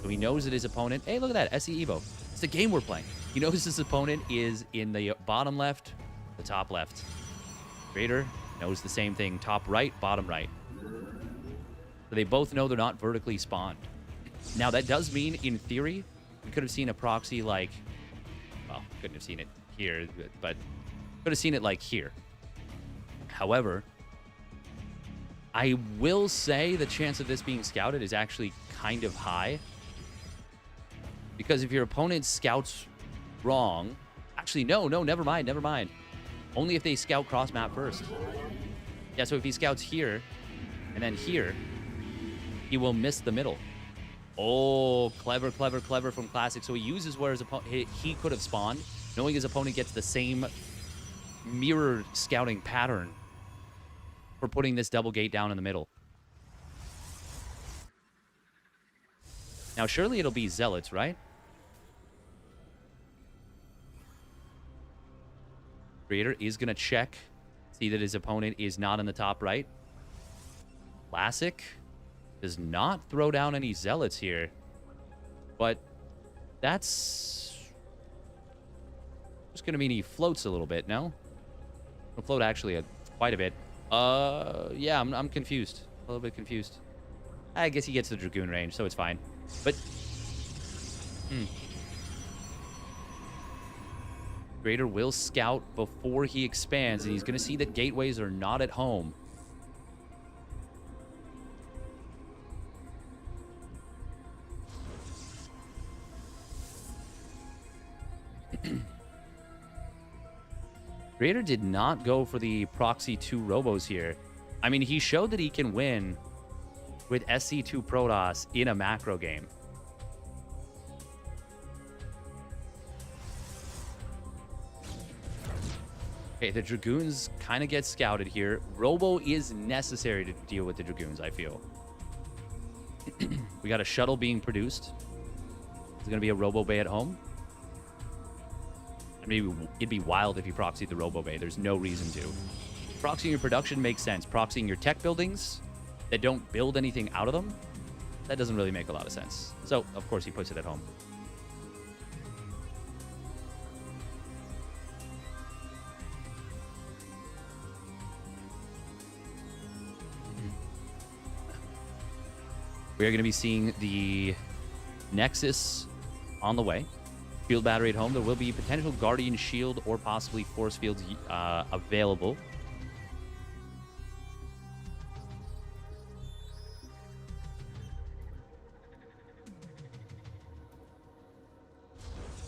So he knows that his opponent... Hey, look at that. SE EVO. It's the game we're playing. He knows his opponent is in the bottom left, the top left. Creator knows the same thing. Top right, bottom right. So they both know they're not vertically spawned. Now, that does mean, in theory, we could have seen a proxy like... Well, couldn't have seen it here, but could have seen it like here. However... I will say the chance of this being scouted is actually kind of high. Because if your opponent scouts wrong... Actually, no, never mind. Only if they scout cross-map first. Yeah, so if he scouts here, and then here, he will miss the middle. Oh, clever from Classic. So he uses where his opponent... He could have spawned, knowing his opponent gets the same mirrored scouting pattern for putting this double gate down in the middle. Now, surely it'll be Zealots, right? Creator is going to check, see that his opponent is not in the top right. Classic does not throw down any Zealots here. But that's just going to mean he floats a little bit, no? He'll float actually quite a bit. Yeah, I'm confused. A little bit confused. I guess he gets the Dragoon range, so it's fine. But, Creator will scout before he expands, and he's going to see that gateways are not at home. Creator did not go for the Proxy 2 Robos here. I mean, he showed that he can win with SC2 Protoss in a macro game. Okay, the Dragoons kind of get scouted here. Robo is necessary to deal with the Dragoons, I feel. We got a shuttle being produced. Is it going to be a Robo Bay at home? I mean, it'd be wild if you proxied the Robo Bay. There's no reason to. Proxying your production makes sense. Proxying your tech buildings that don't build anything out of them, that doesn't really make a lot of sense. So, of course, he puts it at home. We are going to be seeing the Nexus on the way. Field battery at home. There will be potential Guardian Shield or possibly Force Fields available.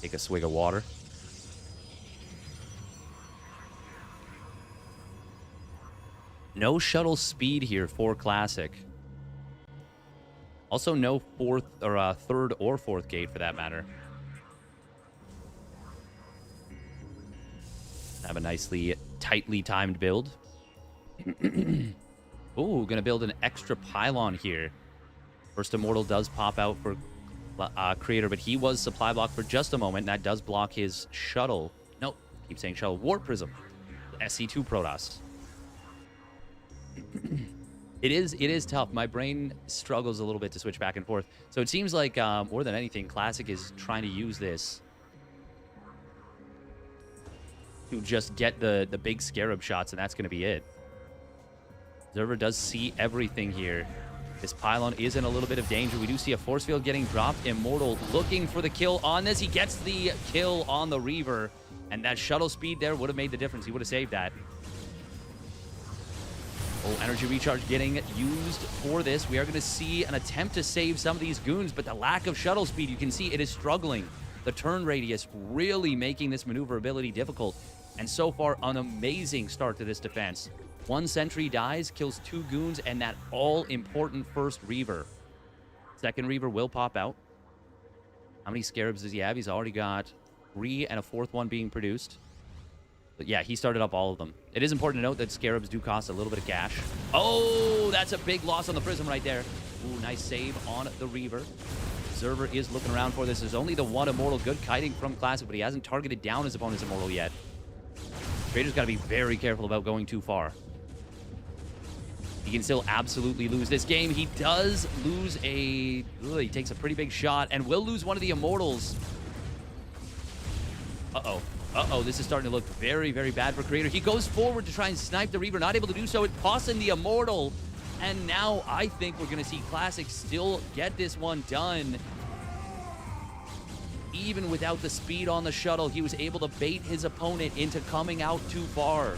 Take a swig of water. No shuttle speed here for Classic. Also, no fourth or third or fourth gate for that matter. Have a nicely tightly timed build. Ooh, gonna build an extra pylon here. First Immortal does pop out for Creator, but he was supply blocked for just a moment, and that does block his shuttle. Nope, keep saying shuttle. War Prism. SC2 Protoss. It is tough. My brain struggles a little bit to switch back and forth. So it seems like, more than anything, Classic is trying to use this to just get the big Scarab shots, and that's going to be it. Observer does see everything here. This pylon is in a little bit of danger. We do see a force field getting dropped. Immortal looking for the kill on this. He gets the kill on the Reaver. And that shuttle speed there would have made the difference. He would have saved that. Oh, energy recharge getting used for this. We are going to see an attempt to save some of these goons, but the lack of shuttle speed, you can see it is struggling. The turn radius really making this maneuverability difficult. And so far, an amazing start to this defense. One sentry dies, kills 2 goons, and that all-important first Reaver. Second Reaver will pop out. How many Scarabs does he have? He's already got 3 and a 4th one being produced. But yeah, he started up all of them. It is important to note that Scarabs do cost a little bit of cash. Oh, that's a big loss on the Prism right there. Ooh, nice save on the Reaver. Observer is looking around for this. There's only the one Immortal. Good kiting from Classic, but he hasn't targeted down his opponent's Immortal yet. Trader's got to be very careful about going too far. He can still absolutely lose this game. He does lose a... he takes a pretty big shot and will lose one of the Immortals. Uh-oh. Uh-oh, this is starting to look very, very bad for Creator. He goes forward to try and snipe the Reaver. Not able to do so. It costs him the Immortal. And now I think we're going to see Classic still get this one done. Even without the speed on the shuttle, he was able to bait his opponent into coming out too far.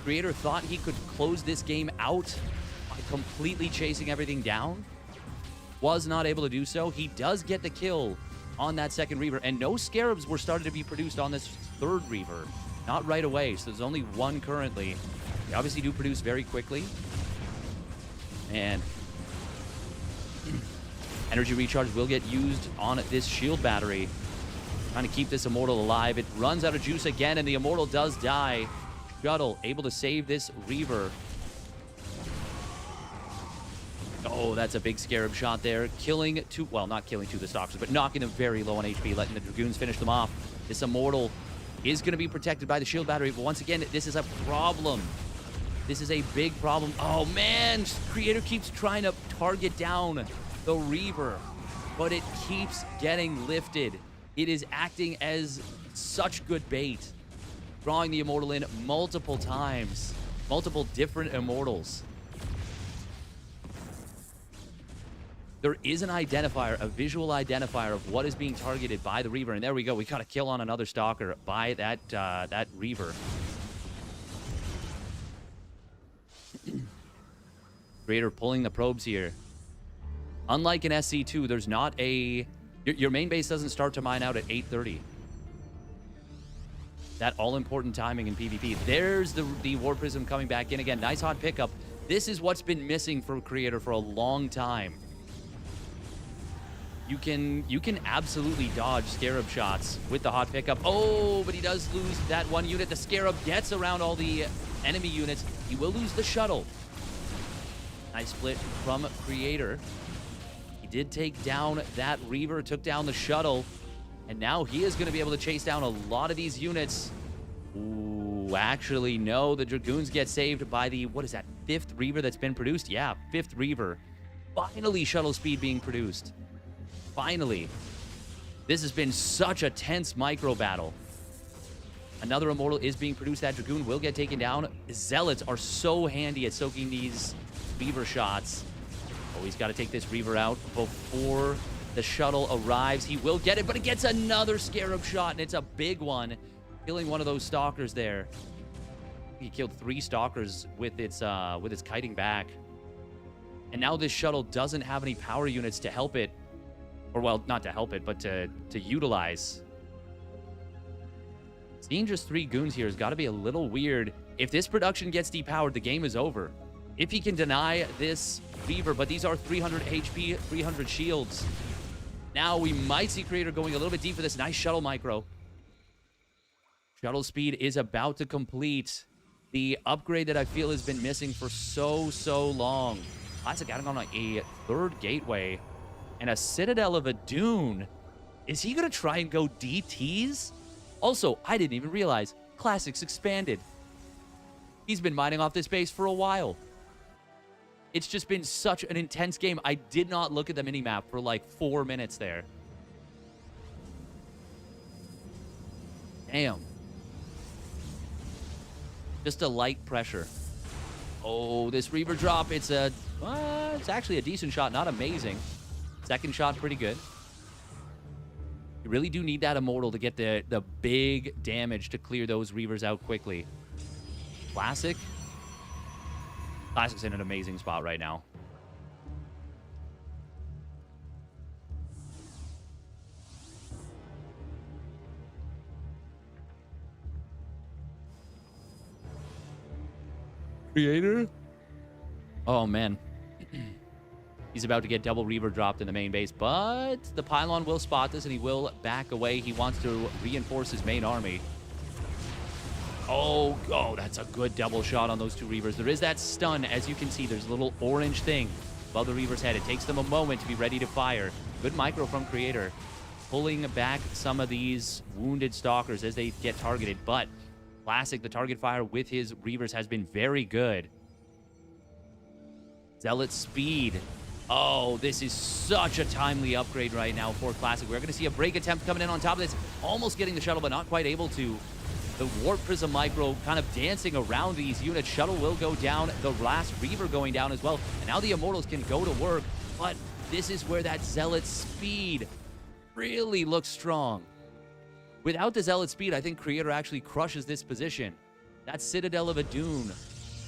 Creator thought he could close this game out by completely chasing everything down. Was not able to do so. He does get the kill on that second Reaver, and no Scarabs were started to be produced on this third Reaver. Not right away, so there's only one currently. They obviously do produce very quickly. And energy recharge will get used on this shield battery. Trying to keep this Immortal alive. It runs out of juice again, and the Immortal does die. Shuttle able to save this Reaver. Oh, that's a big Scarab shot there. Killing 2, well, not killing 2 of the Stalkers, but knocking them very low on HP, letting the Dragoons finish them off. This Immortal is going to be protected by the shield battery, but once again, this is a problem. This is a big problem. Oh, man, Creator keeps trying to target down the Reaver, but it keeps getting lifted. It is acting as such good bait, drawing the Immortal in multiple times, multiple different Immortals. There is an identifier, a visual identifier of what is being targeted by the Reaver, and there we go. We got a kill on another Stalker by that Reaver. Creator pulling the probes here. Unlike in SC2, there's not a... Your main base doesn't start to mine out at 8:30. That all-important timing in PvP. There's the War Prism coming back in again. Nice hot pickup. This is what's been missing for Creator for a long time. You can absolutely dodge Scarab shots with the hot pickup. Oh, but he does lose that one unit. The Scarab gets around all the enemy units. He will lose the shuttle. Nice split from Creator. He did take down that Reaver, took down the shuttle, and now he is going to be able to chase down a lot of these units. Ooh, actually, no. The Dragoons get saved by the, what is that, 5th Reaver that's been produced? Yeah, 5th Reaver. Finally, shuttle speed being produced. Finally. This has been such a tense micro battle. Another Immortal is being produced. That Dragoon will get taken down. Zealots are so handy at soaking these Reaver shots. Oh, he's got to take this Reaver out before the shuttle arrives. He will get it, but it gets another Scarab shot, and it's a big one, killing one of those Stalkers there. He killed 3 Stalkers with its kiting back. And now this shuttle doesn't have any power units to help it. Or, well, not to help it, but to utilize. Seeing just 3 goons here has got to be a little weird. If this production gets depowered, the game is over. If he can deny this Reaver, but these are 300 HP, 300 shields. Now we might see Creator going a little bit deep for this. Nice shuttle micro. Shuttle speed is about to complete the upgrade that I feel has been missing for so long. Classic adding on a 3rd gateway. And a Citadel of a Dune. Is he going to try and go DTs? Also, I didn't even realize Classic's expanded. He's been mining off this base for a while. It's just been such an intense game. I did not look at the minimap for like 4 minutes there. Damn. Just a light pressure. Oh, this Reaver drop, it's actually a decent shot, not amazing. Second shot, pretty good. You really do need that Immortal to get the big damage to clear those Reavers out quickly. Classic. Classic's in an amazing spot right now. Creator? Oh, man. He's about to get double Reaver dropped in the main base, but the Pylon will spot this, and he will back away. He wants to reinforce his main army. Oh, that's a good double shot on those two Reavers. There is that stun. As you can see, there's a little orange thing above the Reaver's head. It takes them a moment to be ready to fire. Good micro from Creator, pulling back some of these wounded Stalkers as they get targeted, but Classic, the target fire with his Reavers has been very good. Zealot speed. Oh, this is such a timely upgrade right now for Classic. We're going to see a break attempt coming in on top of this. Almost getting the shuttle, but not quite able to. The Warp Prism Micro kind of dancing around these units. Shuttle will go down. The last Reaver going down as well. And now the Immortals can go to work. But this is where that Zealot speed really looks strong. Without the Zealot speed, I think Creator actually crushes this position. That Citadel of Adun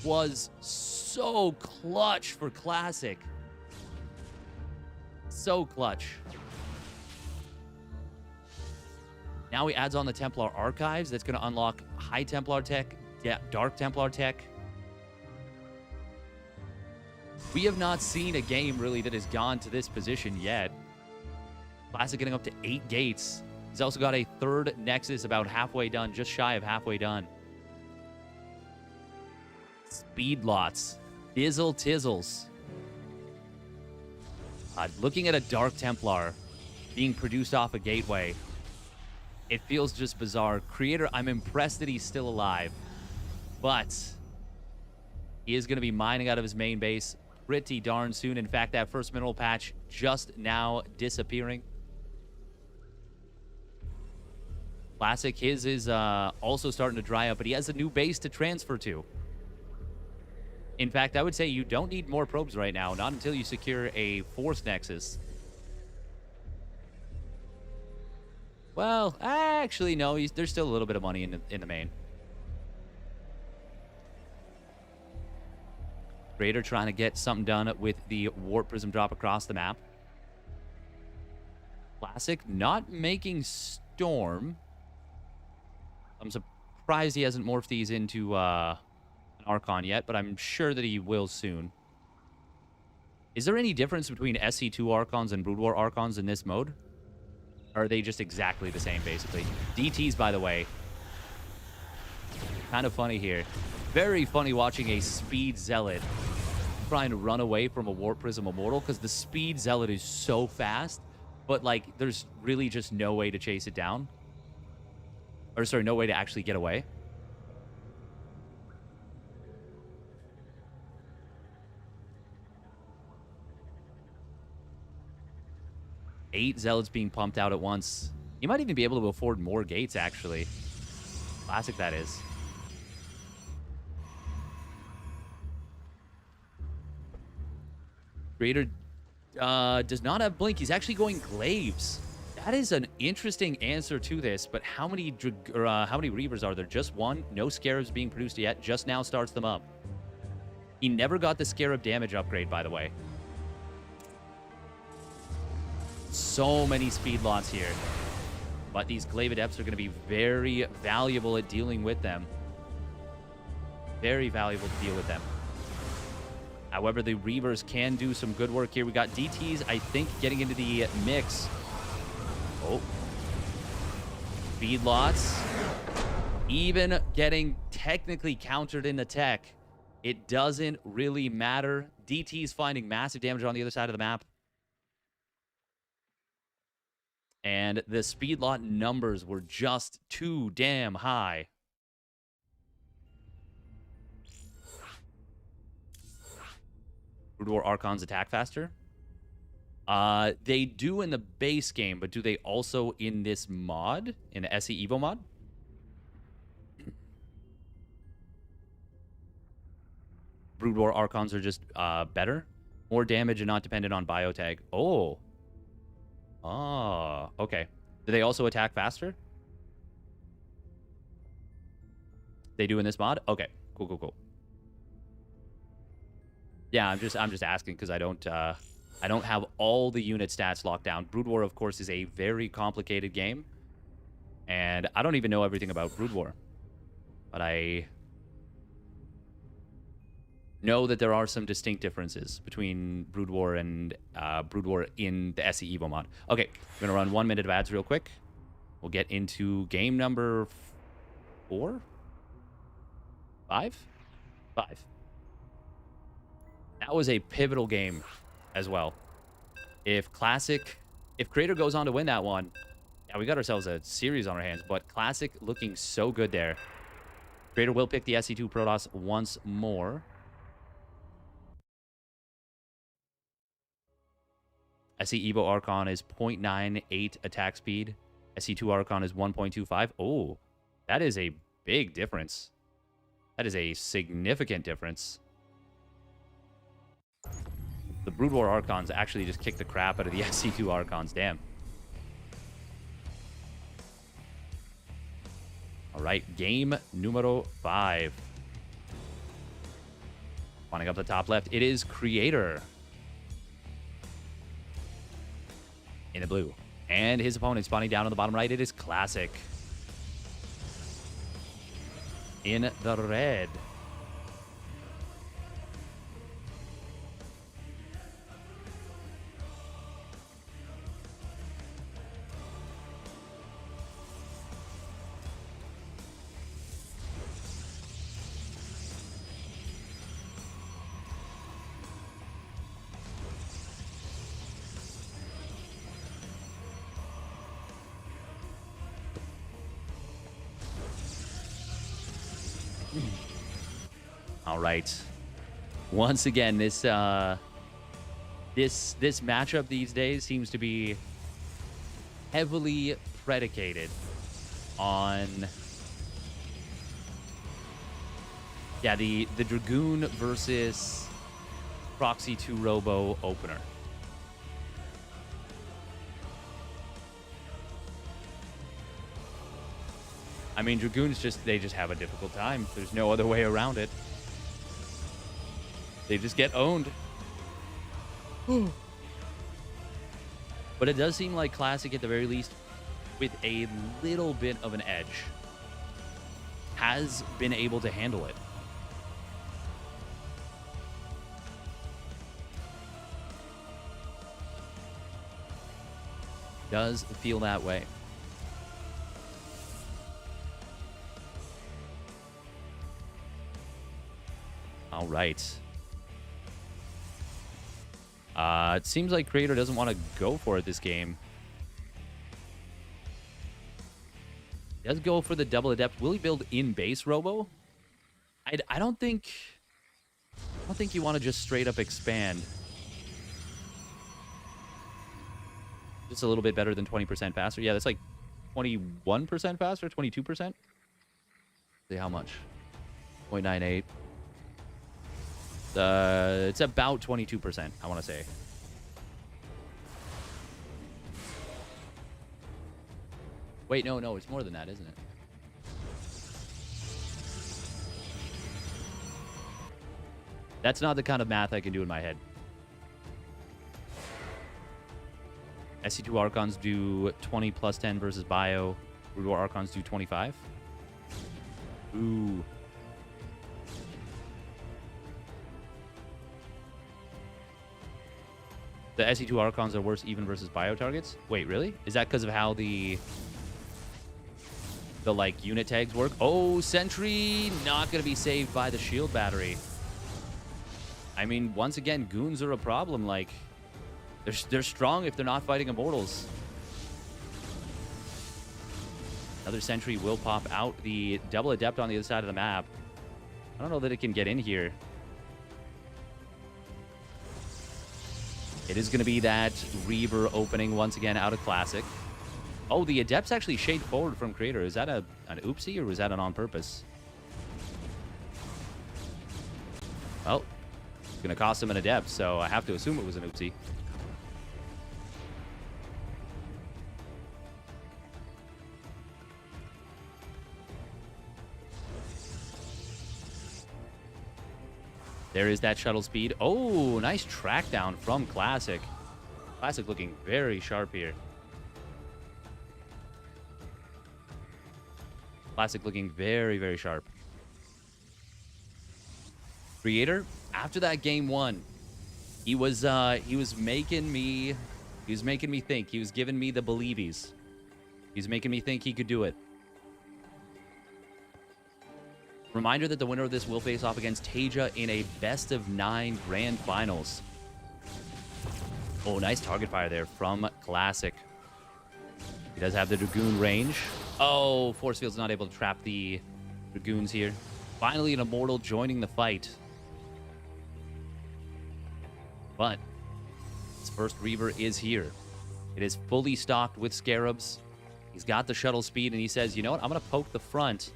was so clutch for Classic. So clutch. Now he adds on the Templar Archives. That's going to unlock High Templar tech, Dark Templar tech. We have not seen a game, really, that has gone to this position yet. Classic getting up to 8 gates. He's also got a third Nexus about halfway done, just shy of halfway done. Speed lots. Dizzle tizzles. Looking at a Dark Templar being produced off a gateway, it feels just bizarre. Creator, I'm impressed that he's still alive, but he is going to be mining out of his main base pretty darn soon. In fact, that first mineral patch just now disappearing. Classic, his is also starting to dry up, but he has a new base to transfer to. In fact, I would say you don't need more probes right now, not until you secure a 4th Nexus. Well, actually, no, there's still a little bit of money in the main. Raider trying to get something done with the Warp Prism drop across the map. Classic not making Storm. I'm surprised he hasn't morphed these into an Archon yet, but I'm sure that he will soon. Is there any difference between SC2 Archons and Brood War Archons in this mode? Or are they just exactly the same, basically? DTs, by the way. Kind of funny here. Very funny watching a Speed Zealot trying to run away from a Warp Prism Immortal, because the Speed Zealot is so fast, but, like, there's really just no way to chase it down. Or, sorry, no way to actually get away. Eight Zealots being pumped out at once. You might even be able to afford more gates, actually. Classic, that is. Raider does not have Blink. He's actually going Glaives. That is an interesting answer to this, but how many Reavers are there? Just one. No Scarabs being produced yet. Just now starts them up. He never got the Scarab damage upgrade, by the way. So many speed lots here. But these Glaive Adepts are going to be very valuable at dealing with them. Very valuable to deal with them. However, the Reavers can do some good work here. We got DTs, I think, getting into the mix. Oh. Speed lots. Even getting technically countered in the tech. It doesn't really matter. DT's finding massive damage on the other side of the map. And the speed lot numbers were just too damn high. Brood War Archons attack faster? They do in the base game, but do they also in this mod? In the SE EVO mod? Brood War Archons are just better. More damage and not dependent on biotag. Oh. Oh, okay. Do they also attack faster? They do in this mod? Okay. Cool, cool, cool. Yeah, I'm just asking because I don't have all the unit stats locked down. Brood War, of course, is a very complicated game. And I don't even know everything about Brood War. But I know that there are some distinct differences between Brood War and Brood War in the SE EVO mod. Okay, we're going to run 1 minute of ads real quick. We'll get into game number 4? 5? 5. That was a pivotal game as well. If Creator goes on to win that one, yeah, we got ourselves a series on our hands, but Classic looking so good there. Creator will pick the SE2 Protoss once more. SE EVO Archon is 0.98 attack speed. SE2 Archon is 1.25. Oh, that is a big difference. That is a significant difference. The Brood War Archons actually just kicked the crap out of the SE2 Archons. Damn. All right, game numero 5. Spawning up the top left, it is Creator. In the blue. And his opponent spawning down on the bottom right, it is Classic. In the red. All right. Once again, this matchup these days seems to be heavily predicated on the Dragoon versus Proxy 2 Robo opener. I mean, Dragoons they just have a difficult time. There's no other way around it. They just get owned. But it does seem like Classic, at the very least, with a little bit of an edge, has been able to handle it. Does feel that way. All right. It seems like Creator doesn't want to go for it this game. He does go for the double adept. Will he build in base Robo? I don't think you want to just straight up expand. Just a little bit better than 20% faster. Yeah, that's like 21% faster, 22%. See how much? 0.98. It's about 22%, I want to say. Wait, no, it's more than that, isn't it? That's not the kind of math I can do in my head. SC2 Archons do 20 plus 10 versus Bio. Brood War Archons do 25. Ooh. The SE2 Archons are worse even versus bio targets? Wait, really? Is that because of how the like unit tags work? Oh, Sentry not going to be saved by the shield battery. I mean, once again, goons are a problem. Like, they're strong if they're not fighting immortals. Another Sentry will pop out. The double adept on the other side of the map. I don't know that it can get in here. It is going to be that Reaver opening once again out of Classic. Oh, the Adept's actually shade forward from Creator. Is that an oopsie or was that an on purpose? Well, it's going to cost him an adept, so I have to assume it was an oopsie. There is that shuttle speed. Oh, nice track down from Classic. Classic looking very sharp here. Classic looking very, very sharp. Creator, after that game one, he was making me think. He was giving me the believies. He's making me think he could do it. Reminder that the winner of this will face off against TaeJa in a best-of-9 grand finals. Oh, nice target fire there from Classic. He does have the Dragoon range. Oh, Force Field's not able to trap the Dragoons here. Finally, an Immortal joining the fight. But his first Reaver is here. It is fully stocked with Scarabs. He's got the shuttle speed, and he says, you know what? I'm going to poke the front.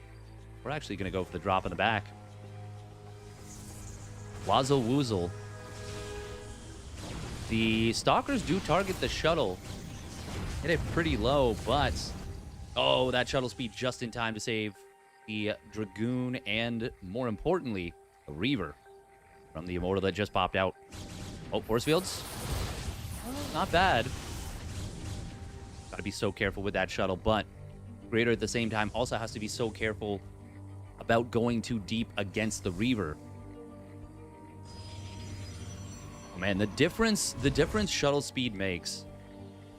We're actually going to go for the drop in the back. Wazzle Woozle. The Stalkers do target the shuttle. Hit it pretty low, but... Oh, that shuttle speed just in time to save the Dragoon and, more importantly, the Reaver from the Immortal that just popped out. Oh, Force Fields. Not bad. Gotta be so careful with that shuttle, but Creator at the same time also has to be so careful about going too deep against the Reaver. Oh man, the difference shuttle speed makes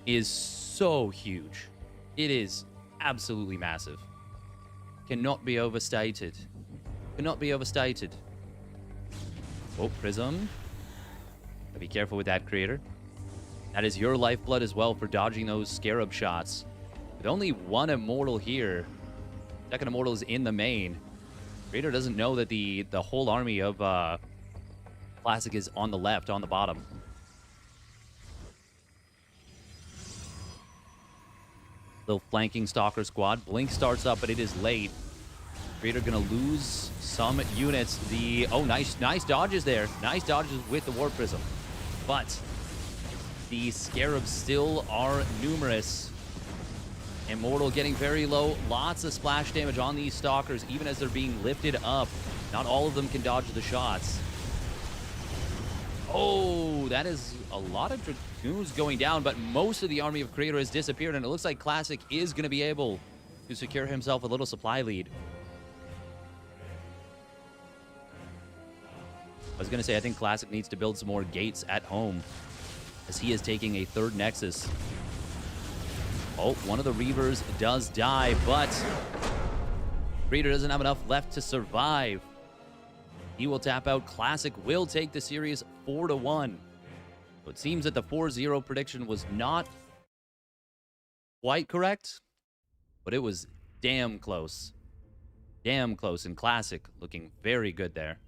is so huge. It is absolutely massive. Cannot be overstated. Cannot be overstated. Oh, Prism. Be careful with that, Creator. That is your lifeblood as well for dodging those Scarab shots. With only one Immortal here, second Immortal is in the main. Creator doesn't know that the whole army of Classic is on the left, on the bottom. Little flanking Stalker squad. Blink starts up, but it is late. Creator gonna lose some units. Oh, nice dodges there. Nice dodges with the Warp Prism. But the Scarabs still are numerous. Immortal getting very low. Lots of splash damage on these Stalkers, even as they're being lifted up. Not all of them can dodge the shots. Oh, that is a lot of Dragoons going down, but most of the army of Creator has disappeared, and it looks like Classic is going to be able to secure himself a little supply lead. I was going to say, I think Classic needs to build some more gates at home, as he is taking a third Nexus. Oh, one of the Reavers does die, but Creator doesn't have enough left to survive. He will tap out. Classic will take the series 4-1. So it seems that the 4-0 prediction was not quite correct, but it was damn close. Damn close, and Classic looking very good there.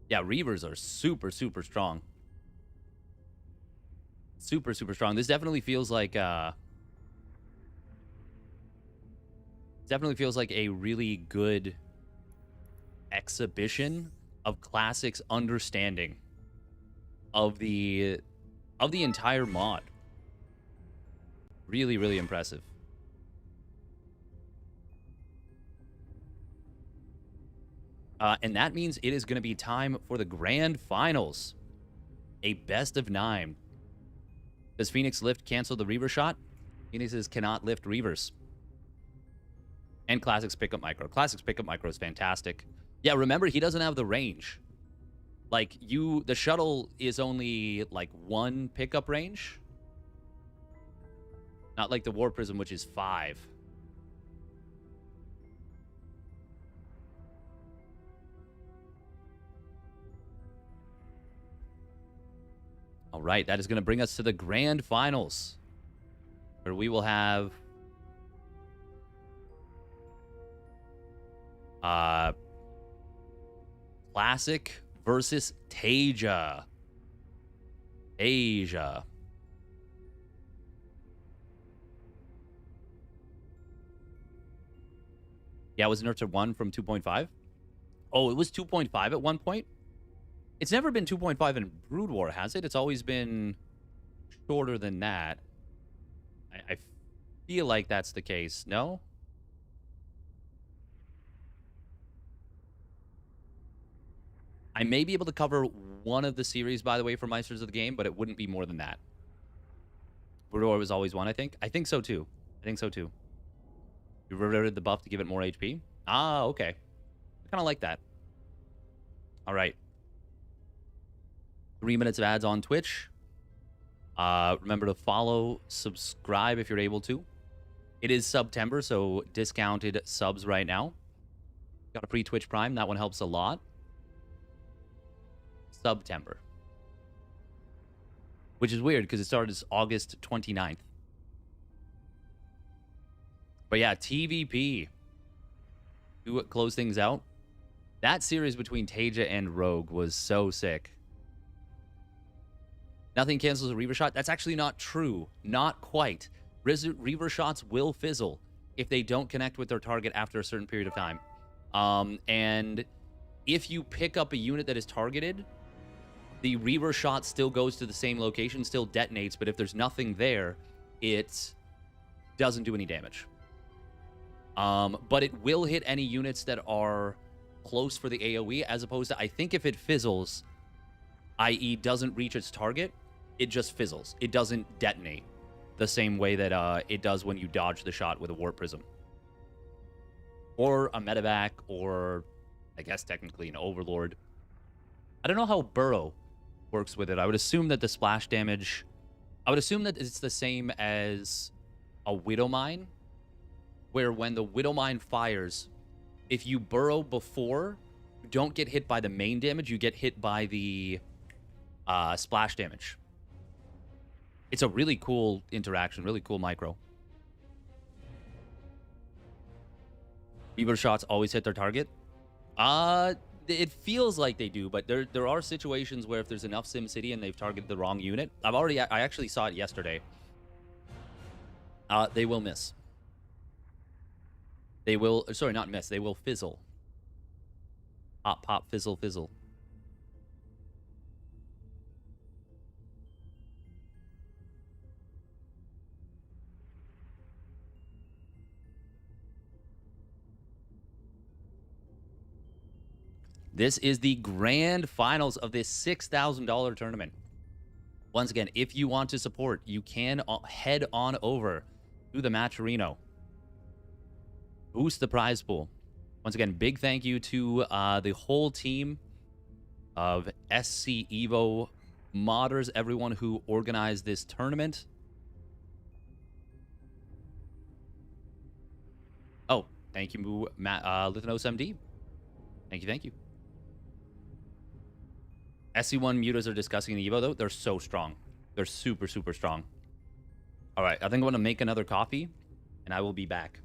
Yeah, Reavers are super, super strong. Super, super strong. This definitely feels like a really good exhibition of Classic's understanding of the entire mod. Really, really impressive. And that means it is going to be time for the grand finals. A best of 9. Does Phoenix lift cancel the Reaver shot? Phoenixes cannot lift Reavers. And Classic's pickup micro. Classic's pickup micro is fantastic. Yeah, remember, he doesn't have the range. Like, the shuttle is only, like, 1 pickup range. Not like the War Prism, which is 5. All right, that is going to bring us to the grand finals, where we will have Classic versus TaeJa. TaeJa. Yeah, it was nurture 1 from 2.5. Oh, it was 2.5 at one point? It's never been 2.5 in Brood War, has it? It's always been shorter than that. I feel like that's the case. No? I may be able to cover one of the series, by the way, for Meisters of the Game, but it wouldn't be more than that. Brood War was always one, I think. I think so, too. You reverted the buff to give it more HP? Ah, okay. I kind of like that. All right. 3 minutes of ads on Twitch. Remember to follow, subscribe if you're able to. It is September, so discounted subs right now. Got a free Twitch Prime. That one helps a lot. September. Which is weird because it started August 29th. But yeah, TVP. To close things out. That series between TaeJa and Rogue was so sick. Nothing cancels a Reaver shot. That's actually not true. Not quite. Reaver shots will fizzle if they don't connect with their target after a certain period of time. And if you pick up a unit that is targeted, the Reaver shot still goes to the same location, still detonates, but if there's nothing there, it doesn't do any damage. But it will hit any units that are close for the AoE, as opposed to, I think if it fizzles, i.e. doesn't reach its target, it just fizzles. It doesn't detonate the same way that it does when you dodge the shot with a Warp Prism. Or a Medevac, or I guess technically an Overlord. I don't know how Burrow works with it. I would assume that the splash damage... I would assume that it's the same as a Widowmine, where when the Widowmine fires, if you burrow before, you don't get hit by the main damage, you get hit by the splash damage. It's a really cool interaction, really cool micro. Reaver shots always hit their target. It feels like they do, but there are situations where if there's enough SimCity and they've targeted the wrong unit, I actually saw it yesterday. They will miss. They will, sorry, not miss. They will fizzle. Pop, pop, fizzle, fizzle. This is the grand finals of this $6,000 tournament. Once again, if you want to support, you can head on over to the Matcherino. Boost the prize pool. Once again, big thank you to the whole team of SC EVO modders, everyone who organized this tournament. Oh, thank you, Lithanos MD. Thank you. SC1 mutas are discussing the EVO, though. They're so strong. They're super, super strong. All right, I think I'm going to make another coffee, and I will be back.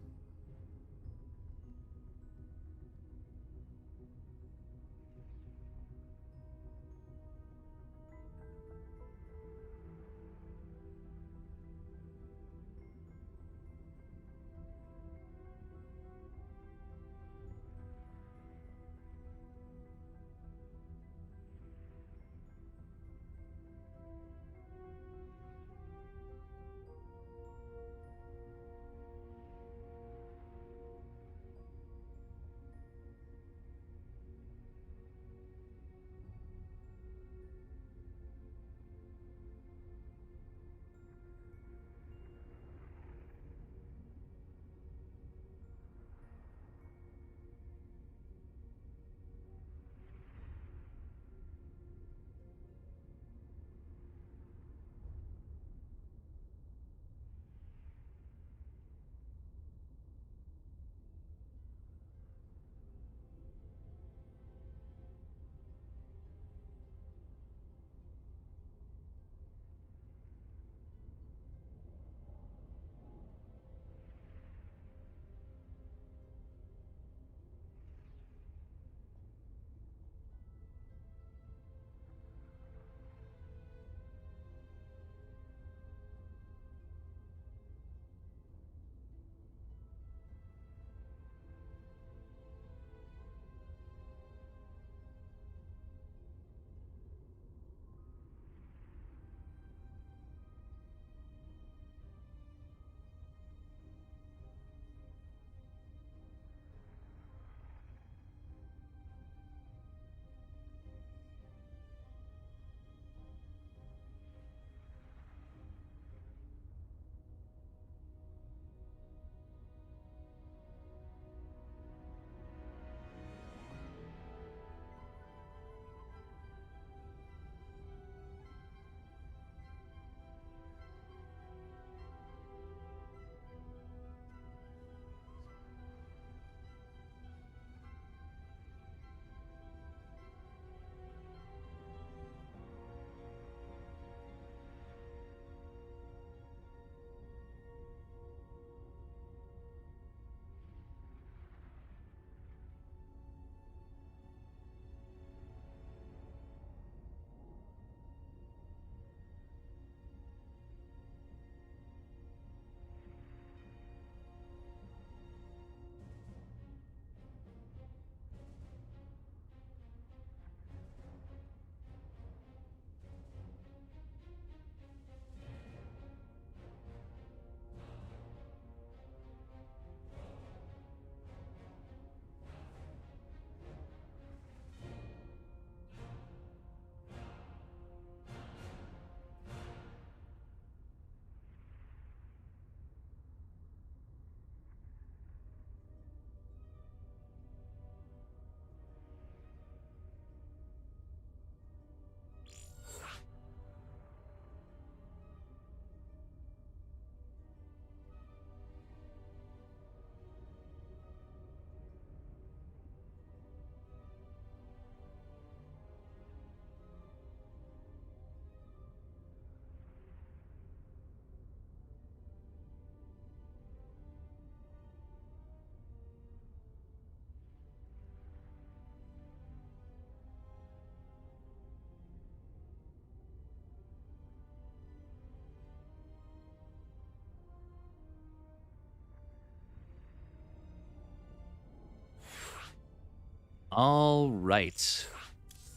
All right. Sorry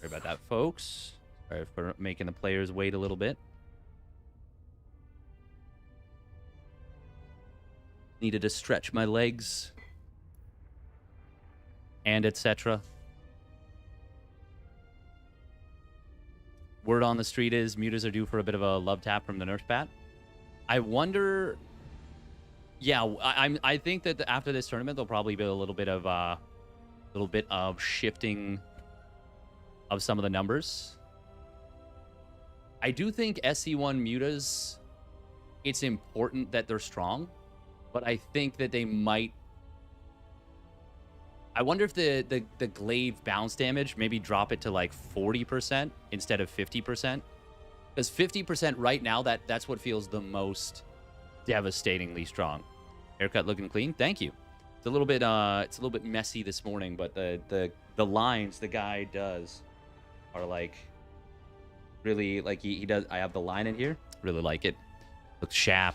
about that, folks. Sorry for making the players wait a little bit. Needed to stretch my legs. And etc. Word on the street is mutas are due for a bit of a love tap from the Nerf bat. I wonder... Yeah, I think that after this tournament, there'll probably be a little bit of shifting of some of the numbers. I do think SC1 mutas, it's important that they're strong, but I think that they might... I wonder if the glaive bounce damage, maybe drop it to like 40% instead of 50%. Because 50% right now, that's what feels the most devastatingly strong. Haircut looking clean. Thank you. It's a little bit messy this morning, but the lines the guy does are like really like he does. I have the line in here. Really like it. Looks sharp.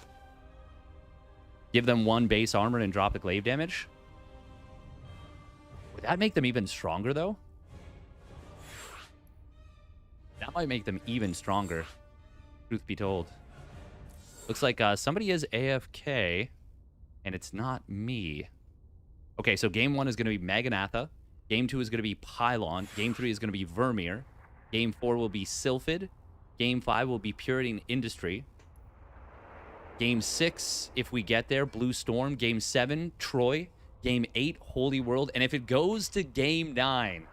Give them 1 base armor and drop the glaive damage. Would that make them even stronger though? That might make them even stronger. Truth be told. Looks like somebody is AFK, and it's not me. Okay, so game 1 is going to be Maganatha. Game 2 is going to be Pylon. Game 3 is going to be Vermeer. Game 4 will be Sylphid. Game 5 will be Purity and Industry. Game 6, if we get there, Blue Storm. Game 7, Troy. Game 8, Holy World. And if it goes to Game 9,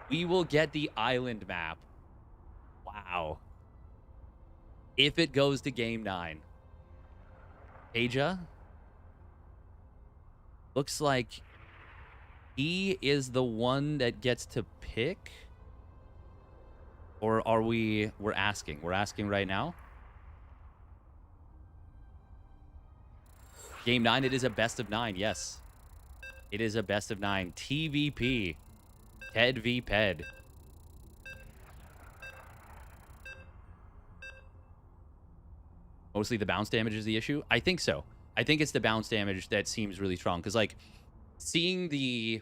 we will get the island map. Wow. If it goes to Game 9. TaeJa. Looks like he is the one that gets to pick. Or are we're asking? We're asking right now. Game 9, it is a best of 9, yes. It is a best of 9. TVP. Ted v. Ped. Mostly the bounce damage is the issue? I think so. I think it's the bounce damage that seems really strong. Because, like, seeing the...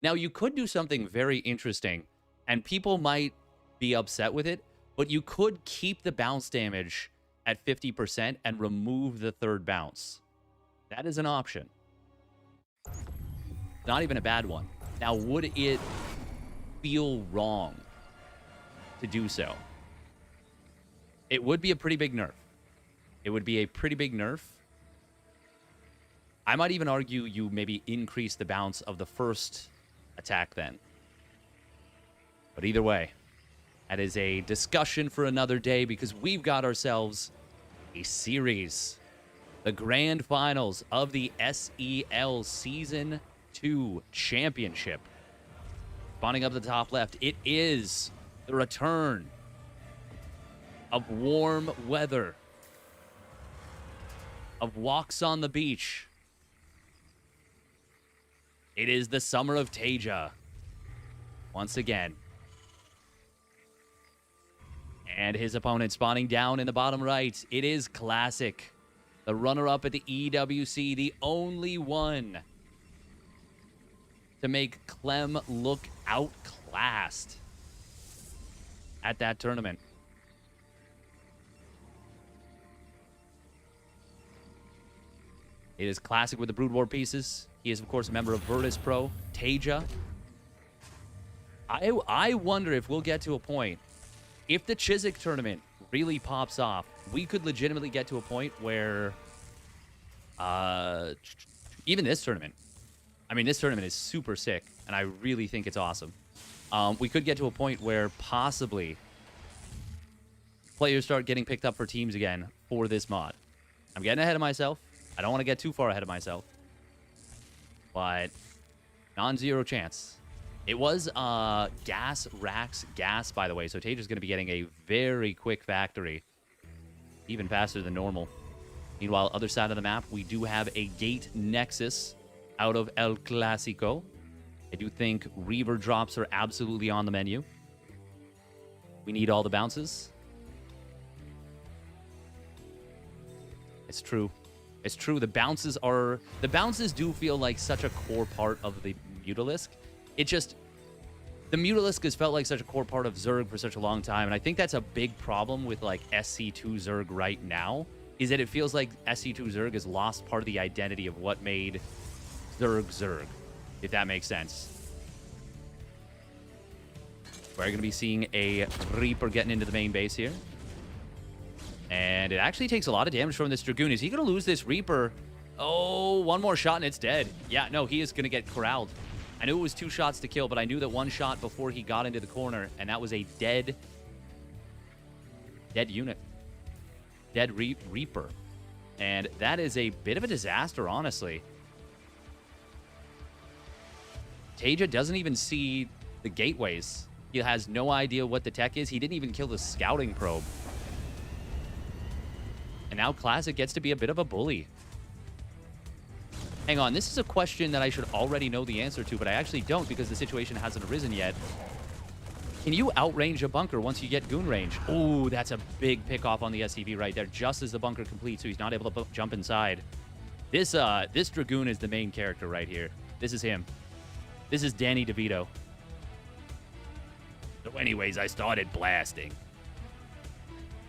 Now, you could do something very interesting, and people might be upset with it, but you could keep the bounce damage at 50% and remove the third bounce. That is an option. Not even a bad one. Now, would it feel wrong to do so? It would be a pretty big nerf. It would be a pretty big nerf. I might even argue you maybe increase the bounce of the first attack then. But either way, that is a discussion for another day because we've got ourselves a series. The grand finals of the SEL Season 2 Championship. Spawning up the top left, it is the return of warm weather, of walks on the beach. It is the summer of TaeJa. Once again. And his opponent spawning down in the bottom right. It is Classic. The runner-up at the EWC. The only one to make Clem look outclassed at that tournament. It is Classic with the Brood War pieces. He is, of course, a member of Virtus Pro. TaeJa. I wonder if we'll get to a point, if the Chiswick tournament really pops off, we could legitimately get to a point where, even this tournament, I mean, this tournament is super sick, and I really think it's awesome. We could get to a point where possibly players start getting picked up for teams again for this mod. I'm getting ahead of myself. I don't want to get too far ahead of myself. But non-zero chance. It was gas racks gas, by the way. So TaeJa's going to be getting a very quick factory. Even faster than normal. Meanwhile, other side of the map, we do have a gate nexus out of El Clasico. I do think Reaver drops are absolutely on the menu. We need all the bounces. It's true. It's true. The bounces do feel like such a core part of the Mutalisk. It just, The Mutalisk has felt like such a core part of Zerg for such a long time, and I think that's a big problem with like SC2 Zerg right now, is that it feels like SC2 Zerg has lost part of the identity of what made Zerg Zerg, if that makes sense. We're going to be seeing a Reaper getting into the main base here. And it actually takes a lot of damage from this Dragoon. Is he going to lose this Reaper? Oh, one more shot and it's dead. Yeah, no, he is going to get corralled. I knew it was 2 shots to kill, but I knew that 1 shot before he got into the corner, and that was a dead unit. Dead Reaper. And that is a bit of a disaster, honestly. TaeJa doesn't even see the gateways. He has no idea what the tech is. He didn't even kill the scouting probe. And now Classic gets to be a bit of a bully. Hang on, this is a question that I should already know the answer to, but I actually don't because the situation hasn't arisen yet. Can you outrange a bunker once you get goon range? Oh, that's a big pick off on the SCV right there, just as the bunker completes, so he's not able to jump inside. This Dragoon is the main character right here. This is him. This is Danny DeVito. So anyways, I started blasting.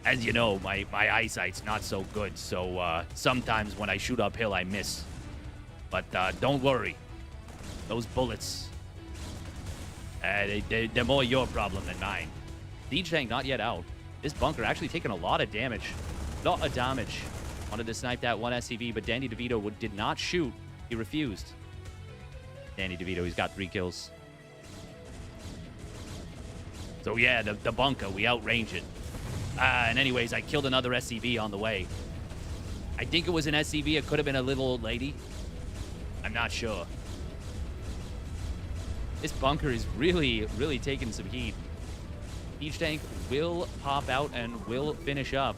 As you know, my eyesight's not so good, so sometimes when I shoot uphill, I miss. But don't worry. Those bullets, they're more your problem than mine. Siege tank not yet out. This bunker actually taking a lot of damage. Lot of damage. Wanted to snipe that one SCV, but Danny DeVito did not shoot. He refused. Danny DeVito, he's got 3 kills. So yeah, the bunker, we outrange it. And anyways, I killed another SCV on the way. I think it was an SCV. It could have been a little old lady. I'm not sure. This bunker is really, really taking some heat. Siege tank will pop out and will finish up.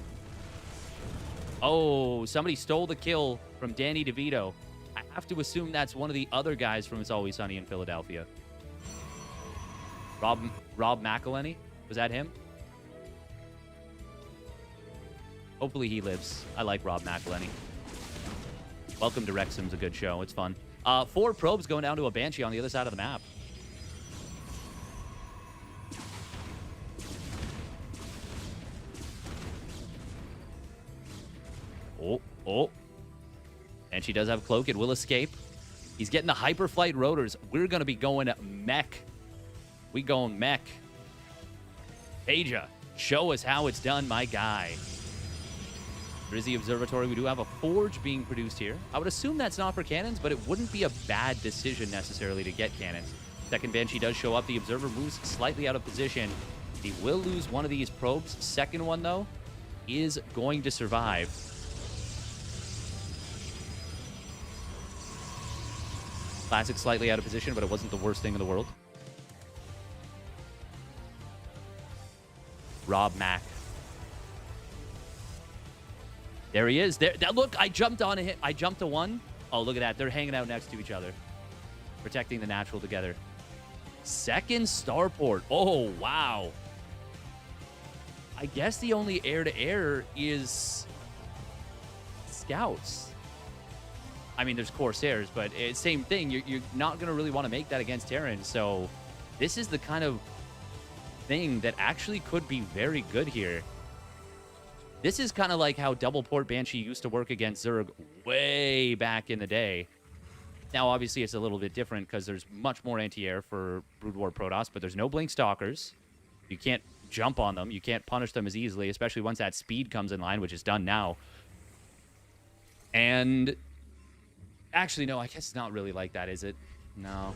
Oh, somebody stole the kill from Danny DeVito. I have to assume that's one of the other guys from It's Always Sunny in Philadelphia. Rob McElhenney? Was that him? Hopefully he lives. I like Rob McElhenney. Welcome to Wrexham's a good show. It's fun. 4 probes going down to a Banshee on the other side of the map. Oh. And she does have Cloak. It will escape. He's getting the Hyperflight rotors. We're going to be going mech. We going mech. TaeJa, show us how it's done, my guy. Drizzy Observatory, we do have a forge being produced here. I would assume that's not for cannons, but it wouldn't be a bad decision necessarily to get cannons. Second Banshee does show up. The Observer moves slightly out of position. He will lose one of these probes. Second one, though, is going to survive. Classic slightly out of position, but it wasn't the worst thing in the world. Rob Mack. There he is. There. Look, I jumped on him. I jumped to one. Oh, look at that. They're hanging out next to each other. Protecting the natural together. Second starport. Oh, wow. I guess the only air-to-air is scouts. I mean, there's Corsairs, but it's same thing. You're not going to really want to make that against Terran. So this is the kind of thing that actually could be very good here. This is kind of like how double port Banshee used to work against Zerg way back in the day. Now, obviously, it's a little bit different because there's much more anti-air for Brood War Protoss, but there's no Blink Stalkers. You can't jump on them. You can't punish them as easily, especially once that speed comes in line, which is done now. And actually, no, I guess it's not really like that, is it? No.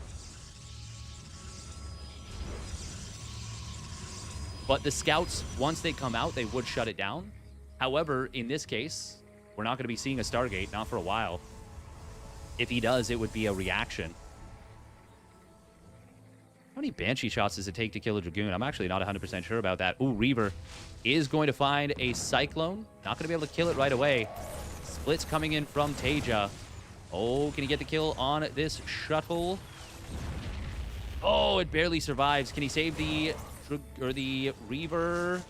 But the scouts, once they come out, they would shut it down. However, in this case, we're not going to be seeing a Stargate, not for a while. If he does, it would be a reaction. How many Banshee shots does it take to kill a Dragoon? I'm actually not 100% sure about that. Ooh, Reaver is going to find a Cyclone. Not going to be able to kill it right away. Splits coming in from TaeJa. Oh, can he get the kill on this shuttle? Oh, it barely survives. Can he save the Reaver?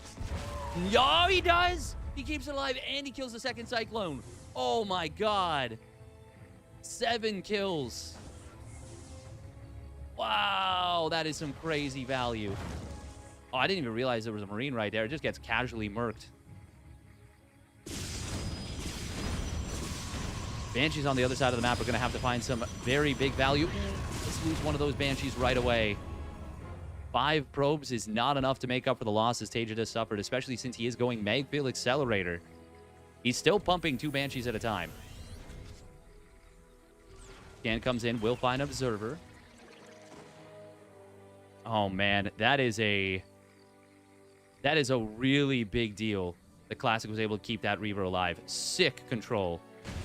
No, he does! He keeps it alive and he kills the second Cyclone. Oh my god. 7 kills. Wow, that is some crazy value. Oh, I didn't even realize there was a Marine right there. It just gets casually murked. Banshees on the other side of the map are going to have to find some very big value. Let's lose one of those Banshees right away. 5 probes is not enough to make up for the losses TaeJa just suffered, especially since he is going Magfield Accelerator. He's still pumping 2 Banshees at a time. Scan comes in, will find Observer. Oh, man, that is a really big deal. The Classic was able to keep that Reaver alive. Sick control.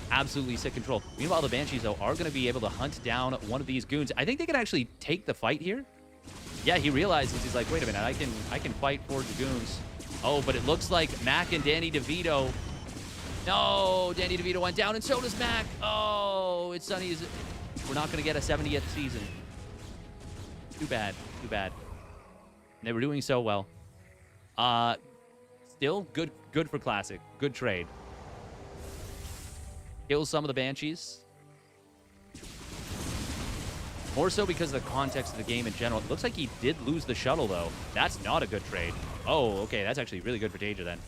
Absolutely sick control. Meanwhile, the Banshees, though, are going to be able to hunt down one of these goons. I think they can actually take the fight here. Yeah, he realizes, he's like, wait a minute, I can fight 4 Dragoons. Oh, but it looks like Mac and Danny DeVito. No, Danny DeVito went down, and so does Mac. Oh, it's Sunny's. We're not going to get a 70th season. Too bad. Too bad. And they were doing so well. Still good for Classic. Good trade. Kills some of the Banshees. More so because of the context of the game in general. It looks like he did lose the shuttle, though. That's not a good trade. Oh, okay. That's actually really good for TaeJa, then.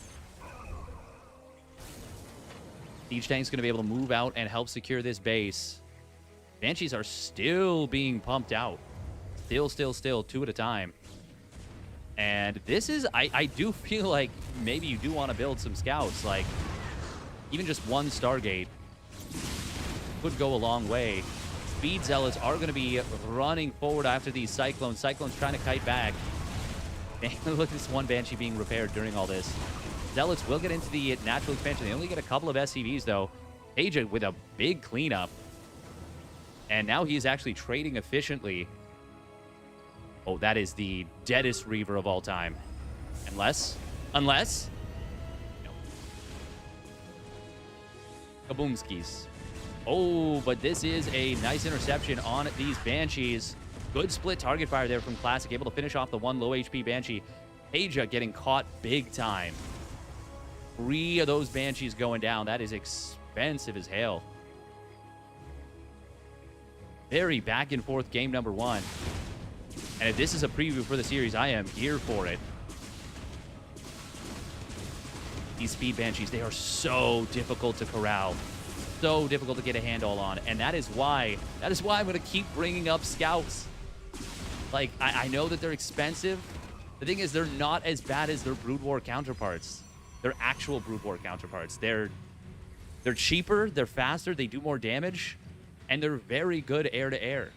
Siege Tank's going to be able to move out and help secure this base. Banshees are still being pumped out. Still, 2 at a time. And this is... I do feel like maybe you do want to build some scouts. Like, even just 1 Stargate could go a long way. Speed Zealots are going to be running forward after these Cyclones. Cyclones trying to kite back. And look at this 1 Banshee being repaired during all this. Zealots will get into the natural expansion. They only get a couple of SCVs, though. TaeJa with a big cleanup. And now he's actually trading efficiently. Oh, that is the deadest Reaver of all time. Unless... No. Kaboomskis. Oh, but this is a nice interception on these Banshees. Good split target fire there from Classic. Able to finish off the 1 low HP Banshee. TaeJa getting caught big time. 3 of those Banshees going down. That is expensive as hell. Very back and forth game number 1. And if this is a preview for the series, I am here for it. These Speed Banshees, they are so difficult to corral. So difficult to get a handle on. And that is why I'm going to keep bringing up scouts. Like, I know that they're expensive. The thing is, they're not as bad as their Brood War counterparts. They're actual Brood War counterparts. They're cheaper, they're faster, they do more damage, and they're very good air-to-air.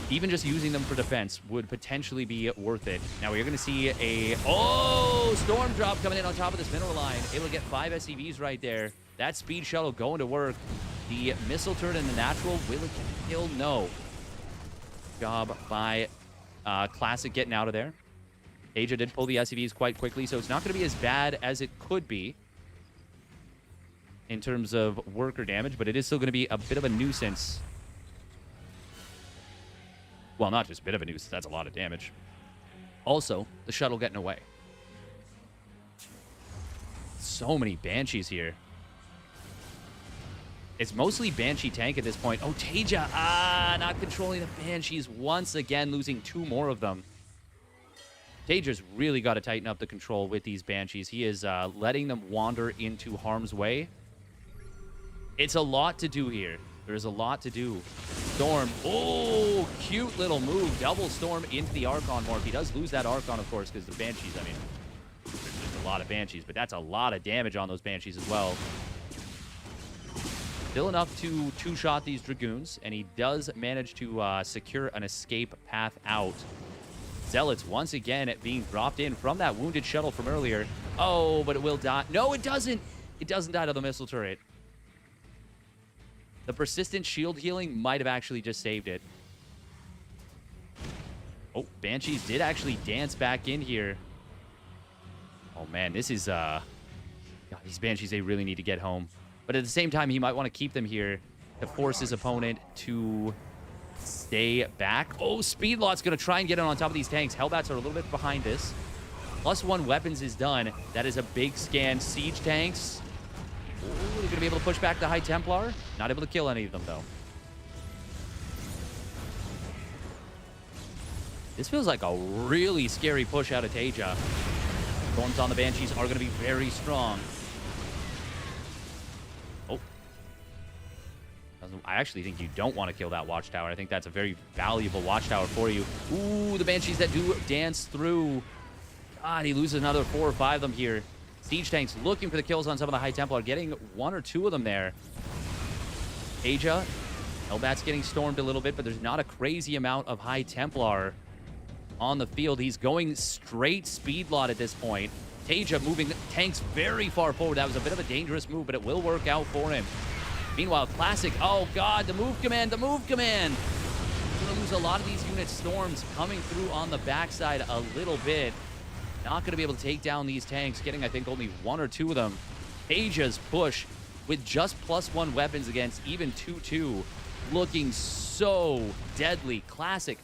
Even just using them for defense would potentially be worth it. Now we're going to see a... Oh! Storm Drop coming in on top of this mineral line. Able to get 5 SCVs right there. That speed shuttle going to work. The missile turret and the natural, will it get a kill? No. Job by Classic getting out of there. TaeJa did pull the SCVs quite quickly, so it's not going to be as bad as it could be in terms of worker damage, but it is still going to be a bit of a nuisance. Well, not just a bit of a nuisance. That's a lot of damage. Also, the shuttle getting away. So many Banshees here. It's mostly Banshee tank at this point. Oh, TaeJa, not controlling the Banshees once again, losing 2 more of them. TaeJa's really got to tighten up the control with these Banshees. He is letting them wander into harm's way. It's a lot to do here. There's a lot to do. Storm. Oh, cute little move. Double Storm into the Archon Morph. He does lose that Archon, of course, because the Banshees, I mean, there's just a lot of Banshees, but that's a lot of damage on those Banshees as well. Still enough to 2-shot these Dragoons, and he does manage to secure an escape path out. Zealots once again being dropped in from that wounded shuttle from earlier. Oh, but it will die. No, it doesn't. It doesn't die to the missile turret. The persistent shield healing might have actually just saved it. Oh, Banshees did actually dance back in here. Oh, man, this is... God, these Banshees, they really need to get home. But at the same time, he might want to keep them here to force his opponent to stay back. Oh, Speedlot's going to try and get in on top of these tanks. Hellbats are a little bit behind this. +1 weapons is done. That is a big scan. Siege tanks. Ooh, they're going to be able to push back the High Templar. Not able to kill any of them, though. This feels like a really scary push out of TaeJa. Storms on the Banshees are going to be very strong. Oh. I actually think you don't want to kill that watchtower. I think that's a very valuable watchtower for you. Ooh, the Banshees that do dance through. God, he loses another 4 or 5 of them here. Siege tanks looking for the kills on some of the High Templar, getting 1 or 2 of them there. TaeJa, Hellbat's getting stormed a little bit, but there's not a crazy amount of High Templar on the field. He's going straight speed lot at this point. TaeJa moving tanks very far forward. That was a bit of a dangerous move, but it will work out for him. Meanwhile, Classic, oh god, the move command, the move command. He's gonna lose a lot of these unit storms coming through on the backside a little bit. Not gonna be able to take down these tanks, getting I think only 1 or 2 of them. TaeJa's push with just +1 weapons against even 2-2, looking so deadly. Classic,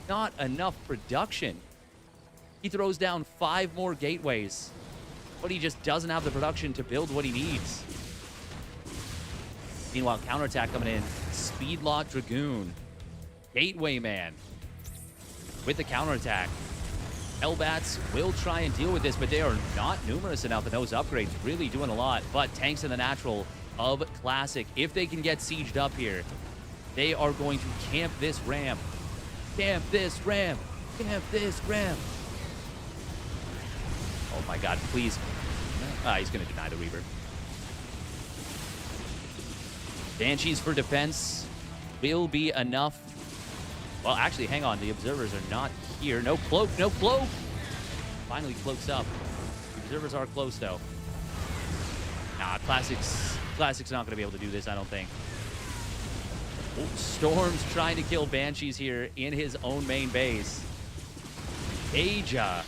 not enough production. He throws down 5 more gateways, but he just doesn't have the production to build what he needs. Meanwhile, counterattack coming in. Speedlot Dragoon. Gateway Man with the counterattack. Hellbats will try and deal with this, but they are not numerous enough, and those upgrades really doing a lot. But tanks in the natural of Classic, if they can get sieged up here, they are going to camp this ramp. Camp this ramp. Camp this ramp. Oh my god, please. He's going to deny the Reaver. Banshees for defense will be enough. Well, actually, hang on. The observers are not here. No cloak, no cloak. Finally cloaks up. The observers are close, though. Nah, Classic's not going to be able to do this, I don't think. Oh, Storm's trying to kill Banshees here in his own main base. TaeJa.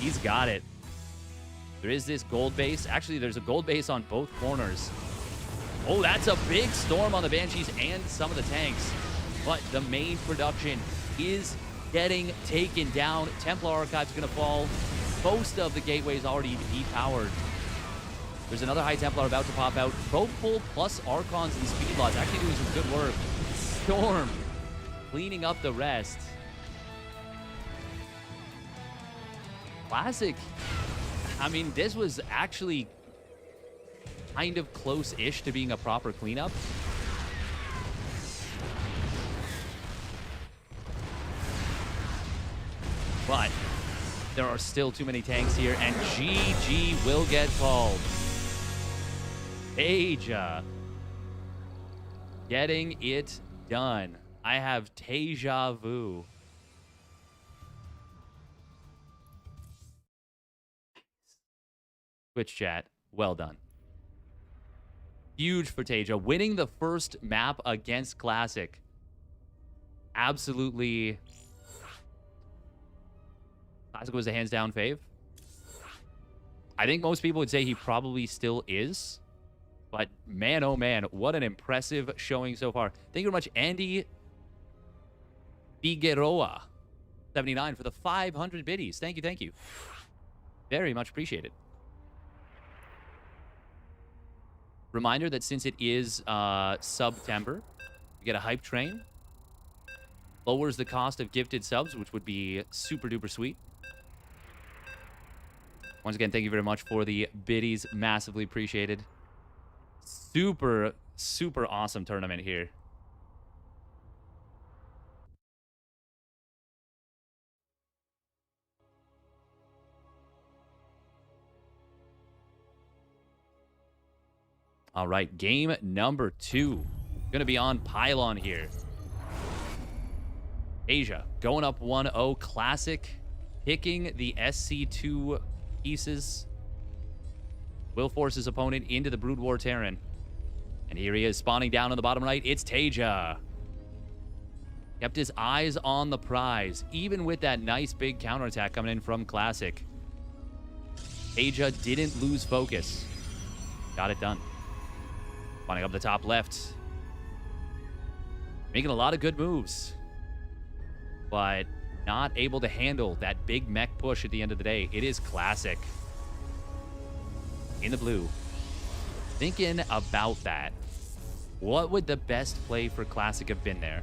He's got it. There is this gold base. Actually, there's a gold base on both corners. Oh, that's a big storm on the Banshees and some of the tanks. But the main production is getting taken down. Templar Archive's going to fall. Most of the gateways already depowered. There's another High Templar about to pop out. Propul plus Archons and Speedlots actually doing some good work. Storm cleaning up the rest. Classic. I mean, this was actually kind of close-ish to being a proper cleanup. But there are still too many tanks here, and GG will get called. TaeJa getting it done. I have TaeJa vu. Twitch chat, well done. Huge for TaeJa. Winning the first map against Classic. Absolutely. Classic was a hands-down fave. I think most people would say he probably still is. But man, oh man, what an impressive showing so far. Thank you very much, Andy Figueroa, 79, for the 500 biddies. Thank you, thank you. Very much appreciated. Reminder that since it is September, you get a hype train. Lowers the cost of gifted subs, which would be super duper sweet. Once again, thank you very much for the biddies. Massively appreciated. Super, super awesome tournament here. All right, game number 2. Gonna be on Pylon here. TaeJa going up 1-0. Classic picking the SC2 pieces. Will force his opponent into the Brood War Terran. And here he is spawning down on the bottom right. It's TaeJa. Kept his eyes on the prize, even with that nice big counterattack coming in from Classic. TaeJa didn't lose focus. Got it done. Spawning up the top left. Making a lot of good moves. But not able to handle that big mech push at the end of the day. It is Classic. In the blue. Thinking about that. What would the best play for Classic have been there?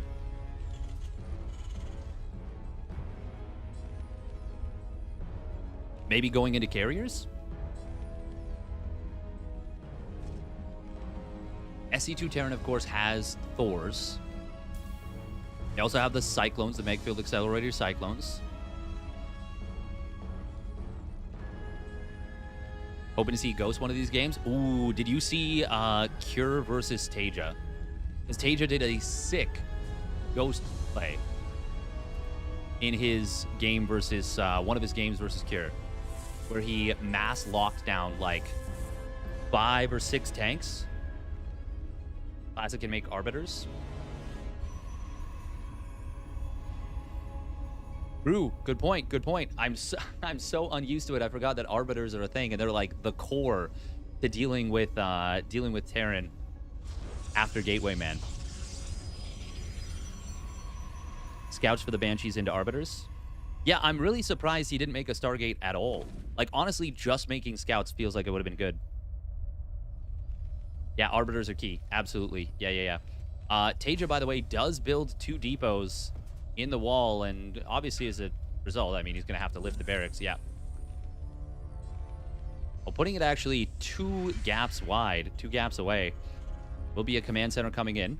Maybe going into carriers? SE2 Terran, of course, has Thors. They also have the Cyclones, the Megfield Accelerator Cyclones. Hoping to see Ghost one of these games. Ooh, did you see Cure versus TaeJa? Because TaeJa did a sick Ghost play in his game versus, one of his games versus Cure, where he mass locked down like 5 or 6 tanks. Classic can make Arbiters. True. Good point. Good point. I'm so unused to it. I forgot that Arbiters are a thing, and they're like the core to dealing with Terran after Gateway Man. Scouts for the Banshees into Arbiters. Yeah, I'm really surprised he didn't make a Stargate at all. Like, honestly, just making Scouts feels like it would have been good. Yeah, Arbiters are key. Absolutely. Yeah. TaeJa, by the way, does build 2 depots in the wall, and obviously as a result, I mean, he's going to have to lift the barracks. Yeah. Well, putting it actually 2 gaps wide, 2 gaps away, will be a command center coming in.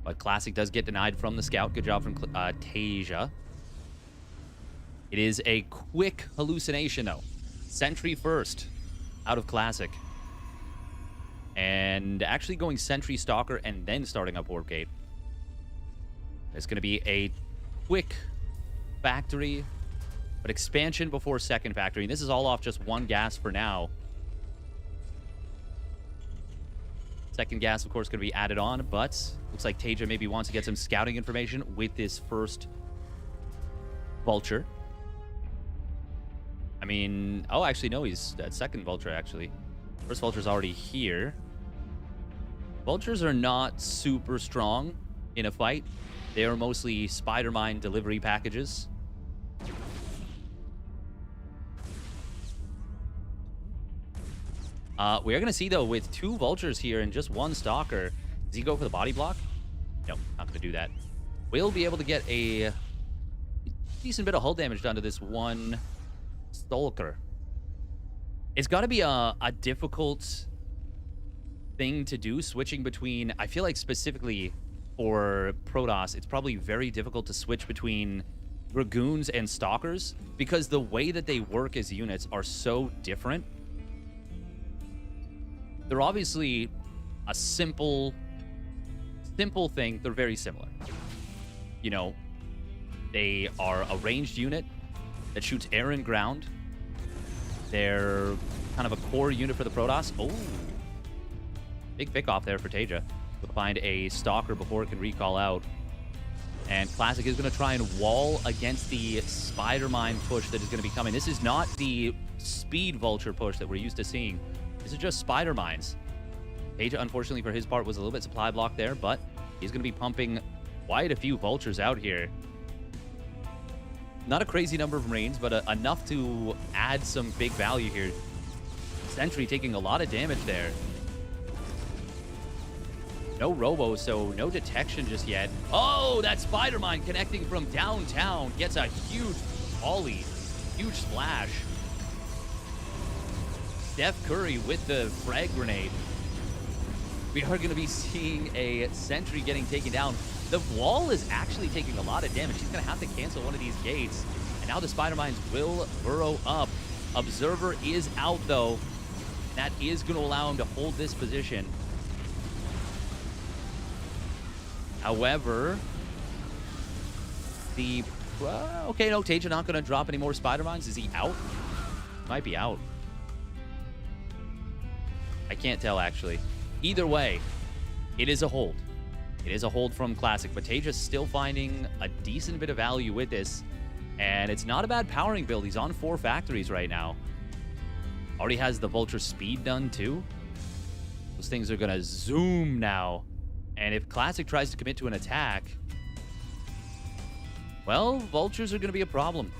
But Classic does get denied from the scout. Good job from TaeJa. It is a quick hallucination, though. Sentry first out of Classic. And actually going Sentry Stalker and then starting up Warp Gate. It's going to be a quick factory, but expansion before second factory. And this is all off just 1 gas for now. Second gas, of course, going to be added on, but looks like TaeJa maybe wants to get some scouting information with this first Vulture. I mean, oh, actually, no, he's at second Vulture, actually. First Vulture's already here. Vultures are not super strong in a fight. They are mostly spider mine delivery packages. We are going to see, though, with 2 Vultures here and just 1 Stalker. Does he go for the body block? No, not going to do that. We'll be able to get a decent bit of hull damage done to this 1 Stalker. It's got to be a difficult thing to do, switching between... I feel like specifically for Protoss, it's probably very difficult to switch between Dragoons and Stalkers because the way that they work as units are so different. They're obviously a simple thing. They're very similar. You know, they are a ranged unit that shoots air and ground. They're kind of a core unit for the Protoss. Oh, big pick off there for TaeJa. We'll find a Stalker before it can recall out. And Classic is going to try and wall against the Spider Mine push that is going to be coming. This is not the Speed Vulture push that we're used to seeing. This is just Spider Mines. TaeJa, unfortunately for his part, was a little bit supply blocked there, but he's going to be pumping quite a few Vultures out here. Not a crazy number of Marines, but enough to add some big value here. Sentry taking a lot of damage there. No robo, so no detection just yet. Oh, that Spider Mine connecting from downtown gets a huge volley, huge splash. Steph Curry with the frag grenade. We are going to be seeing a Sentry getting taken down. The wall is actually taking a lot of damage. He's going to have to cancel one of these gates. And now the Spider Mines will burrow up. Observer is out, though. That is going to allow him to hold this position. However, the... okay, no, TaeJa not going to drop any more Spider Mines. Is he out? Might be out. I can't tell, actually. Either way, it is a hold. It is a hold from Classic, but TaeJa's still finding a decent bit of value with this. And it's not a bad powering build. He's on 4 factories right now. Already has the Vulture speed done, too. Those things are going to zoom now. And if Classic tries to commit to an attack, well, Vultures are going to be a problem.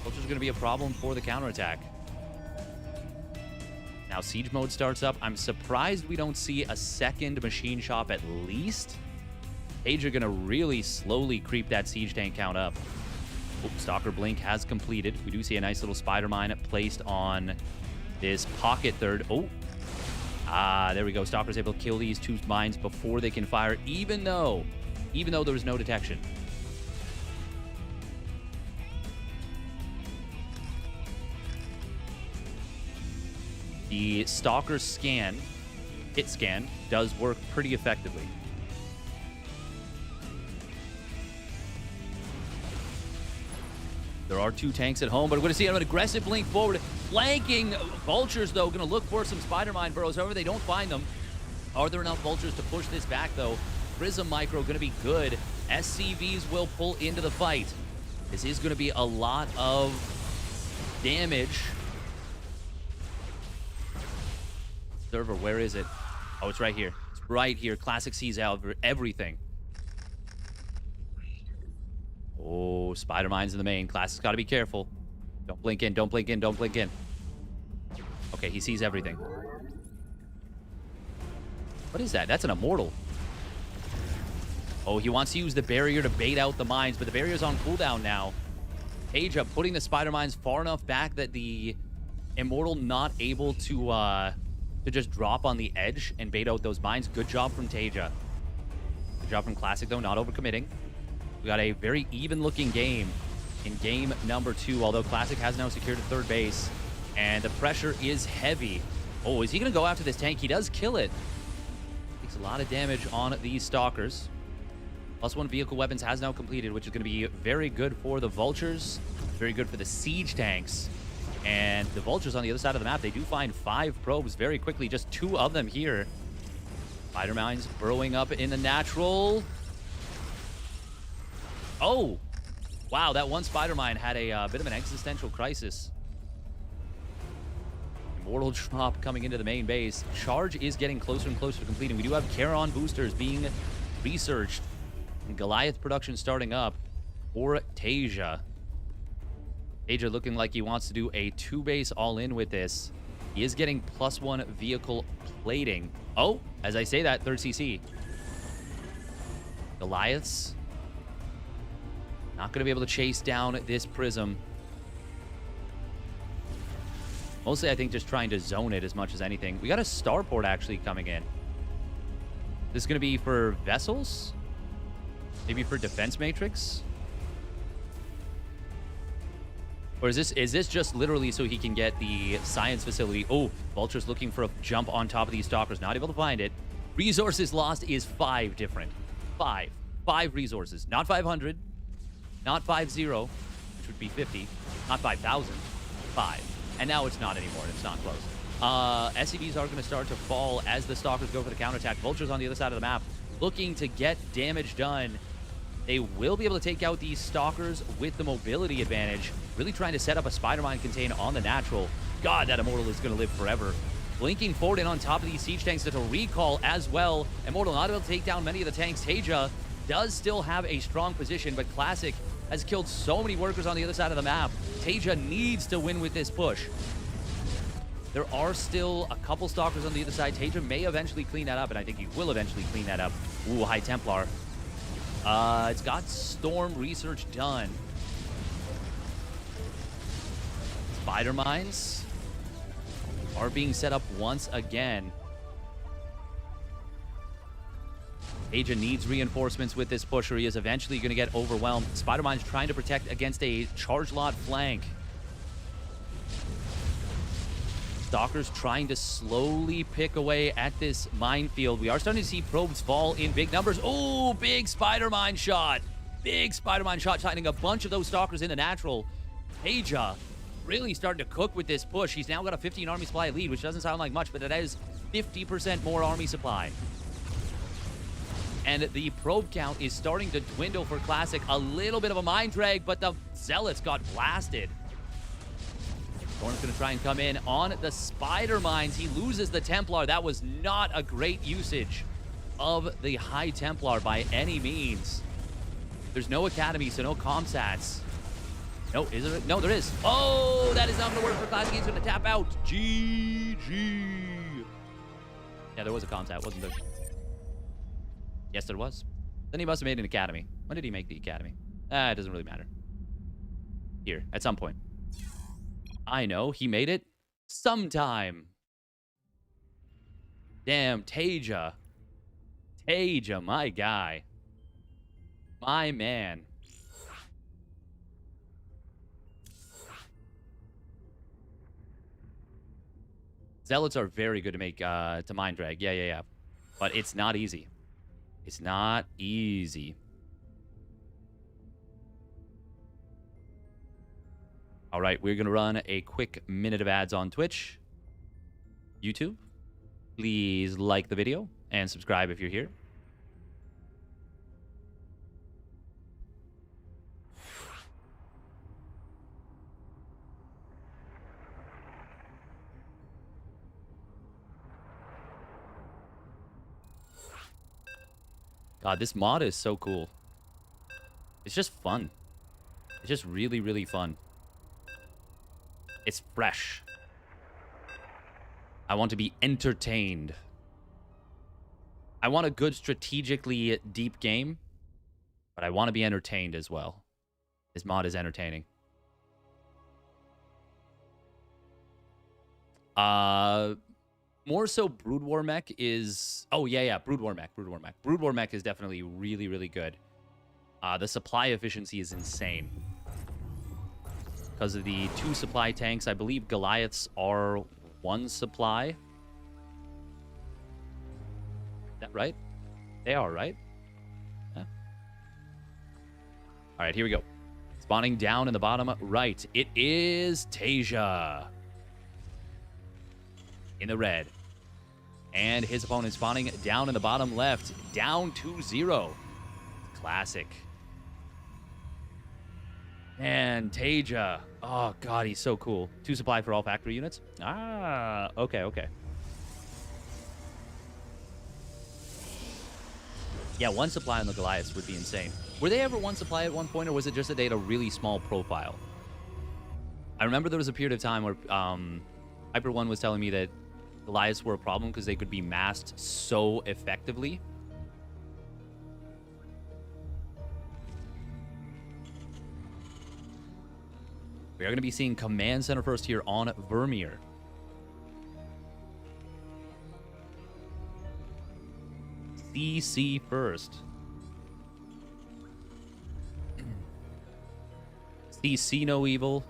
Vultures are going to be a problem for the counterattack. Now Siege mode starts up. I'm surprised we don't see a second machine shop at least. TaeJa going to really slowly creep that Siege tank count up. Oh, Stalker Blink has completed. We do see a nice little spider mine placed on this pocket third. Oh, there we go. Stalker's able to kill these 2 mines before they can fire, even though there was no detection. The Stalker's hit scan, does work pretty effectively. There are 2 tanks at home, but we're going to see an aggressive blink forward. Flanking vultures, though, going to look for some spider mine burrows. However, they don't find them. Are there enough vultures to push this back, though? Prism Micro going to be good. SCVs will pull into the fight. This is going to be a lot of damage. Server, where is it? Oh, it's right here. It's right here. Classic sees out everything. Oh, spider mines in the main. Classic's got to be careful. Don't blink in. Don't blink in. Don't blink in. Okay, he sees everything. What is that? That's an immortal. Oh, he wants to use the barrier to bait out the mines, but the barrier's on cooldown now. TaeJa putting the spider mines far enough back that the immortal not able to just drop on the edge and bait out those mines. Good job from TaeJa. Good job from Classic, though, not overcommitting. We got a very even-looking game in game number 2, although Classic has now secured a 3rd base, and the pressure is heavy. Oh, is he going to go after this tank? He does kill it. Takes a lot of damage on these Stalkers. +1 vehicle weapons has now completed, which is going to be very good for the Vultures, very good for the siege tanks. And the Vultures on the other side of the map, they do find 5 probes very quickly, just 2 of them here. Spider mines burrowing up in the natural. Oh, wow, that one spider mine had a bit of an existential crisis. Immortal drop coming into the main base. Charge is getting closer and closer to completing. We do have Charon boosters being researched. And Goliath production starting up for TaeJa. TaeJa looking like he wants to do a 2-base all-in with this. He is getting +1 vehicle plating. Oh, as I say that, 3rd CC. Goliaths not going to be able to chase down this Prism. Mostly, I think, just trying to zone it as much as anything. We got a starport actually coming in. This is going to be for vessels? Maybe for defense matrix? Or is this just literally so he can get the science facility? Oh, Vulture's looking for a jump on top of these Stalkers. Not able to find it. Resources lost is 5 different. 5 resources. Not 500. Not 50, which would be 50. Not 5,000. 5. And now it's not anymore. It's not close. SCVs are going to start to fall as the Stalkers go for the counterattack. Vultures on the other side of the map looking to get damage done. They will be able to take out these Stalkers with the mobility advantage. Really trying to set up a spider mine contain on the natural. God, that Immortal is going to live forever. Blinking forward and on top of these siege tanks to recall as well. Immortal not able to take down many of the tanks. TaeJa does still have a strong position, but Classic has killed so many workers on the other side of the map. TaeJa needs to win with this push. There are still a couple Stalkers on the other side. TaeJa may eventually clean that up, and I think he will eventually clean that up. Ooh, High Templar. It's got Storm research done. Spider mines are being set up once again. TaeJa needs reinforcements with this push, or he is eventually going to get overwhelmed. Spider mines trying to protect against a charge lot flank. Stalkers trying to slowly pick away at this minefield. We are starting to see probes fall in big numbers. Oh, big spider mine shot. Big spider mine shot, tightening a bunch of those Stalkers in the natural. TaeJa really starting to cook with this push. He's now got a 15 army supply lead, which doesn't sound like much, but it is 50% more army supply. And the probe count is starting to dwindle for Classic. A little bit of a mine drag, but the Zealots got blasted. Storm's going to try and come in on the spider mines. He loses the Templar. That was not a great usage of the High Templar by any means. There's no Academy, so no Comsats. No, is there? No, there is. Oh, that is not going to work for Classic. He's going to tap out. GG. Yeah, there was a Comsat, wasn't there? Yes, there was. Then he must have made an Academy. When did he make the Academy? It doesn't really matter. here at some point. I know, he made it sometime. Damn, TaeJa. TaeJa, my guy. My man. Zealots are very good to make, to mind drag. Yeah. But it's not easy. It's not easy. All right, we're going to run a quick minute of ads on Twitch. YouTube, please like the video and subscribe if you're here. God, this mod is so cool. It's just fun. It's just really, really fun. It's fresh. I want to be entertained. I want a good strategically deep game, but I want to be entertained as well. This mod is entertaining. More so Brood War Mech is... Oh, yeah. Brood War Mech. Brood War Mech is definitely really, really good. The supply efficiency is insane. Because of the 2 supply tanks. I believe Goliaths are 1 supply. Is that right? They are, right? Yeah. All right, here we go. Spawning down in the bottom right. It is TaeJa. In the red. And his opponent spawning down in the bottom left. Down 2-0. Classic. And TaeJa. Oh, God, he's so cool. 2 supply for all factory units. Ah, okay. Yeah, 1 supply on the Goliaths would be insane. Were they ever 1 supply at one point, or was it just that they had a really small profile? I remember there was a period of time where Hyper One was telling me that Goliaths were a problem because they could be masked so effectively. We are going to be seeing Command Center first here on Vermeer. CC first. CC no evil.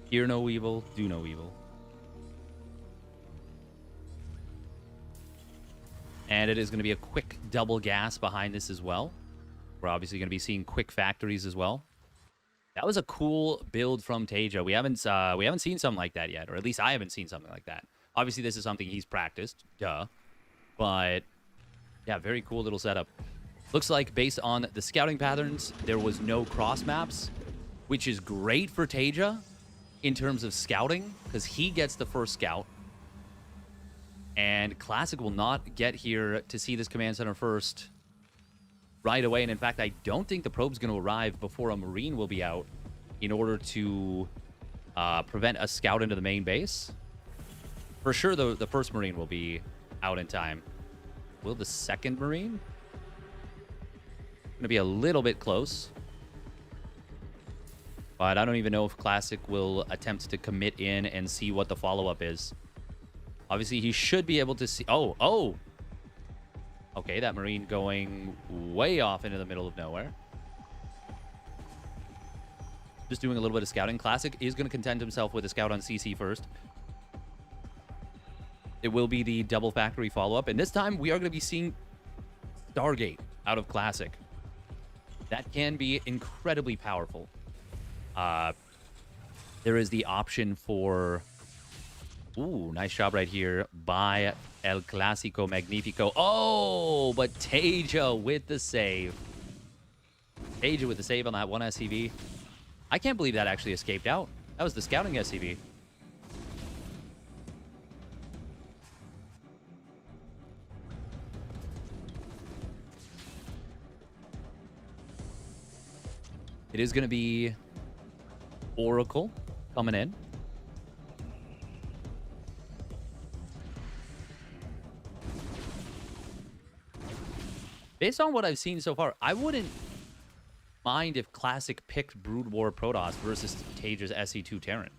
Hear no evil, do no evil. And it is going to be a quick double gas behind this as well. We're obviously going to be seeing quick factories as well. That was a cool build from TaeJa. We haven't seen something like that yet, or at least I haven't seen something like that. Obviously, this is something he's practiced, duh. But yeah, very cool little setup. Looks like based on the scouting patterns, there was no cross maps, which is great for TaeJa in terms of scouting, because he gets the first scout. And Classic will not get here to see this command center first right away. And in fact, I don't think the probe's going to arrive before a Marine will be out in order to prevent a scout into the main base. For sure, the first Marine will be out in time. Will the second Marine? Going to be a little bit close. But I don't even know if Classic will attempt to commit in and see what the follow-up is. Obviously, he should be able to see... Oh! Okay, that Marine going way off into the middle of nowhere. Just doing a little bit of scouting. Classic is going to content himself with a scout on CC first. It will be the double factory follow-up. And this time, we are going to be seeing Stargate out of Classic. That can be incredibly powerful. There is the option for... Ooh, nice job right here by El Clásico Magnifico. Oh, but TaeJa with the save. TaeJa with the save on that one SCV. I can't believe that actually escaped out. That was the scouting SCV. It is going to be Oracle coming in. Based on what I've seen so far, I wouldn't mind if Classic picked Brood War Protoss versus TaeJa's SE2 Terran.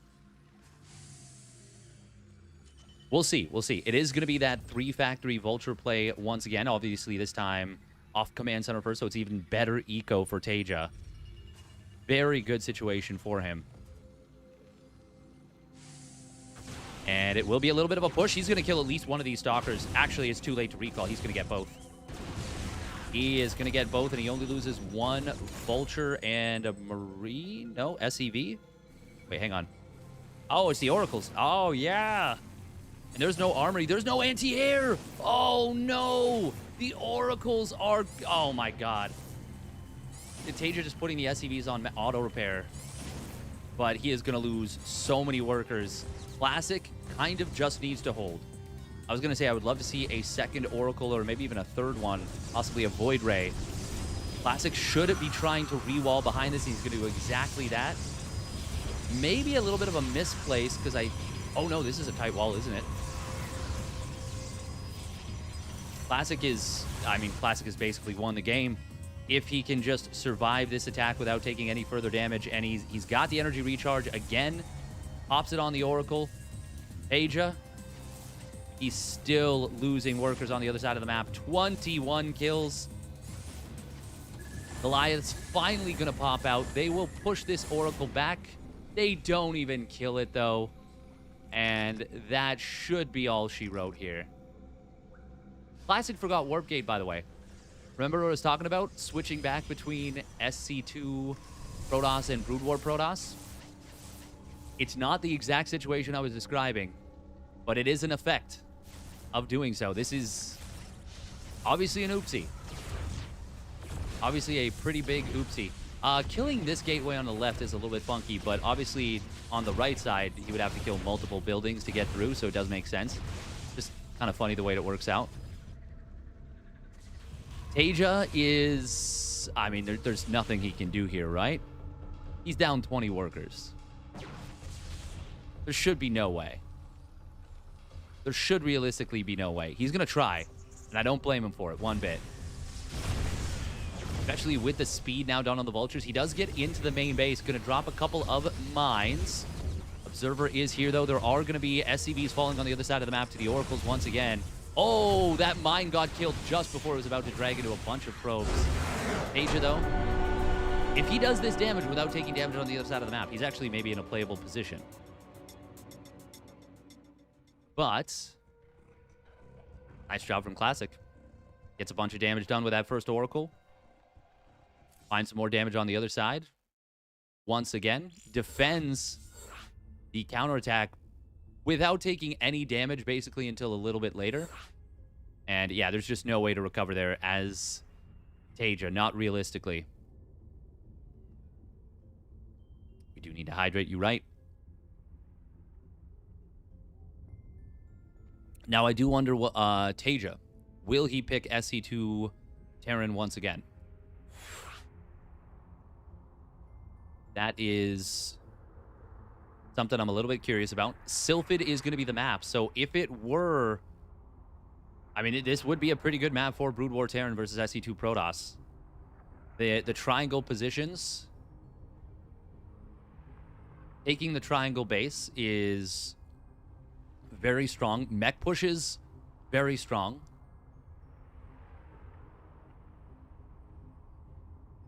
We'll see. We'll see. It is going to be that 3-factory Vulture play once again. Obviously, this time off Command Center first, so it's even better eco for TaeJa. Very good situation for him. And it will be a little bit of a push. He's going to kill at least one of these Stalkers. Actually, it's too late to recall. He's going to get both. He is going to get both, and he only loses one Vulture and a Marine. No, SEV? Wait, hang on. Oh, it's the Oracles. Oh, yeah. And there's no armory. There's no anti-air. Oh, no. The Oracles are... Oh, my God. TaeJa just putting the SEVs on auto repair. But he is going to lose so many workers. Classic kind of just needs to hold. I was going to say I would love to see a second Oracle or maybe even a third one, possibly a Void Ray. Classic should be trying to re-wall behind this. He's going to do exactly that. Maybe a little bit of a misplace because I... Oh, no, this is a tight wall, isn't it? Classic is... I mean, Classic has basically won the game. If he can just survive this attack without taking any further damage, and he's got the energy recharge again, pops it on the Oracle. TaeJa, he's still losing workers on the other side of the map. 21 kills. Goliath's finally going to pop out. They will push this Oracle back. They don't even kill it, though. And that should be all she wrote here. Classic forgot Warp Gate, by the way. Remember what I was talking about? Switching back between SC2 Protoss and Brood War Protoss? It's not the exact situation I was describing, but it is an effect of doing so. This is obviously an oopsie. Obviously a pretty big oopsie. Killing this gateway on the left is a little bit funky, but obviously on the right side, he would have to kill multiple buildings to get through, so it does make sense. Just kind of funny the way it works out. TaeJa is... I mean, there's nothing he can do here, right? He's down 20 workers. There should be no way. There should realistically be no way. He's going to try, and I don't blame him for it one bit. Especially with the speed now done on the Vultures. He does get into the main base. Going to drop a couple of mines. Observer is here, though. There are going to be SCVs falling on the other side of the map to the Oracles once again. Oh, that mine got killed just before it was about to drag into a bunch of probes. TaeJa, though, if he does this damage without taking damage on the other side of the map, he's actually maybe in a playable position. But nice job from Classic. Gets a bunch of damage done with that first Oracle. Finds some more damage on the other side. Once again, defends the counterattack without taking any damage, basically, until a little bit later. And, yeah, there's just no way to recover there as TaeJa, not realistically. We do need to hydrate you right. Now, I do wonder what TaeJa, will he pick SC2 Terran once again? That is something I'm a little bit curious about. Sylphid is going to be the map, so if it were... I mean, this would be a pretty good map for Brood War Terran versus SC2 Protoss. The triangle positions... Taking the triangle base is very strong. Mech pushes, very strong.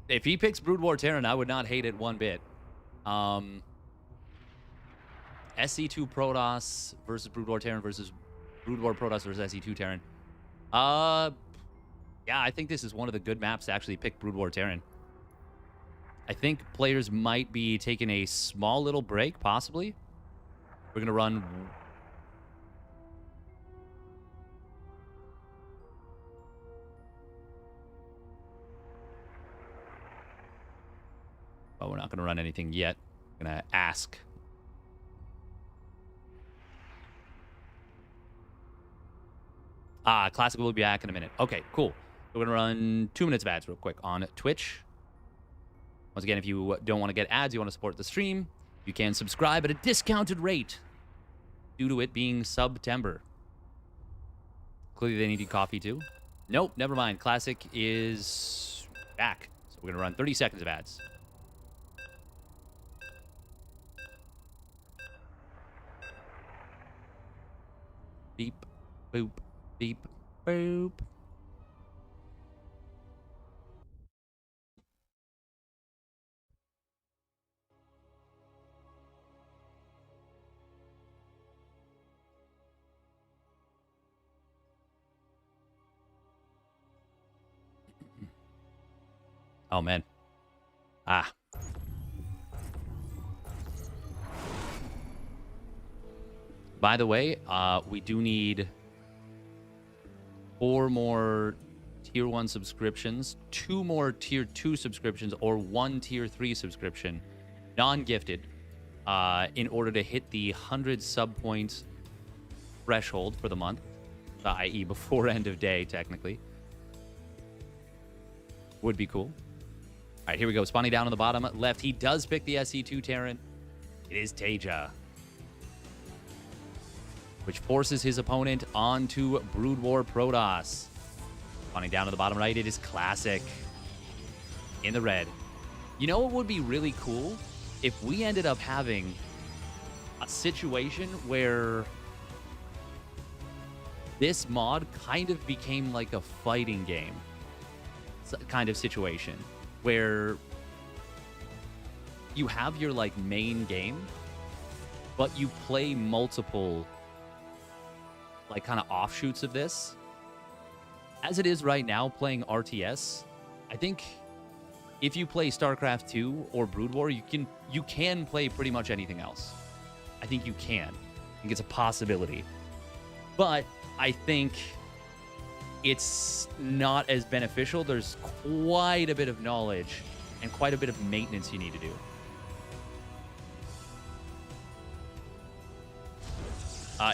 If he picks Brood War Terran, I would not hate it one bit. SC2 Protoss versus Brood War Terran versus Brood War Protoss versus SC2 Terran. Yeah, I think this is one of the good maps to actually pick Brood War Terran. I think players might be taking a small little break, possibly. We're going to run... Oh, we're not going to run anything yet. I'm going to ask. Classic will be back in a minute. Okay, cool. We're going to run 2 minutes of ads real quick on Twitch. Once again, if you don't want to get ads, you want to support the stream, you can subscribe at a discounted rate due to it being September. Clearly, they needed coffee, too. Nope, never mind. Classic is back. So We're going to run 30 seconds of ads. Beep, boop, beep, boop. Oh, man. Ah. By the way, we do need 4 more Tier 1 subscriptions, 2 more Tier 2 subscriptions, or 1 Tier 3 subscription, non-gifted, in order to hit the 100 sub points threshold for the month, i.e. before end of day, technically. Would be cool. All right, here we go. Spawning down on the bottom left. He does pick the SE2 Terran. It is TaeJa, which forces his opponent onto Brood War Protoss. Spawning down to the bottom right, it is Classic in the red. You know what would be really cool? If we ended up having a situation where this mod kind of became like a fighting game kind of situation, where you have your like main game, but you play multiple like kind of offshoots of this. As it is right now, playing RTS, I think if you play StarCraft 2 or Brood War, you can play pretty much anything else. I think you can. I think it's a possibility. But I think it's not as beneficial. There's quite a bit of knowledge and quite a bit of maintenance you need to do.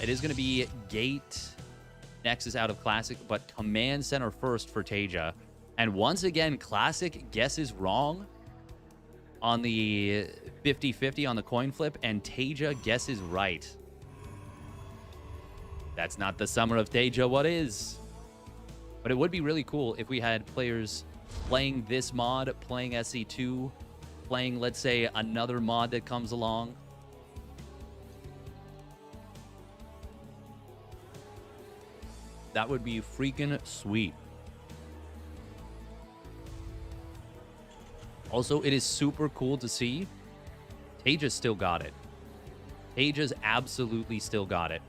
It is going to be Gate Nexus out of Classic, but Command Center first for TaeJa. And once again, Classic guesses wrong on the 50-50 on the coin flip, and TaeJa guesses right. That's not the summer of TaeJa, what is? But it would be really cool if we had players playing this mod, playing SE2, playing, let's say, another mod that comes along. That would be freaking sweet. Also, it is super cool to see TaeJa still got it. TaeJa's absolutely still got it.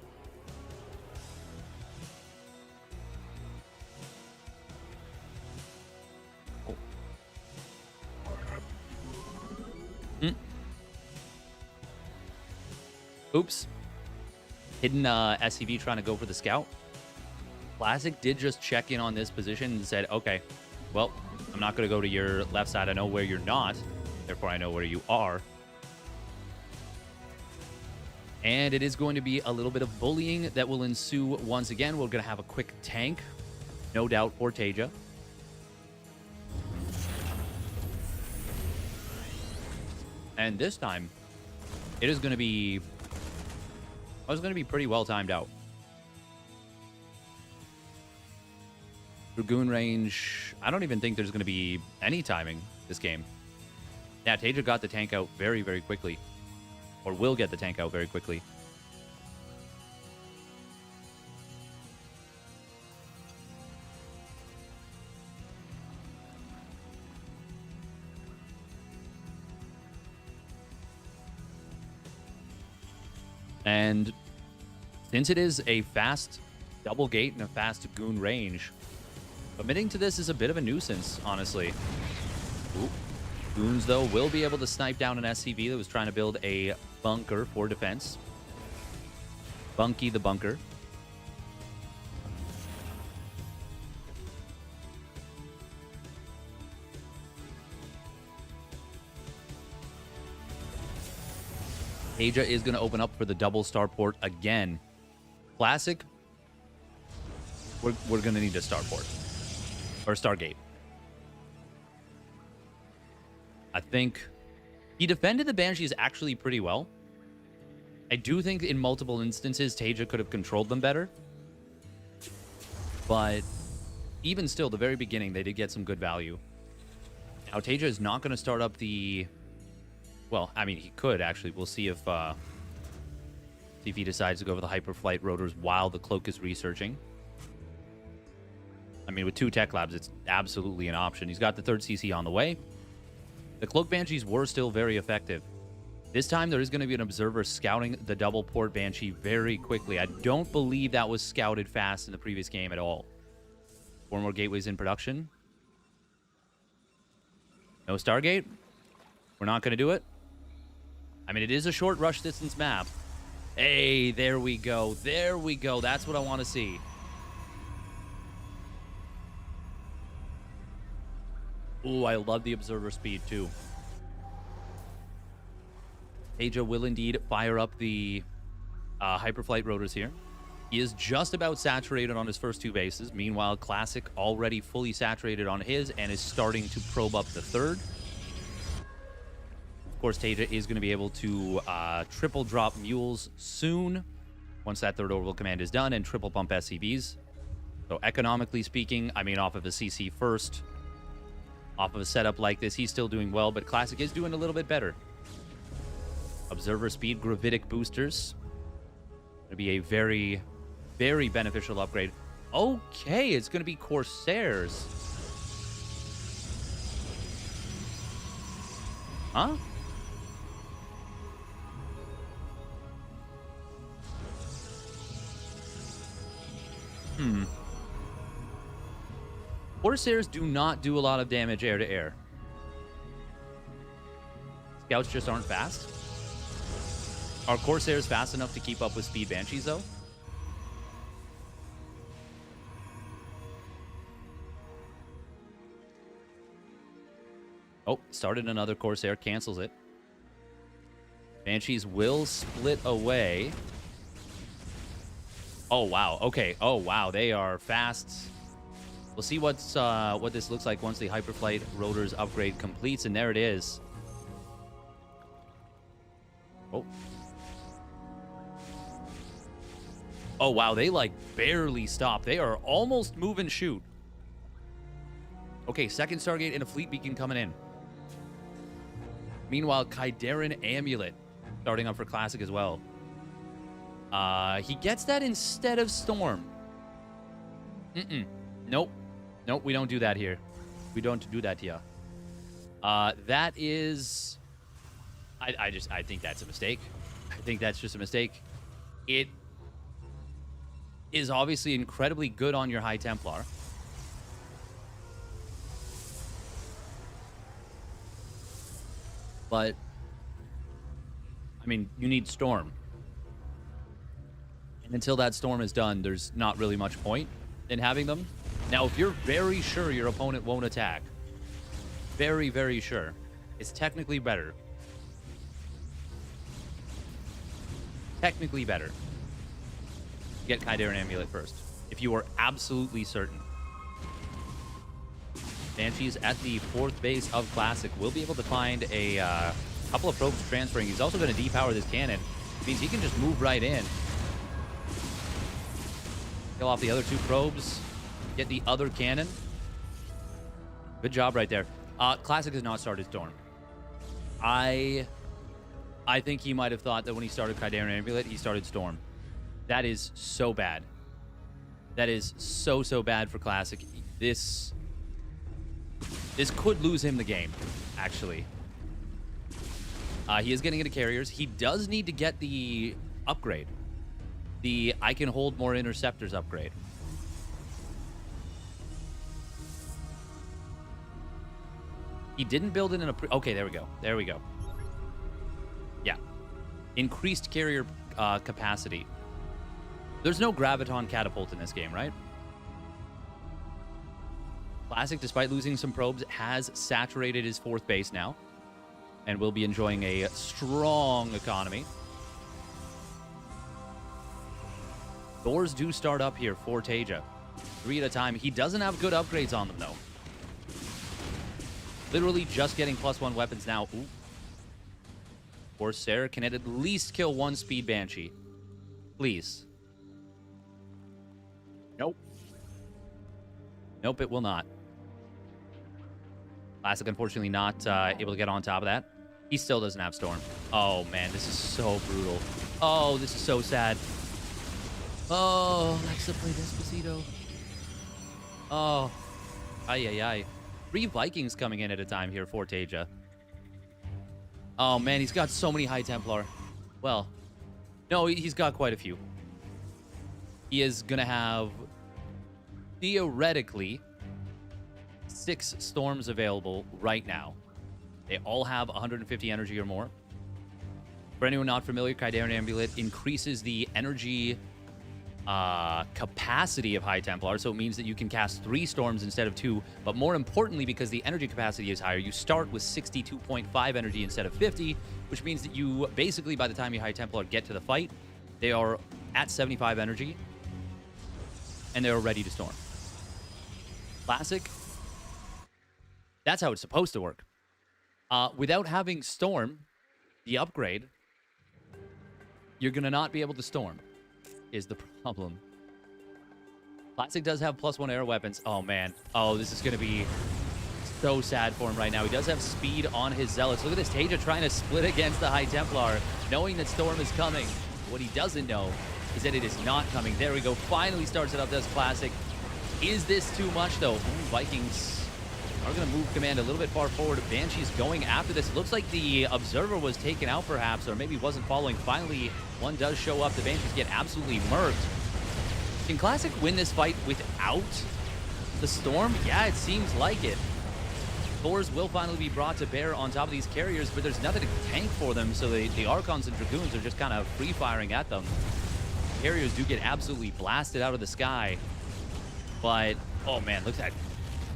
Oops. Hidden SCV trying to go for the scout. Classic did just check in on this position and said, okay, well, I'm not going to go to your left side. I know where you're not. Therefore, I know where you are. And it is going to be a little bit of bullying that will ensue once again. We're going to have a quick tank, no doubt, for TaeJa. And this time, it is going to be... it's going to be pretty well timed out. Dragoon range, I don't even think there's going to be any timing this game. Yeah, TaeJa got the tank out very, very quickly. Or will get the tank out very quickly. And since it is a fast double gate and a fast goon range, committing to this is a bit of a nuisance, honestly. Ooh. Goons, though, will be able to snipe down an SCV that was trying to build a bunker for defense. Bunky the bunker. TaeJa is going to open up for the double starport again. Classic, we're going to need a starport. Or Stargate. I think he defended the Banshees actually pretty well. I do think in multiple instances, TaeJa could have controlled them better. But even still, the very beginning, they did get some good value. Now, TaeJa is not going to start up the... Well, I mean, he could, actually. We'll see if he decides to go for the Hyperflight rotors while the Cloak is researching. I mean, with 2 Tech Labs, it's absolutely an option. He's got the 3rd CC on the way. The Cloak Banshees were still very effective. This time, there is going to be an Observer scouting the double port Banshee very quickly. I don't believe that was scouted fast in the previous game at all. 4 more gateways in production. No Stargate. We're not going to do it. I mean, it is a short rush distance map. Hey, there we go. There we go. That's what I want to see. Ooh, I love the Observer speed, too. TaeJa will indeed fire up the Hyperflight rotors here. He is just about saturated on his first 2 bases. Meanwhile, Classic already fully saturated on his and is starting to probe up the 3rd. Of course, TaeJa is going to be able to triple drop mules soon once that 3rd orbital command is done and triple pump SCVs. So economically speaking, I mean, off of a CC first, off of a setup like this, he's still doing well, but Classic is doing a little bit better. Observer speed, gravitic boosters. Going to be a very, very beneficial upgrade. Okay, it's going to be Corsairs. Huh? Corsairs do not do a lot of damage air to air. Scouts just aren't fast. Are Corsairs fast enough to keep up with Speed Banshees, though? Oh, started another Corsair, cancels it. Banshees will split away. Oh, wow. Okay. Oh, wow. They are fast. We'll see what this looks like once the Hyperflight rotors upgrade completes, and there it is. Oh. Oh, wow. They, like, barely stop. They are almost move and shoot. Okay, 2nd Stargate and a Fleet Beacon coming in. Meanwhile, Kaidaran Amulet starting up for Classic as well. He gets that instead of Storm. Nope. Nope, we don't do that here. We don't do that here. That is... I think that's a mistake. I think that's just a mistake. It is obviously incredibly good on your High Templar. But, I mean, you need Storm. And until that Storm is done, there's not really much point in having them. Now, if you're very sure your opponent won't attack, very, very sure, it's technically better. Technically better. Get Kaidaran Amulet first, if you are absolutely certain. Banshees at the 4th base of Classic will be able to find a couple of probes transferring. He's also going to depower this cannon. It means he can just move right in. Kill off the other 2 probes. Get the other cannon. Good job right there. Classic has not started Storm. I think he might have thought that when he started Kaidaran Amulet, he started Storm. That is so bad. That is so, so bad for Classic. This could lose him the game, actually. He is getting into carriers. He does need to get the upgrade. The I can hold more interceptors upgrade. He didn't build it in a... Okay, there we go. There we go. Yeah. Increased carrier capacity. There's no Graviton Catapult in this game, right? Classic, despite losing some probes, has saturated his 4th base now. And will be enjoying a strong economy. Doors do start up here for TaeJa. 3 at a time. He doesn't have good upgrades on them, though. Literally just getting +1 weapons now. Ooh. Corsair can at least kill 1 Speed Banshee. Please. Nope. Nope, it will not. Classic, unfortunately, not able to get on top of that. He still doesn't have Storm. Oh, man, this is so brutal. Oh, this is so sad. Oh, Alexa, play Despacito. Oh, ay, ay, ay. 3 Vikings coming in at a time here for TaeJa. Oh, man, he's got so many High Templar. Well, no, he's got quite a few. He is going to have, theoretically, 6 Storms available right now. They all have 150 energy or more. For anyone not familiar, Kaidaran Amulet increases the energy capacity of High Templar, so it means that you can cast 3 Storms instead of 2, but more importantly, because the energy capacity is higher, you start with 62.5 energy instead of 50, which means that you basically, by the time you High Templar get to the fight, they are at 75 energy, and they're ready to Storm. Classic, that's how it's supposed to work. Without having Storm, the upgrade, you're going to not be able to Storm, is the problem. Classic does have +1 air weapons. Oh, man. Oh, this is going to be so sad for him right now. He does have speed on his Zealots. Look at this. TaeJa trying to split against the High Templar, knowing that Storm is coming. What he doesn't know is that it is not coming. There we go. Finally starts it up, does Classic. Is this too much, though? Ooh, Vikings are going to move command a little bit far forward. Banshee's going after this. It looks like the Observer was taken out, perhaps, or maybe wasn't following. Finally, one does show up. The Banshees get absolutely murked. Can Classic win this fight without the Storm? Yeah, it seems like it. Thors will finally be brought to bear on top of these carriers, but there's nothing to tank for them, so the Archons and Dragoons are just kind of free-firing at them. Carriers do get absolutely blasted out of the sky, but, oh man, look at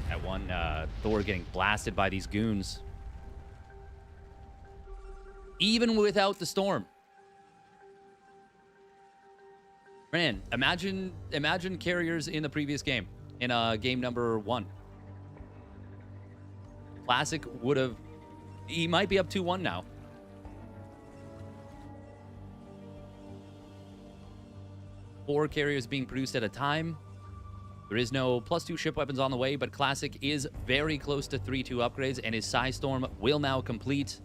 that one Thor getting blasted by these goons. Even without the Storm. Man, imagine carriers in the previous game, in game number 1. Classic would have, he might be up 2-1 now. Four carriers being produced at a time. There is no +2 ship weapons on the way, but Classic is very close to 3-2 upgrades, and his Psy Storm will now complete.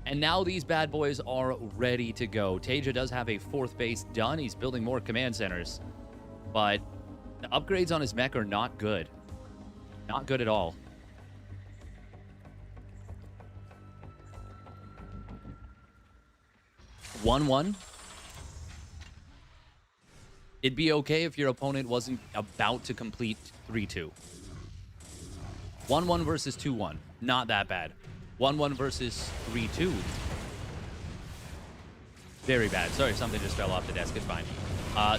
And now these bad boys are ready to go. TaeJa does have a 4th base done. He's building more command centers, but the upgrades on his mech are not good. Not good at all. One. It'd be okay if your opponent wasn't about to complete 3-2. 1-1 versus 2-1. Not that bad. 1-1 versus 3-2. Very bad. Sorry, something just fell off the desk. It's fine.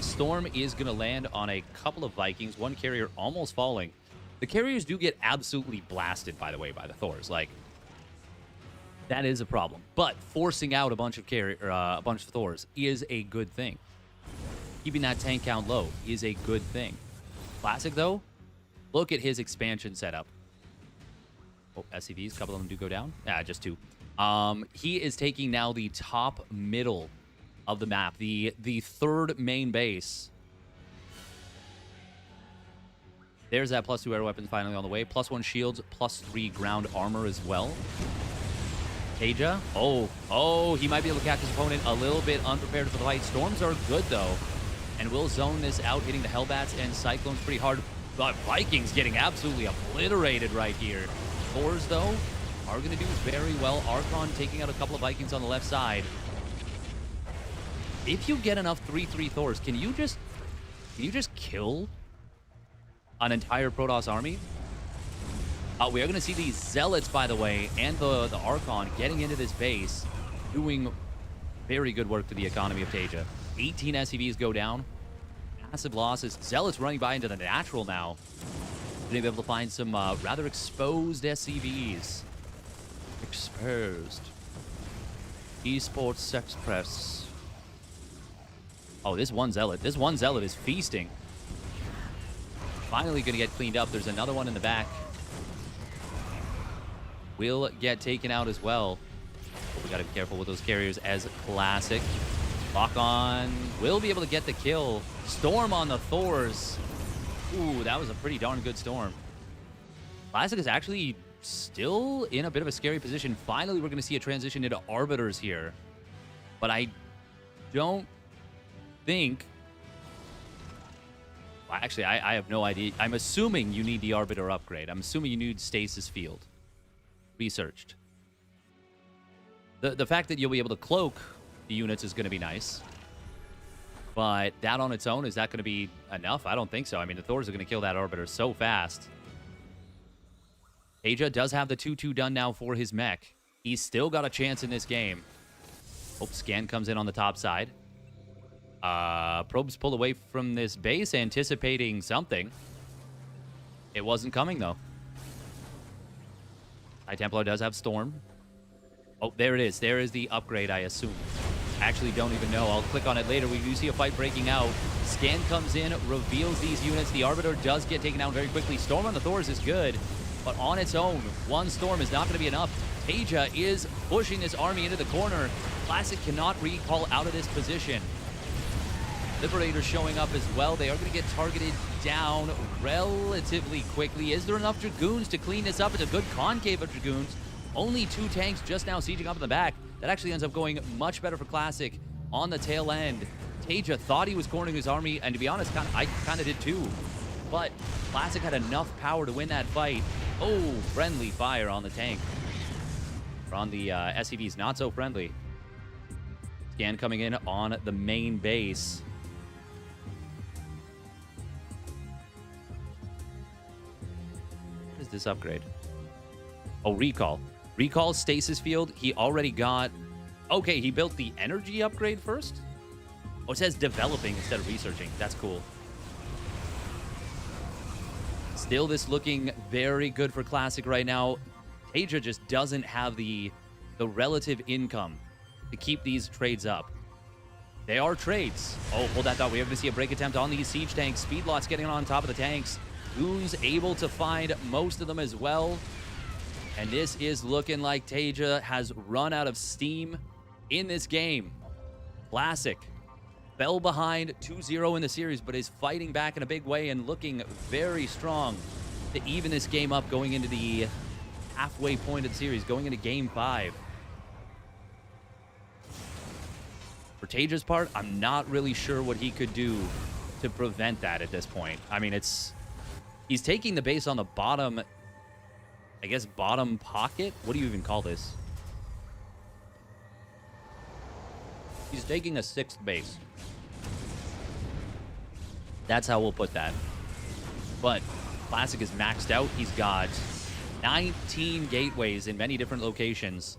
Storm is going to land on a couple of Vikings. One carrier almost falling. The carriers do get absolutely blasted, by the way, by the Thors. Like, that is a problem. But forcing out a bunch of Thors is a good thing. Keeping that tank count low is a good thing. Classic, though, look at his expansion setup. Oh, SCVs, a couple of them do go down. Yeah, just 2. He is taking now the top middle of the map, the 3rd main base. There's that +2 air weapons finally on the way. +1 shields, +3 ground armor as well. TaeJa. Oh, he might be able to catch his opponent a little bit unprepared for the fight. Storms are good, though, and will zone this out, hitting the Hellbats and Cyclones pretty hard. But Vikings getting absolutely obliterated right here. Thors, though, are going to do very well. Archon taking out a couple of Vikings on the left side. If you get enough 3-3 Thors, can you just kill an entire Protoss army? We are going to see these Zealots, by the way, and the Archon getting into this base, doing very good work for the economy of TaeJa. 18 SCVs go down. Massive losses. Zealots running by into the natural now. Going to be able to find some rather exposed SCVs. Exposed. Esports Express. Oh, this one Zealot is feasting. Finally going to get cleaned up. There's another one in the back. Will get taken out as well. But we got to be careful with those carriers as Classic. Lock on. Will be able to get the kill. Storm on the Thors. Ooh, that was a pretty darn good Storm. Classic is actually still in a bit of a scary position. Finally, we're going to see a transition into Arbiters here. But I don't think... Well, actually, I have no idea. I'm assuming you need the Arbiter upgrade. I'm assuming you need Stasis Field. Researched. The fact that you'll be able to cloak the units is going to be nice. But that on its own, is that going to be enough? I don't think so. I mean, the Thors are going to kill that Arbiter so fast. TaeJa does have the 2-2 done now for his mech. He's still got a chance in this game. Oh, scan comes in on the top side. Probes pull away from this base, anticipating something. It wasn't coming, though. High Templar does have Storm. Oh, there it is. There is the upgrade, I assume. Actually, don't even know. I'll click on it later. We do see a fight breaking out. Scan comes in, reveals these units. The Arbiter does get taken out very quickly. Storm on the Thors is good, but on its own, one Storm is not going to be enough. TaeJa is pushing this army into the corner. Classic cannot recall out of this position. Liberator showing up as well. They are going to get targeted down relatively quickly. Is there enough Dragoons to clean this up? It's a good concave of Dragoons. Only 2 tanks just now sieging up in the back. That actually ends up going much better for Classic on the tail end. TaeJa thought he was cornering his army, and to be honest, I kind of did too. But Classic had enough power to win that fight. Oh, friendly fire on the tank. Or on the SCVs, not so friendly. Scan coming in on the main base. What is this upgrade? Oh, recall. Recall Stasis Field. He already got... Okay, he built the energy upgrade first? Oh, it says developing instead of researching. That's cool. Still, this looking very good for Classic right now. TaeJa just doesn't have the relative income to keep these trades up. They are trades. Oh, hold that thought. We are going to see a break attempt on these siege tanks. Speedlot's getting on top of the tanks. Goons able to find most of them as well. And this is looking like TaeJa has run out of steam in this game. Classic fell behind 2-0 in the series, but is fighting back in a big way and looking very strong to even this game up going into the halfway point of the series, going into Game 5. For TaeJa's part, I'm not really sure what he could do to prevent that at this point. I mean, he's taking the base on the bottom, I guess, bottom pocket? What do you even call this? He's taking a 6th base. That's how we'll put that. But Classic is maxed out. He's got 19 gateways in many different locations.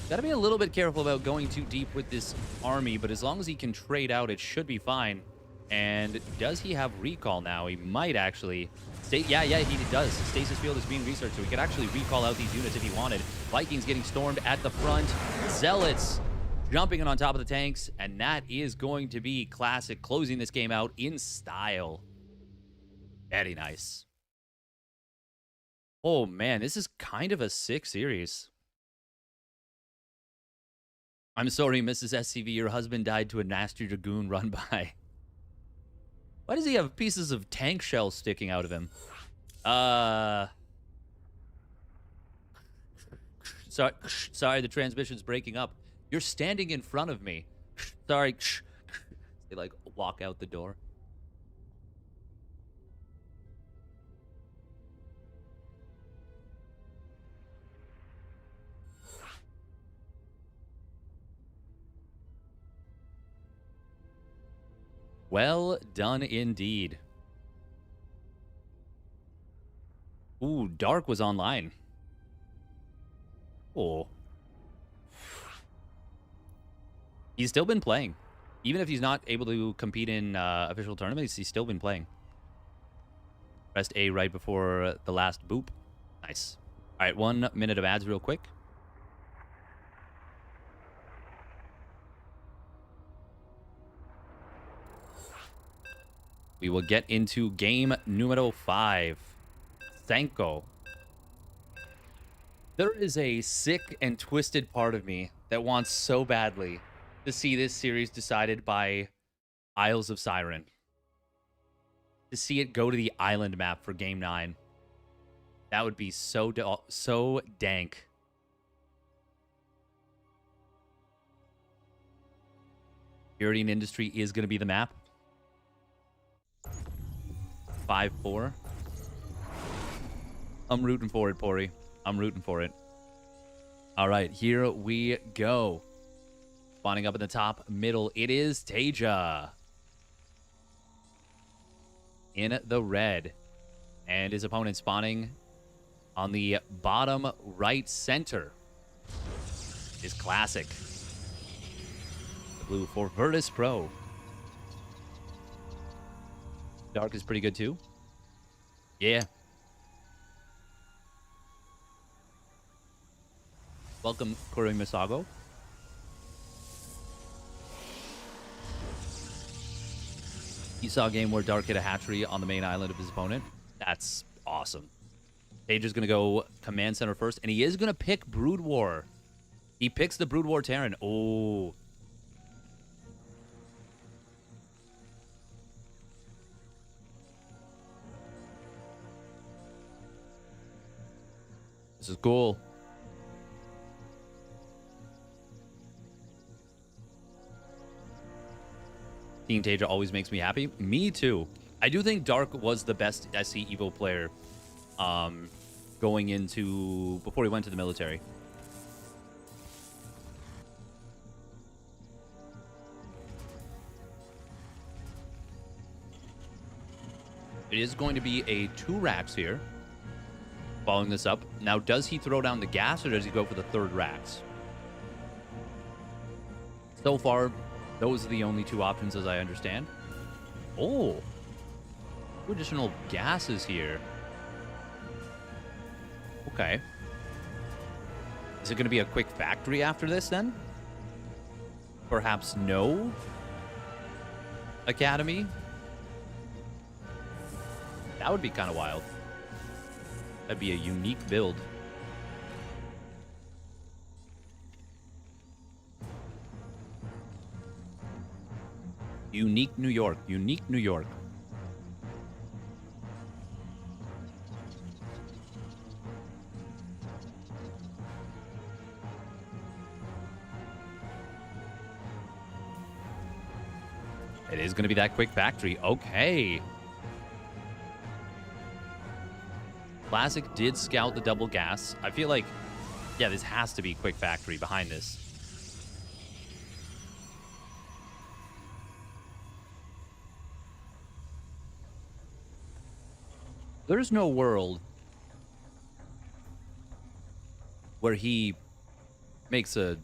Gotta be a little bit careful about going too deep with this army, but as long as he can trade out, it should be fine. And does he have recall now? He might actually. Yeah, he does. Stasis Field is being researched, so he could actually recall out these units if he wanted. Vikings getting stormed at the front. Zealots jumping in on top of the tanks, and that is going to be Classic closing this game out in style. Very nice. Oh, man, this is kind of a sick series. I'm sorry, Mrs. SCV, your husband died to a nasty Dragoon run by. Why does he have pieces of tank shells sticking out of him? Sorry, the transmission's breaking up. You're standing in front of me. Sorry. They, like, walk out the door. Well done indeed. Ooh, Dark was online. Oh. He's still been playing. Even if he's not able to compete in official tournaments, he's still been playing. Pressed A right before the last boop. Nice. All right, 1 minute of ads real quick. We will get into game numero 5. Sanko. There is a sick and twisted part of me that wants so badly to see this series decided by Isles of Siren. To see it go to the island map for game 9. That would be so dank. Purity and Industry is going to be the map. 5-4. I'm rooting for it, Pori. I'm rooting for it. All right, here we go. Spawning up in the top middle, it is TaeJa. In the red. And his opponent spawning on the bottom right center is Classic. The blue for Virtus Pro. Dark is pretty good too. Yeah. Welcome, Kuri Misago. You saw a game where Dark hit a hatchery on the main island of his opponent. That's awesome. TaeJa's going to go Command Center first, and he is going to pick Brood War. He picks the Brood War Terran. Oh. This is cool. Team TaeJa always makes me happy. Me too. I do think Dark was the best SC EVO player going into before he went to the military. It is going to be a 2 racks here. Following this up. Now, does he throw down the gas or does he go for the 3rd racks? So far, those are the only 2 options as I understand. Oh. 2 additional gases here. Okay. Is it going to be a quick factory after this then? Perhaps no academy? That would be kind of wild. That'd be a unique build. Unique New York. Unique New York. It is going to be that quick factory. Okay. Classic did scout the double gas. I feel like, yeah, this has to be quick factory behind this. There's no world where he makes a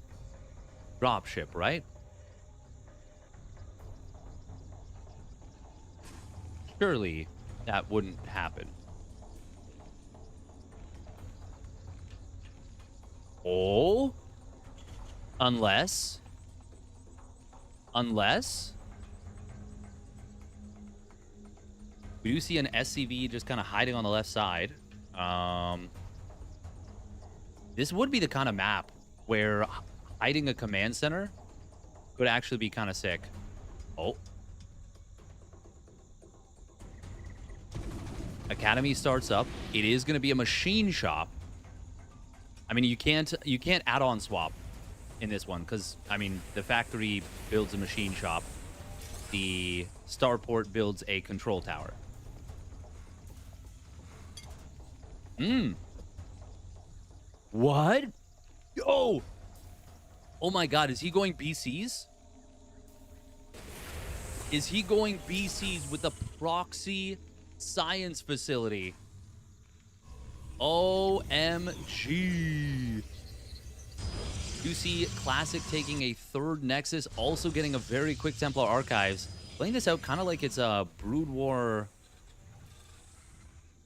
drop ship, right? Surely that wouldn't happen. Oh, unless we do see an SCV just kind of hiding on the left side. This would be the kind of map where hiding a command center could actually be kind of sick. Oh, Academy starts up. It is going to be a machine shop. I mean, you can't add-on swap in this one because, I mean, the factory builds a machine shop. The starport builds a control tower. What? Oh! Oh my god, is he going BCs? Is he going BCs with the proxy science facility? OMG. You see Classic taking a 3rd Nexus, also getting a very quick Templar Archives. Playing this out kind of like it's a Brood War...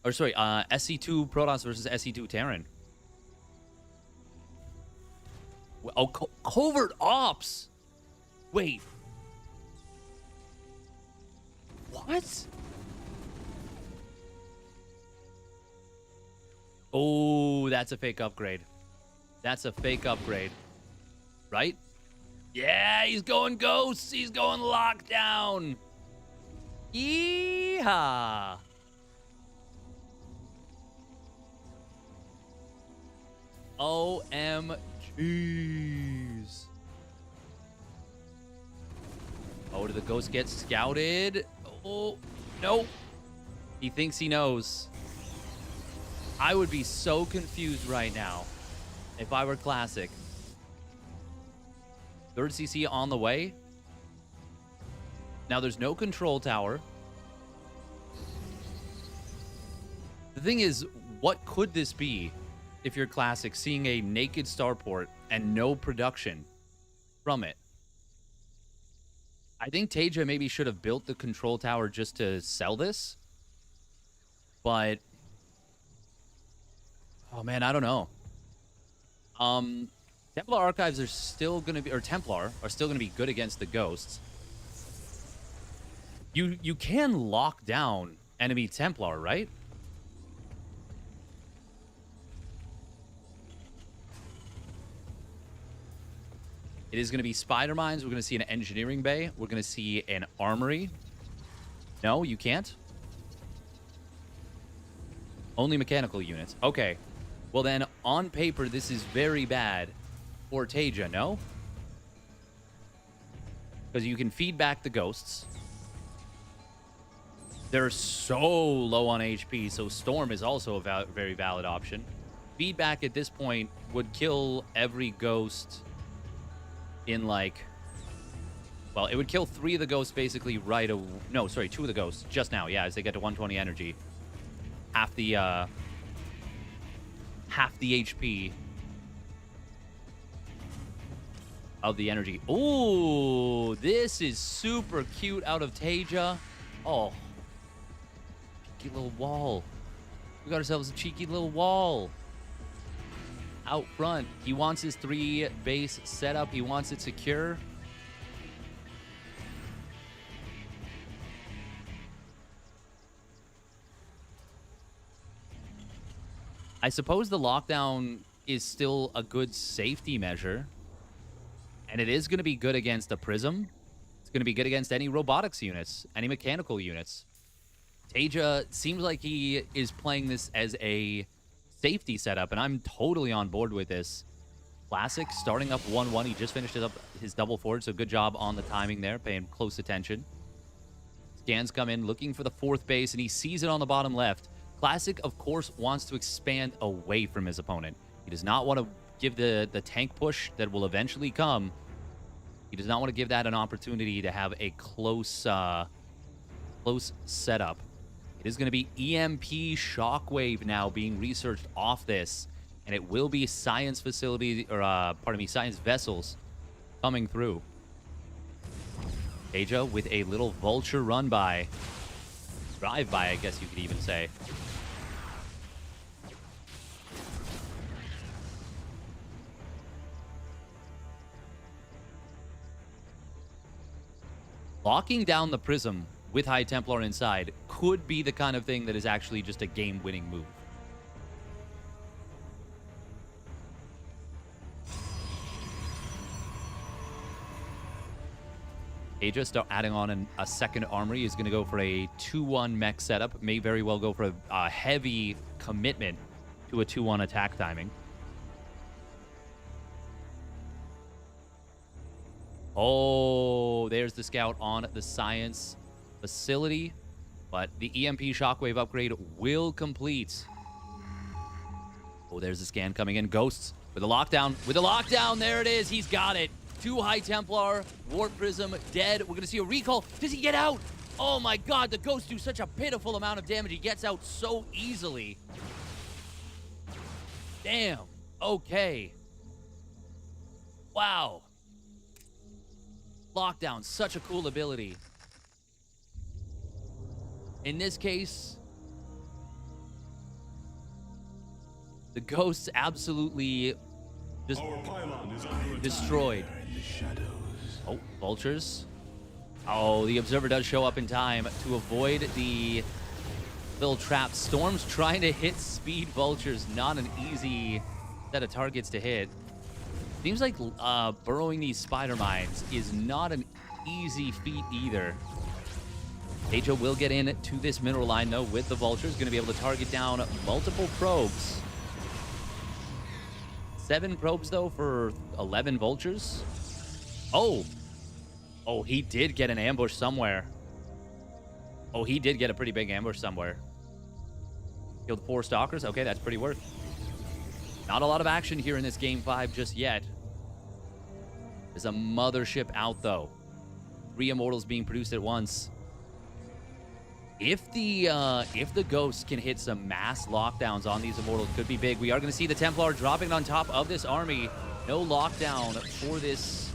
Or sorry, SC2 Protoss versus SC2 Terran. Oh, Covert Ops! Wait. What? Oh, that's a fake upgrade. That's a fake upgrade. Right? Yeah, he's going ghosts. He's going lockdown. Yeehaw. OMGs. Oh, did the ghost get scouted? Oh, no. He thinks he knows. I would be so confused right now if I were Classic. Third CC on the way. Now, there's no control tower. The thing is, what could this be if you're Classic, seeing a naked starport and no production from it? I think TaeJa maybe should have built the control tower just to sell this. But, oh man, I don't know. Templar Archives are still going to be, or Templar are still going to be good against the ghosts. You can lock down enemy Templar, right? It is going to be spider mines. We're going to see an engineering bay. We're going to see an armory. No, you can't. Only mechanical units. Okay. Well, then, on paper, this is very bad for TaeJa, no? Because you can feed back the ghosts. They're so low on HP, so Storm is also a very valid option. Feedback at this point would kill every ghost in, like... Well, it would kill 3 of the ghosts basically right away. No, sorry, 2 of the ghosts just now. Yeah, as they get to 120 energy. Half the HP of the energy. Ooh, this is super cute out of TaeJa. Oh, cheeky little wall. We got ourselves a cheeky little wall out front. He wants his 3 base setup. He wants it secure. I suppose the lockdown is still a good safety measure. And it is going to be good against a Prism. It's going to be good against any robotics units, any mechanical units. TaeJa seems like he is playing this as a safety setup, and I'm totally on board with this. Classic starting up 1-1. He just finished his double forward, so good job on the timing there, paying close attention. Scans come in, looking for the 4th base, and he sees it on the bottom left. Classic, of course, wants to expand away from his opponent. He does not want to give the tank push that will eventually come. He does not want to give that an opportunity to have a close setup. It is going to be EMP Shockwave now being researched off this, and it will be science facility, or pardon me, science vessels coming through. TaeJa with a little vulture run by, drive by, I guess you could even say. Locking down the Prism with High Templar inside could be the kind of thing that is actually just a game-winning move. TaeJa start adding on a second armory. Is going to go for a 2-1 mech setup. May very well go for a heavy commitment to a 2-1 attack timing. Oh, there's the scout on the science facility, but the EMP Shockwave upgrade will complete. Oh, there's the scan coming in. Ghosts with a lockdown. With a lockdown, there it is. He's got it. 2 High Templar, Warp Prism, dead. We're going to see a recall. Does he get out? Oh my god, the ghosts do such a pitiful amount of damage. He gets out so easily. Damn. Okay. Wow. Lockdown, such a cool ability. In this case, the ghosts absolutely just destroyed. Oh, vultures. Oh, the observer does show up in time to avoid the little trap. Storm's trying to hit speed vultures. Not an easy set of targets to hit. Seems like burrowing these spider mines is not an easy feat either. TaeJa will get in to this mineral line, though, with the vultures. Going to be able to target down multiple probes. 7 probes, though, for 11 vultures. Oh. Oh, he did get an ambush somewhere. Oh, he did get a pretty big ambush somewhere. Killed 4 stalkers. Okay, that's pretty worth. Not a lot of action here in this game 5 just yet. There's a mothership out, though. 3 immortals being produced at once. If the ghosts can hit some mass lockdowns on these immortals, could be big. We are going to see the Templar dropping on top of this army. No lockdown for this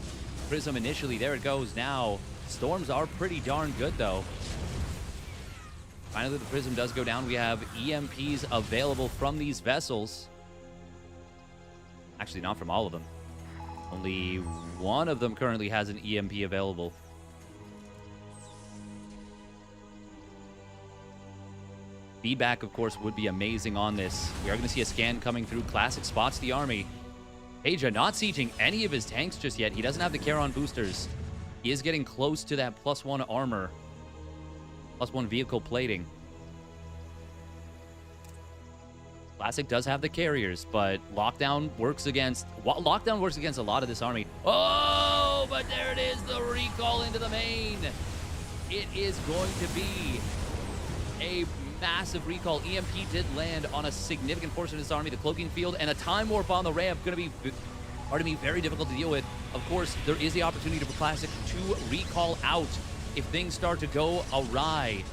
Prism initially. There it goes now. Storms are pretty darn good, though. Finally, the Prism does go down. We have EMPs available from these vessels. Actually, not from all of them. Only one of them currently has an EMP available. Feedback, of course, would be amazing on this. We are going to see a scan coming through. Classic spots the army. TaeJa not sieging any of his tanks just yet. He doesn't have the Charon boosters. He is getting close to that +1 armor. +1 vehicle plating. Classic does have the carriers, but Lockdown works against a lot of this army. Oh, but there it is, the recall into the main. It is going to be a massive recall. EMP did land on a significant portion of this army. The cloaking field and a time warp on the ramp going to be very difficult to deal with. Of course, there is the opportunity for Classic to recall out if things start to go awry.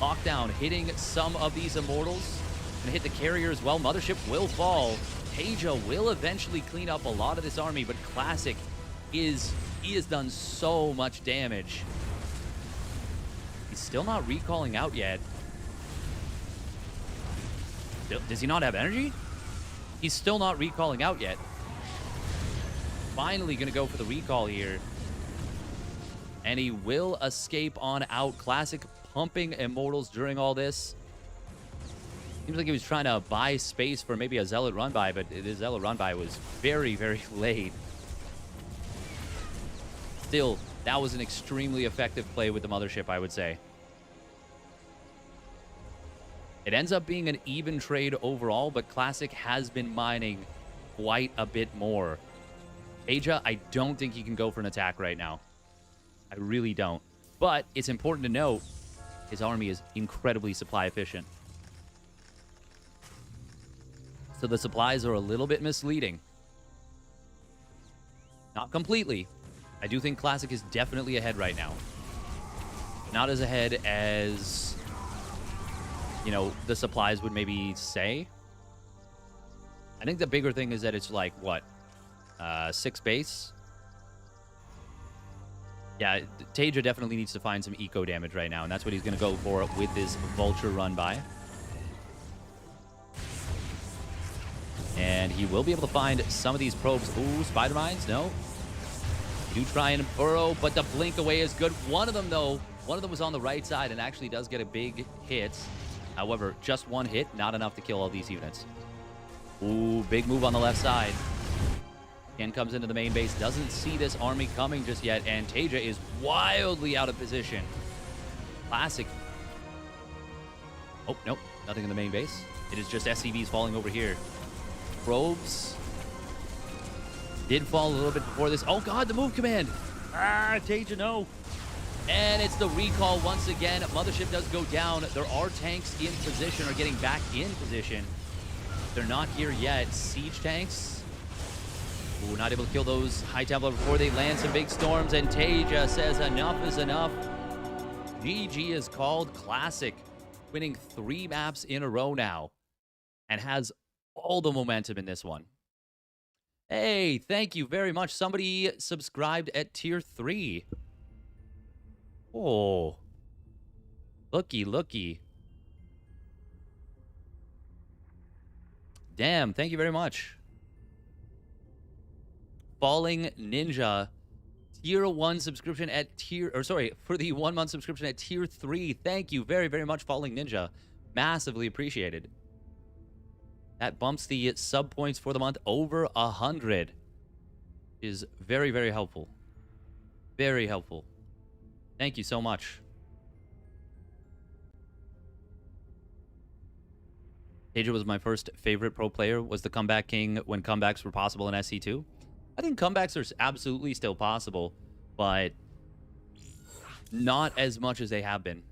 Lockdown hitting some of these immortals and hit the carrier as well. Mothership will fall. TaeJa will eventually clean up a lot of this army, but Classic he has done so much damage. He's still not recalling out yet. Does he not have energy? He's still not recalling out yet. Finally gonna go for the recall here. And he will escape on out. Classic pumping immortals during all this. Seems like he was trying to buy space for maybe a Zealot run-by, but the Zealot run-by was very, very late. Still, that was an extremely effective play with the Mothership, I would say. It ends up being an even trade overall, but Classic has been mining quite a bit more. TaeJa, I don't think he can go for an attack right now. I really don't. But it's important to note, his army is incredibly supply efficient. So the supplies are a little bit misleading. Not completely. I do think Classic is definitely ahead right now. Not as ahead as, you know, the supplies would maybe say. I think the bigger thing is that it's like, what? 6 base? Yeah, TaeJa definitely needs to find some eco damage right now, and that's what he's going to go for with his Vulture run-by. And he will be able to find some of these probes. Ooh, Spider Mines? No. Do try and burrow, but the blink away is good. One of them, though, was on the right side and actually does get a big hit. However, just one hit, not enough to kill all these units. Ooh, big move on the left side. Ken comes into the main base, doesn't see this army coming just yet, and TaeJa is wildly out of position. Classic. Oh, nope, nothing in the main base. It is just SCVs falling over here. Probes did fall a little bit before this. Oh, God, the move command. Ah, TaeJa, no. And it's the recall once again. Mothership does go down. There are tanks in position or getting back in position. They're not here yet. Siege tanks. Ooh, not able to kill those High Templar before they land some big storms. And TaeJa says enough is enough. GG is called. Classic, winning 3 maps in a row now. And has all the momentum in this one. Hey, thank you very much. Somebody subscribed at tier 3. Oh. Looky, looky. Damn, thank you very much. Falling Ninja, tier 1 subscription at for the 1 month subscription at tier 3. Thank you very, very much, Falling Ninja. Massively appreciated. That bumps the sub points for the month over 100. Is very, very helpful. Very helpful. Thank you so much. TaeJa was my first favorite pro player. Was the comeback king when comebacks were possible in SC2. I think comebacks are absolutely still possible, but not as much as they have been.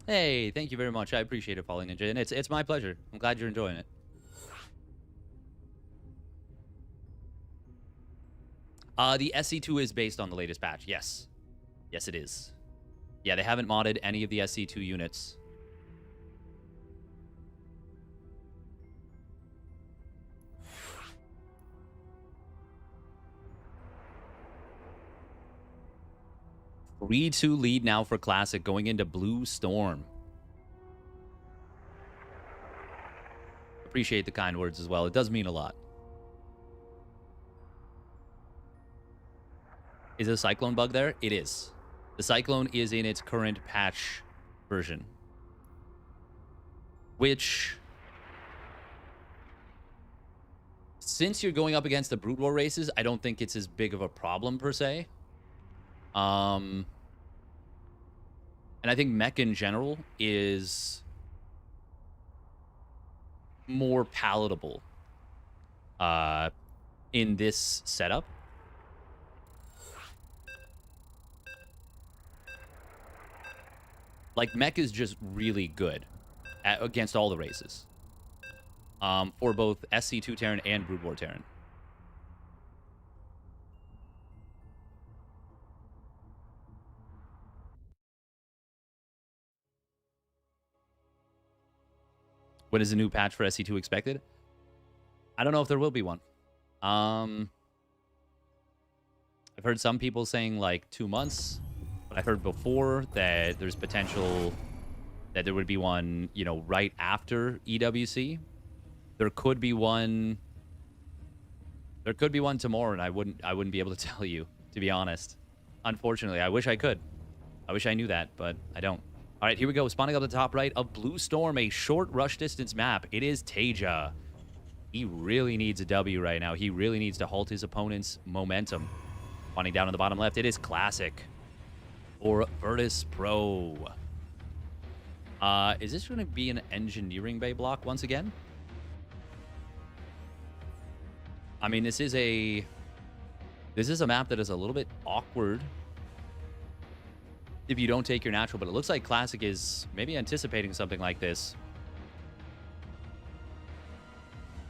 Hey, thank you very much. I appreciate it, Falling Ninja, and it's my pleasure. I'm glad you're enjoying it. The SC2 is based on the latest patch. Yes. Yes, it is. Yeah, they haven't modded any of the SC2 units. Read 2 lead now for Classic going into Blue Storm. Appreciate the kind words as well. It does mean a lot. Is a Cyclone bug there? It is. The Cyclone is in its current patch version. Which, since you're going up against the Brood War races, I don't think it's as big of a problem per se. And I think mech in general is more palatable in this setup. Like, mech is just really good against all the races. For both SC2 Terran and Brood War Terran. When is a new patch for SC2 expected? I don't know if there will be one. I've heard some people saying like 2 months, but I heard before that there's potential that there would be one, you know, right after EWC. There could be one. There could be one tomorrow, and I wouldn't be able to tell you, to be honest. Unfortunately, I wish I could. I wish I knew that, but I don't. All right, here we go. Spawning up the top right of Blue Storm, a short rush distance map. It is TaeJa. He really needs a W right now. He really needs to halt his opponent's momentum. Spawning down on the bottom left, it is Classic or Virtus Pro. Is this going to be an engineering bay block once again? I mean, this is a map that is a little bit awkward if you don't take your natural, but it looks like Classic is maybe anticipating something like this.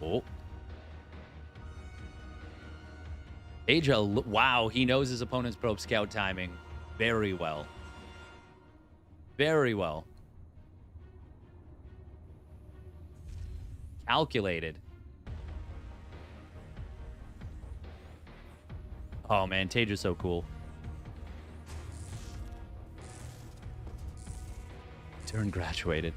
Oh. TaeJa, wow, he knows his opponent's probe scout timing very well. Very well. Calculated. Oh man, TaeJa's so cool. Turn graduated.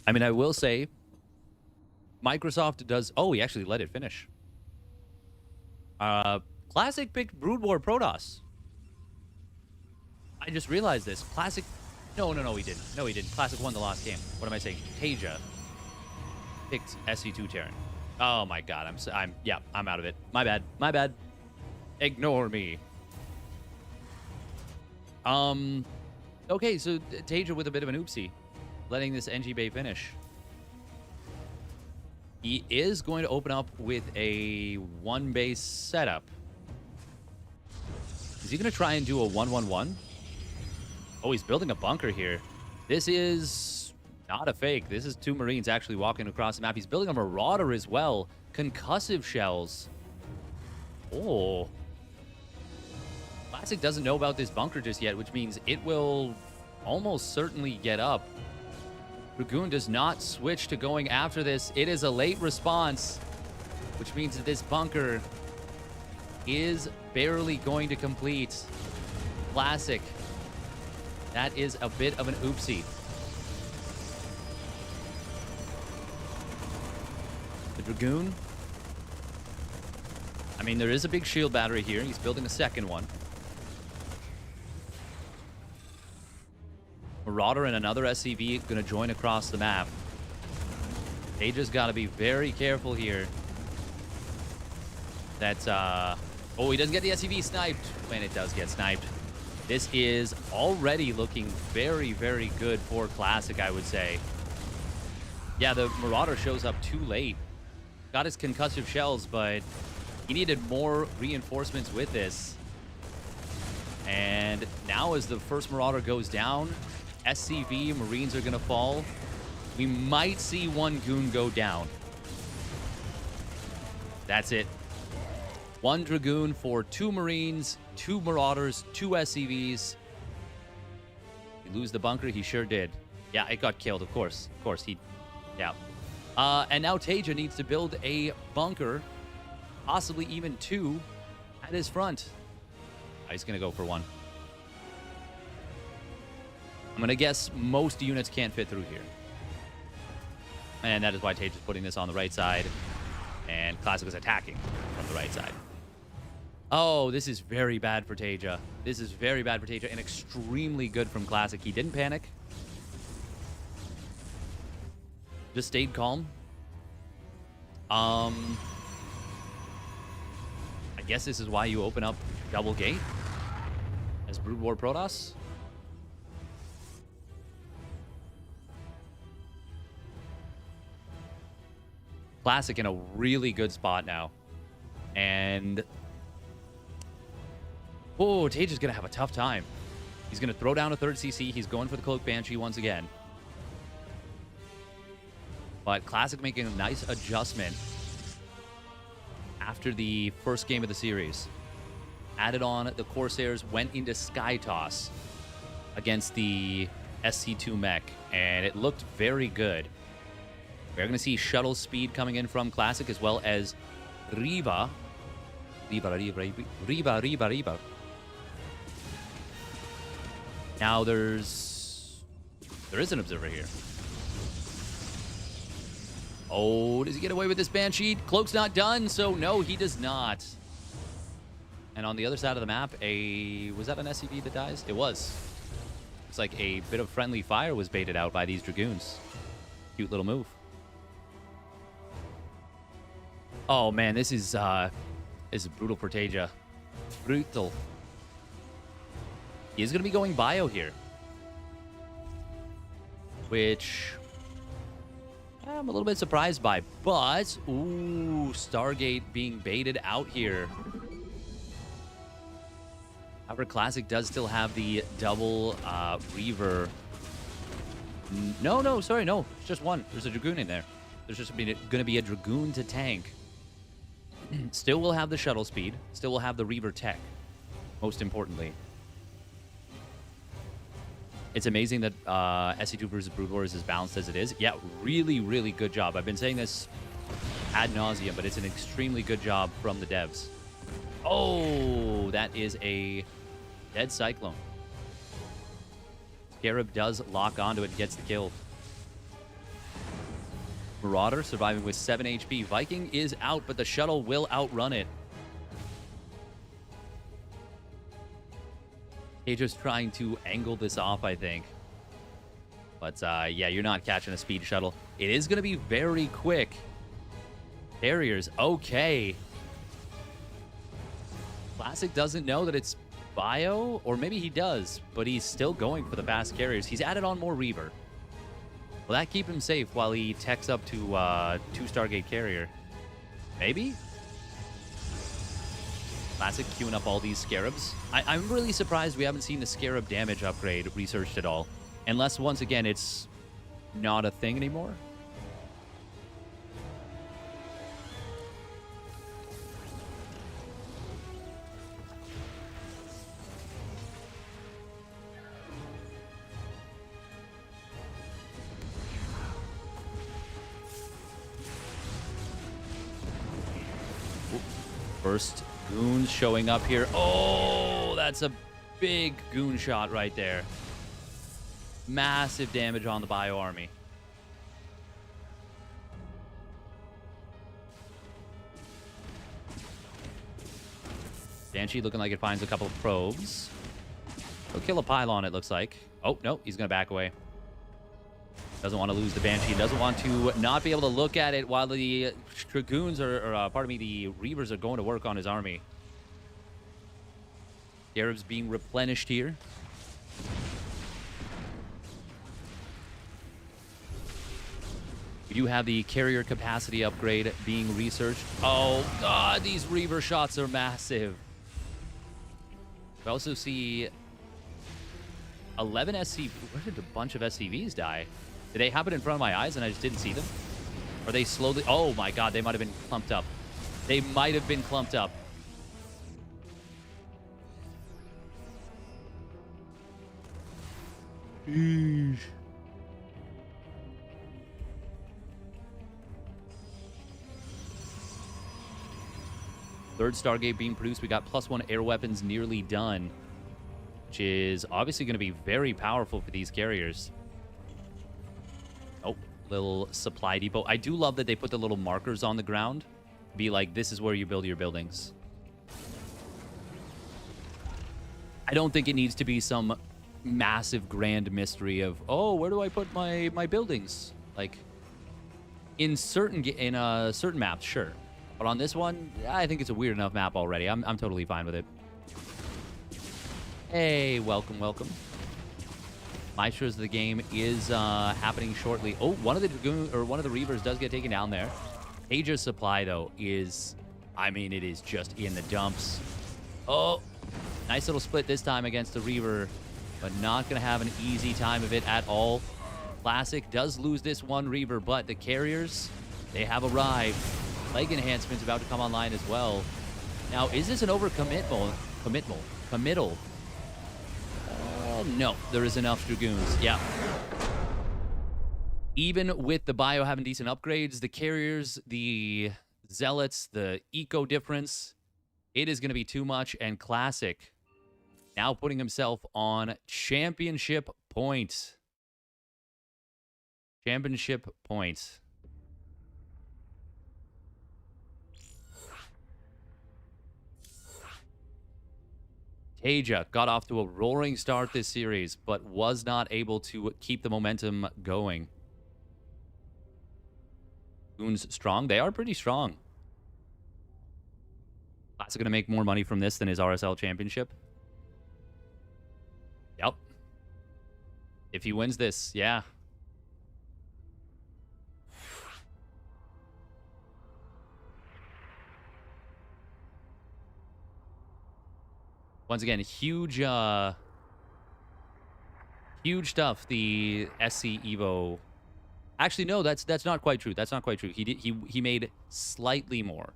I mean, I will say, Microsoft does... Oh, he actually let it finish. Classic picked Brood War Protoss. I just realized this. Classic... No, he didn't. No, he didn't. Classic won the last game. What am I saying? TaeJa picked SC2 Terran. Oh my god, I'm out of it. My bad. My bad. Ignore me. Okay, so TaeJa with a bit of an oopsie, letting this NG Bay finish. He is going to open up with a 1-base setup. Is he going to try and do a 1-1-1? Oh, he's building a bunker here. This is not a fake. This is 2 Marines actually walking across the map. He's building a Marauder as well. Concussive shells. Oh. Classic doesn't know about this bunker just yet, which means it will almost certainly get up. Dragoon does not switch to going after this. It is a late response, which means that this bunker is barely going to complete. Classic. That is a bit of an oopsie. The Dragoon. I mean, there is a big shield battery here. He's building a second one. Marauder and another SCV going to join across the map. TaeJa's got to be very careful here. That's, oh, he doesn't get the SCV sniped when it does get sniped. This is already looking very, very good for Classic, I would say. Yeah, the Marauder shows up too late. Got his concussive shells, but he needed more reinforcements with this. And now as the first Marauder goes down, SCV, Marines are going to fall. We might see one Goon go down. That's it. One Dragoon for 2 Marines, 2 Marauders, 2 SCVs. You lose the bunker? He sure did. Yeah, it got killed, of course. Of course, yeah. And now TaeJa needs to build a bunker, possibly even 2, at his front. He's going to go for 1. I'm going to guess most units can't fit through here. And that is why TaeJa's putting this on the right side. And Classic is attacking from the right side. Oh, this is very bad for TaeJa. This is very bad for TaeJa and extremely good from Classic. He didn't panic. Just stayed calm. I guess this is why you open up double gate as Brood War Protoss. Classic in a really good spot now. And oh, TaeJa's gonna have a tough time. He's gonna throw down a 3rd CC. He's going for the Cloak Banshee once again. But Classic making a nice adjustment after the first game of the series. Added on the Corsairs, went into Sky Toss against the SC2 mech, and it looked very good. We're going to see shuttle speed coming in from Classic, as well as Riva. Riva. Now there is an observer here. Oh, does he get away with this Banshee? Cloak's not done, so no, he does not. And on the other side of the map, was that an SCV that dies? It was. It's like a bit of friendly fire was baited out by these Dragoons. Cute little move. Oh man, this is brutal for TaeJa. Brutal. He is going to be going bio here, which I'm a little bit surprised by. But ooh, Stargate being baited out here. However, Classic does still have the double Reaver. No, sorry, no. It's just one. There's a Dragoon in there. There's just going to be a Dragoon to tank. Still will have the shuttle speed. Still will have the Reaver tech, most importantly. It's amazing that SC2 versus Brood War is as balanced as it is. Yeah, really, really good job. I've been saying this ad nauseum, but it's an extremely good job from the devs. Oh, that is a dead Cyclone. Scarab does lock onto it and gets the kill. Marauder surviving with 7 HP. Viking is out, but the shuttle will outrun it. TaeJa's trying to angle this off, I think. But, yeah, you're not catching a speed shuttle. It is going to be very quick. Carriers, okay. Classic doesn't know that it's bio, or maybe he does, but he's still going for the fast carriers. He's added on more Reaver. Will that keep him safe while he techs up to 2 Stargate carrier? Maybe? Classic queuing up all these Scarabs. I'm really surprised we haven't seen the Scarab damage upgrade researched at all. Unless, once again, it's not a thing anymore. First Goons showing up here. Oh, that's a big Goon shot right there. Massive damage on the Bio Army. Banshee looking like it finds a couple of probes. He'll kill a pylon, it looks like. Oh, no, he's going to back away. Doesn't want to lose the Banshee. Doesn't want to not be able to look at it while the Dragoons pardon me, the Reavers are going to work on his army. Garib's being replenished here. We do have the carrier capacity upgrade being researched. Oh, God, these Reaver shots are massive. We also see 11 SC. Where did a bunch of SCVs die? Did they happen in front of my eyes and I just didn't see them? Are they slowly? Oh, my God, they might have been clumped up. They might have been clumped up. Eesh. Third Stargate being produced. We got +1 air weapons nearly done, which is obviously going to be very powerful for these carriers. Oh, little supply depot. I do love that they put the little markers on the ground. Be like, this is where you build your buildings. I don't think it needs to be some massive grand mystery of, oh, where do I put my buildings? Like, in certain maps, sure. But on this one, I think it's a weird enough map already. I'm totally fine with it. Hey, welcome, welcome. Maestros of the game is happening shortly. Oh, one of the Reavers does get taken down there. TaeJa's supply, though, is, I mean, it is just in the dumps. Oh, nice little split this time against the Reaver, but not going to have an easy time of it at all. Classic does lose this one Reaver, but the carriers, they have arrived. Leg enhancement's about to come online as well. Now, is this an overcommittal? Committal? No, there is enough Dragoons. Yeah. Even with the bio having decent upgrades, the carriers, the zealots, the eco difference, it is going to be too much. And Classic now putting himself on championship points. Championship points. TaeJa got off to a roaring start this series, but was not able to keep the momentum going. Goons strong? They are pretty strong. Classic going to make more money from this than his RSL championship. Yep. If he wins this, yeah. Once again, huge stuff. The SC EVO. Actually, no, that's not quite true. That's not quite true. He made slightly more.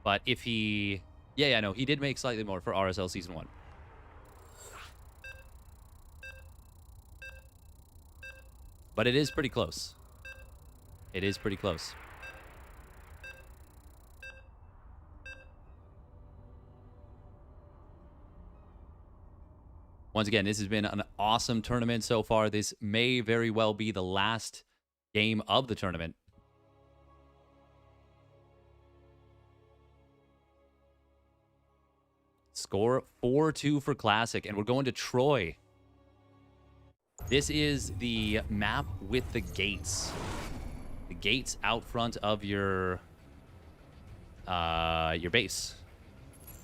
But if he, yeah, no, he did make slightly more for RSL Season 1. But it is pretty close. It is pretty close. Once again, this has been an awesome tournament so far. This may very well be the last game of the tournament. Score 4-2 for Classic, and we're going to Troy. This is the map with the gates. The gates out front of your base.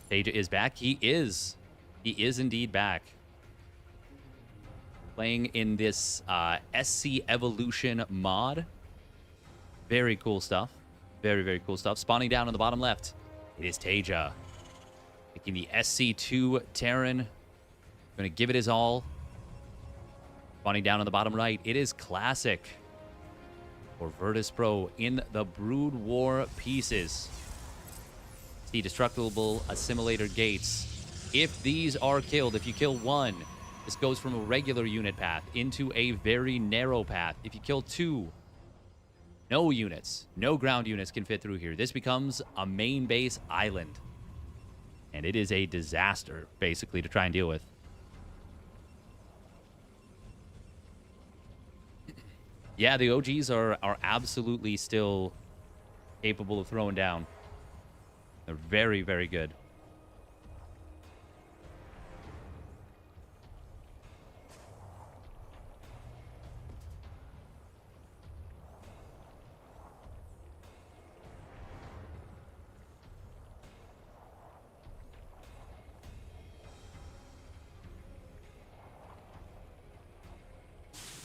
TaeJa is back. He is indeed back. Playing in this SC Evolution mod. Very cool stuff. Very, very cool stuff. Spawning down on the bottom left, it is TaeJa. Taking the SC2 Terran. Going to give it his all. Spawning down on the bottom right, it is Classic. For Virtus Pro in the Brood War pieces. See, destructible assimilator gates. If these are killed, if you kill one, this goes from a regular unit path into a very narrow path. If you kill two, no units, no ground units can fit through here. This becomes a main base island. And it is a disaster, basically, to try and deal with. Yeah, the OGs are absolutely still capable of throwing down. They're very, very good.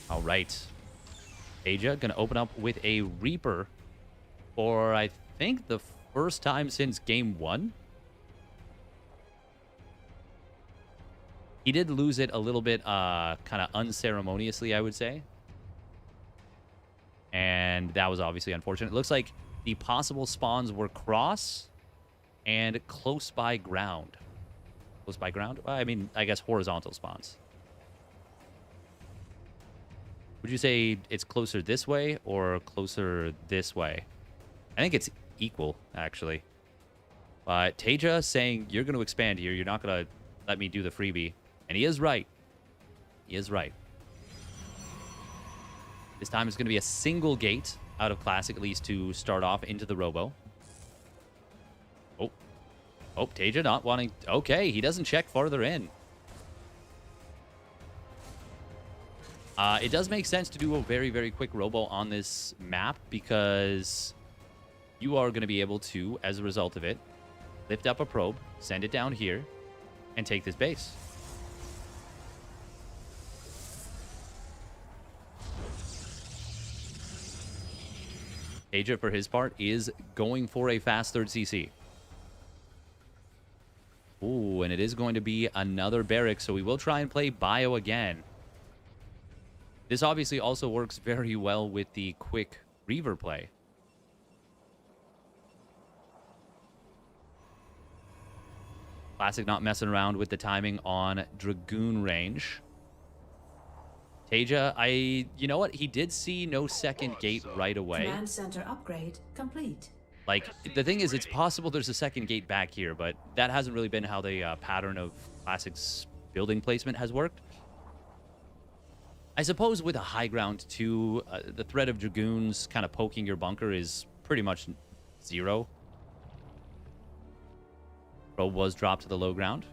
All right. TaeJa gonna open up with a Reaper for, I think, the first time since game 1. He did lose it a little bit kind of unceremoniously, I would say. And that was obviously unfortunate. It looks like the possible spawns were cross and close by ground. Close by ground? Well, I mean, I guess horizontal spawns. Would you say it's closer this way or closer this way? I think it's equal, actually. But TaeJa saying, you're going to expand here. You're not going to let me do the freebie. And he is right. He is right. This time it's going to be a single gate out of Classic, at least, to start off into the Robo. Oh. Oh, TaeJa not wanting... Okay, he doesn't check farther in. It does make sense to do a very, very quick Robo on this map because you are going to be able to, as a result of it, lift up a probe, send it down here, and take this base. TaeJa, for his part, is going for a fast third CC. Ooh, and it is going to be another barrack, so we will try and play bio again. This obviously also works very well with the quick Reaver play. Classic not messing around with the timing on Dragoon range. TaeJa, you know what? He did see no second gate right away. Command center upgrade complete. Like, the thing is, it's possible there's a second gate back here, but that hasn't really been how the pattern of Classic's building placement has worked. I suppose with a high ground, too, the threat of Dragoons kind of poking your bunker is pretty much 0. Probe was dropped to the low ground.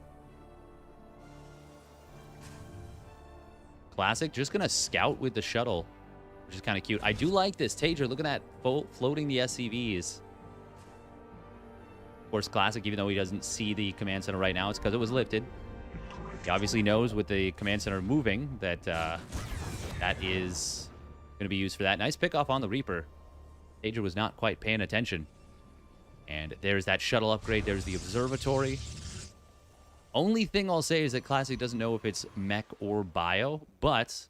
Classic just going to scout with the shuttle, which is kind of cute. I do like this. TaeJa looking at floating the SCVs. Of course, Classic, even though he doesn't see the command center right now, it's because it was lifted. He obviously knows with the command center moving that that is going to be used for that. Nice pick off on the Reaper. TaeJa was not quite paying attention. And there's that shuttle upgrade. There's the observatory. Only thing I'll say is that Classic doesn't know if it's mech or bio, but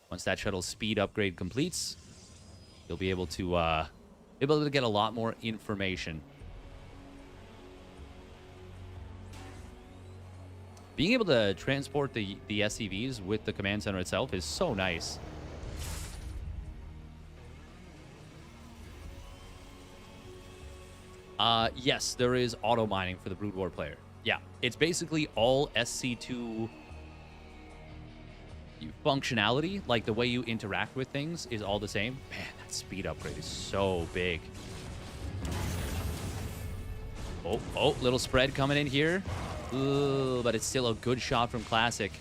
once that shuttle speed upgrade completes, you'll be able to get a lot more information. Being able to transport the SCVs with the command center itself is so nice. Yes, there is auto mining for the Brood War player. Yeah, it's basically all SC2 functionality, like the way you interact with things is all the same. Man, that speed upgrade is so big. Oh, little spread coming in here. Ooh, but it's still a good shot from Classic.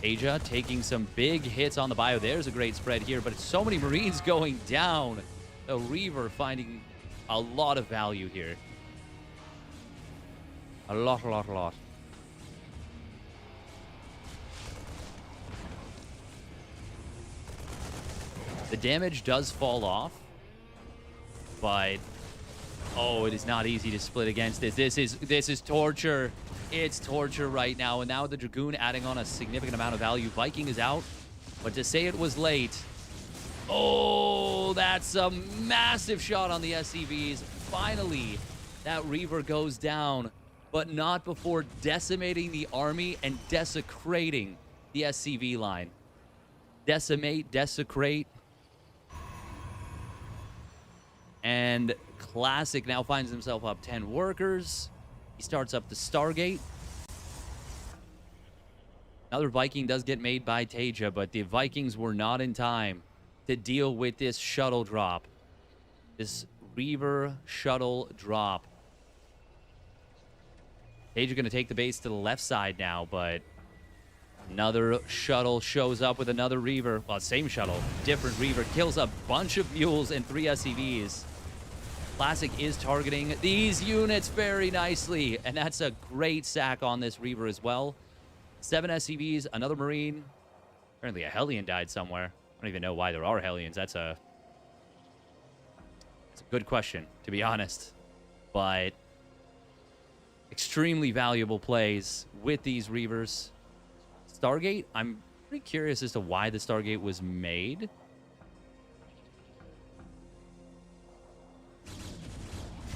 TaeJa taking some big hits on the bio. There's a great spread here, but it's so many Marines going down. The Reaver finding a lot of value here. A lot. The damage does fall off, but oh, it is not easy to split against this. This is torture. It's torture right now. And now the Dragoon adding on a significant amount of value. Viking is out, but to say it was late. Oh, that's a massive shot on the SCVs. Finally, that Reaver goes down, but not before decimating the army and desecrating the SCV line. Decimate, desecrate. And Classic now finds himself up 10 workers. He starts up the Stargate. Another Viking does get made by TaeJa, but the Vikings were not in time to deal with this shuttle drop. This Reaver shuttle drop. TaeJa going to take the base to the left side now, but another shuttle shows up with another Reaver. Well, same shuttle, different Reaver. Kills a bunch of mules and 3 SCVs. Classic is targeting these units very nicely, and that's a great sack on this Reaver as well. 7 SCVs, another Marine. Apparently a Hellion died somewhere. I don't even know why there are Hellions. That's a good question, to be honest. But extremely valuable plays with these Reavers. Stargate, I'm pretty curious as to why the Stargate was made.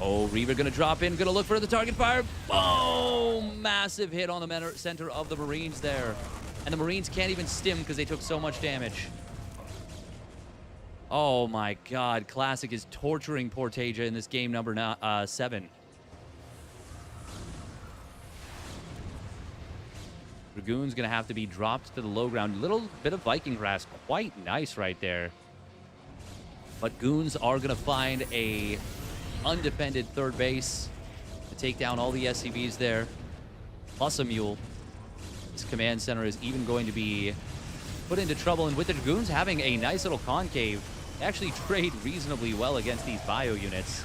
Oh, Reaver gonna drop in, gonna look for the target fire. Boom! Massive hit on the center of the Marines there. And the Marines can't even stim because they took so much damage. Oh my god, Classic is torturing poor TaeJa in this game number 7. Dragoon's gonna have to be dropped to the low ground. Little bit of Viking harass, quite nice right there. But Goons are gonna find a undefended third base to take down all the SCVs there, plus a mule. This command center is even going to be put into trouble, and with the Dragoons having a nice little concave, they actually trade reasonably well against these bio units.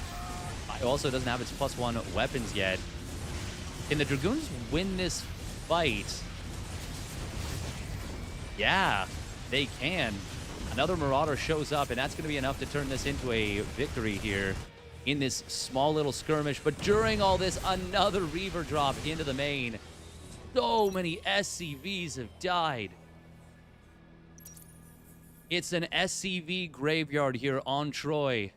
Bio also doesn't have its +1 weapons yet. Can the Dragoons win this fight? Yeah, they can. Another Marauder shows up, and that's going to be enough to turn this into a victory here in this small little skirmish. But during all this, another Reaver drop into the main. So many SCVs have died. It's an SCV graveyard here on Troy.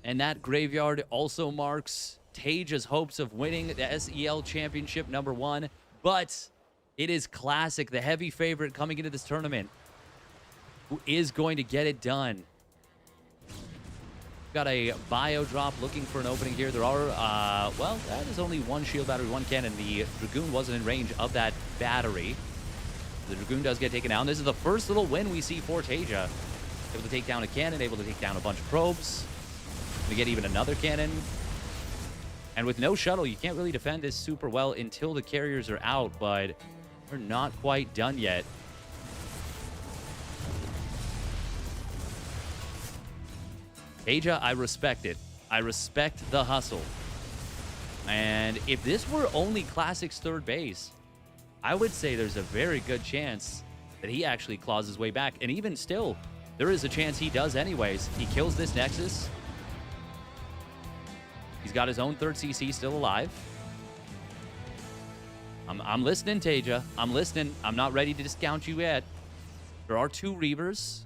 And that graveyard also marks TaeJa's hopes of winning the SEL Championship #1. But it is Classic, the heavy favorite coming into this tournament, who is going to get it done. Got a bio drop looking for an opening here. There are, well, that is only one shield battery, one cannon. The Dragoon wasn't in range of that battery. The Dragoon does get taken down. This is the first little win we see for TaeJa. Able to take down a cannon, able to take down a bunch of probes. We get even another cannon. And with no shuttle, you can't really defend this super well until the carriers are out, but we're not quite done yet. TaeJa, I respect it. I respect the hustle. And if this were only Classic's third base, I would say there's a very good chance that he actually claws his way back. And even still, there is a chance he does anyways. He kills this Nexus. He's got his own third CC still alive. I'm listening, TaeJa. I'm listening. I'm not ready to discount you yet. There are 2 Reavers,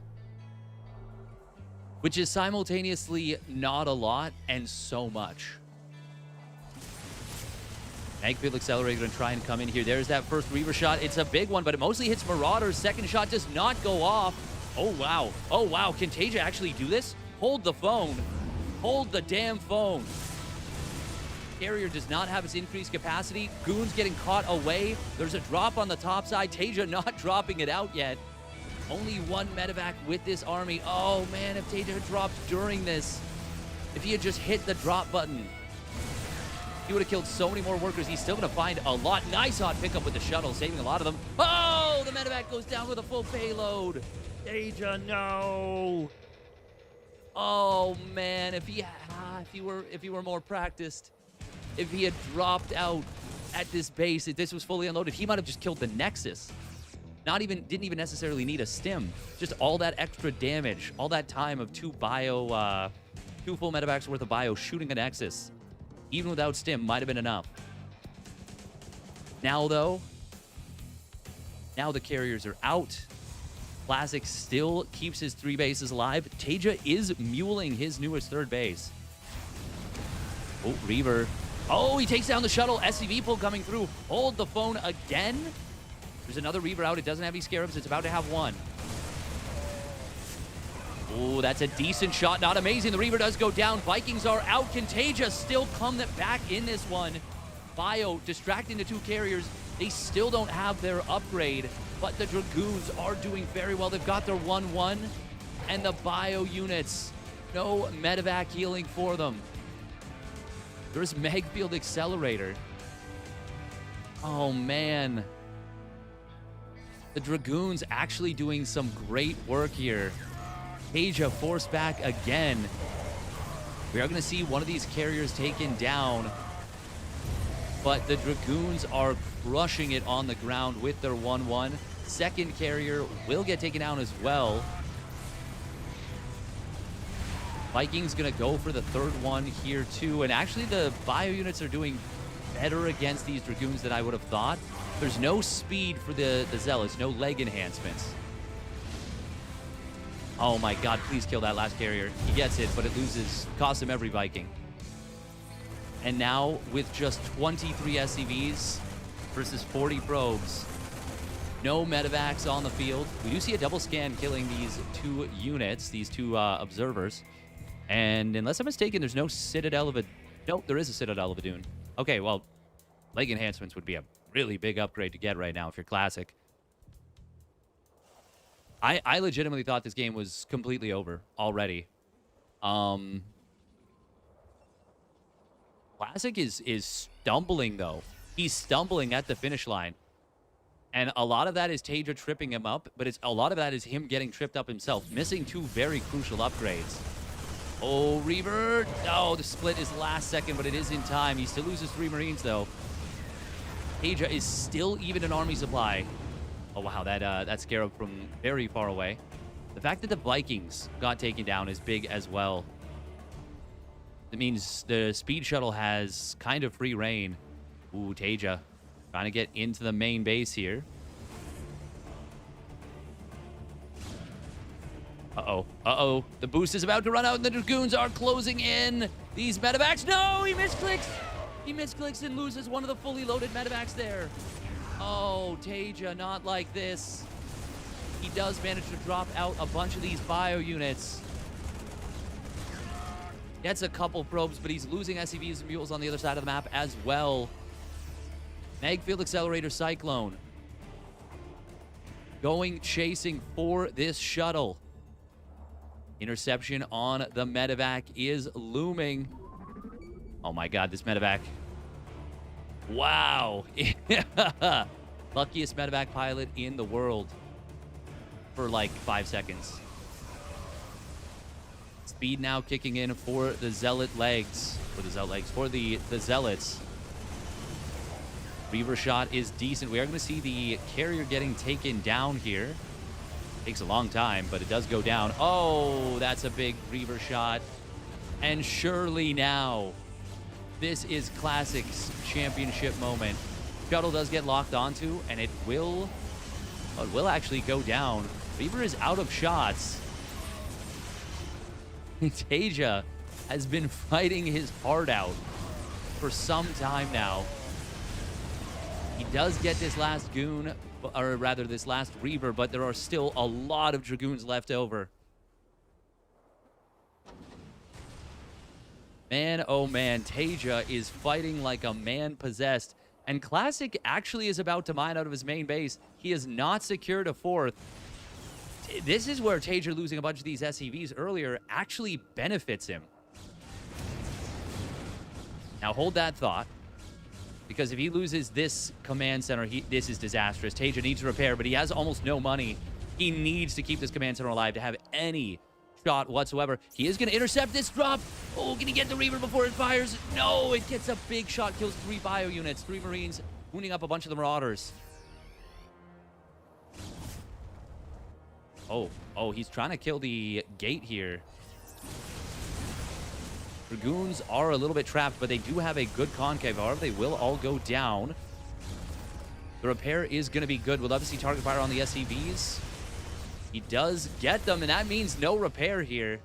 which is simultaneously not a lot and so much. Magfield Accelerator going to try and come in here. There's that first Reaver shot. It's a big one, but it mostly hits Marauders. Second shot does not go off. Oh, wow. Oh, wow. Can TaeJa actually do this? Hold the phone. Hold the damn phone. Carrier does not have its increased capacity. Goon's getting caught away. There's a drop on the top side. TaeJa not dropping it out yet. Only one medevac with this army. Oh, man, if TaeJa had dropped during this, if he had just hit the drop button, he would have killed so many more workers. He's still going to find a lot. Nice hot pickup with the shuttle, saving a lot of them. Oh, the medevac goes down with a full payload. TaeJa, no. Oh, man, if he were more practiced, if he had dropped out at this base, if this was fully unloaded, he might have just killed the Nexus. Didn't even necessarily need a stim. Just all that extra damage, all that time of 2 full medevacs worth of bio shooting a Nexus, even without stim, might have been enough. Now, though, now the carriers are out. Classic still keeps his 3 bases alive. TaeJa is muling his newest third base. Oh, Reaver. Oh, he takes down the shuttle. SCV pull coming through. Hold the phone again. There's another Reaver out. It doesn't have any Scarabs. It's about to have one. Oh, that's a decent shot. Not amazing. The Reaver does go down. Vikings are out. Can TaeJa still come back in this one? Bio distracting the 2 carriers. They still don't have their upgrade, but the Dragoons are doing very well. They've got their 1-1, and the bio units, no medevac healing for them. There's Magfield Accelerator. Oh, man. The Dragoons actually doing some great work here. TaeJa forced back again. We are going to see one of these carriers taken down, but the Dragoons are crushing it on the ground with their 1-1. second carrier will get taken down as well. Vikings gonna go for the third one here too. And actually the bio units are doing better against these Dragoons than I would have thought. There's no speed for the Zealots, no leg enhancements. Oh my god, please kill that last carrier. He gets it, but it loses, costs him every Viking. And now with just 23 SCVs versus 40 probes, no medevacs on the field. We do see a double scan killing these two units, these two observers. And unless I'm mistaken, there's no Citadel of a... Nope, there is a Citadel of a Dune. Okay, well, leg enhancements would be a really big upgrade to get right now if you're Classic. I legitimately thought this game was completely over already. Classic is stumbling, though. He's stumbling at the finish line. And a lot of that is TaeJa tripping him up, but a lot of that is him getting tripped up himself, missing two very crucial upgrades. Oh, Reaver. Oh, the split is last second, but it is in time. He still loses 3 Marines, though. TaeJa is still even an army supply. Oh, wow, that Scarab from very far away. The fact that the Vikings got taken down is big as well. It means the speed shuttle has kind of free reign. Ooh, TaeJa trying to get into the main base here. Uh-oh. Uh-oh. The boost is about to run out, and the Dragoons are closing in. These medevacs. No, he misclicks. He misclicks and loses one of the fully loaded medevacs there. Oh, TaeJa, not like this. He does manage to drop out a bunch of these bio units. Gets a couple probes, but he's losing SCVs and mules on the other side of the map as well. Mag Field Accelerator Cyclone. Going chasing for this shuttle. Interception on the medevac is looming. Oh my god, this medevac. Wow. Luckiest medevac pilot in the world for like 5 seconds. Speed now kicking in for the Zealot legs. For the Zealots. Reaver shot is decent. We are going to see the carrier getting taken down here. Takes a long time, but it does go down. Oh, that's a big Reaver shot. And surely now, this is Classic's championship moment. Shuttle does get locked onto, and it will actually go down. Reaver is out of shots. TaeJa has been fighting his heart out for some time now. He does get this last goon, or rather this last Reaver, but there are still a lot of Dragoons left over. Man, oh man, TaeJa is fighting like a man possessed. And Classic actually is about to mine out of his main base. He has not secured a fourth. This is where TaeJa losing a bunch of these SCVs earlier actually benefits him. Now hold that thought. Because if he loses this command center, this is disastrous. TaeJa needs to repair, but he has almost no money. He needs to keep this command center alive to have any shot whatsoever. He is going to intercept this drop. Oh, can he get the Reaver before it fires? No, it gets a big shot, kills 3 bio units, 3 Marines, wounding up a bunch of the Marauders. Oh, he's trying to kill the gate here. Dragoons are a little bit trapped, but they do have a good concave. However, they will all go down. The repair is going to be good. We'll love to see target fire on the SCVs. He does get them, and that means no repair here.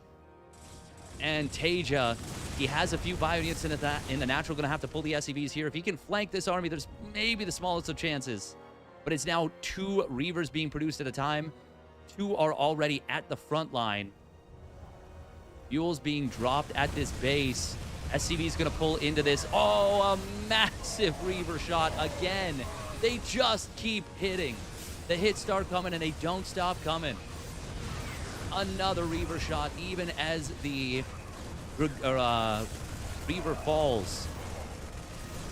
And TaeJa, he has a few bio units in the natural. Going to have to pull the SCVs here. If he can flank this army, there's maybe the smallest of chances. But it's now 2 Reavers being produced at a time. 2 are already at the front line. Fuel's being dropped at this base. SCV's going to pull into this. Oh, a massive Reaver shot again. They just keep hitting. The hits start coming, and they don't stop coming. Another Reaver shot, even as the Reaver falls.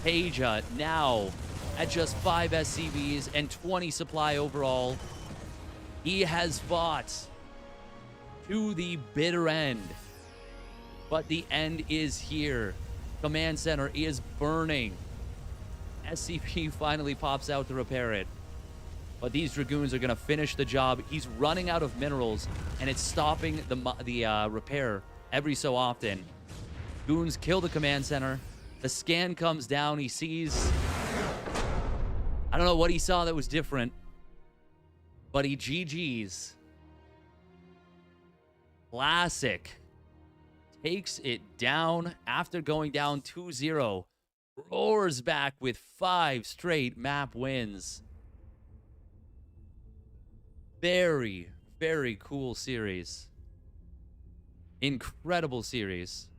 TaeJa now at just 5 SCVs and 20 supply overall. He has fought to the bitter end. But the end is here. Command center is burning. SCP finally pops out to repair it. But these Dragoons are going to finish the job. He's running out of minerals, and it's stopping the repair every so often. Goons kill the command center. The scan comes down. He sees... I don't know what he saw that was different, but he GG's. Classic takes it down after going down 2-0. Roars back with 5 straight map wins. Very, very cool series. Incredible series.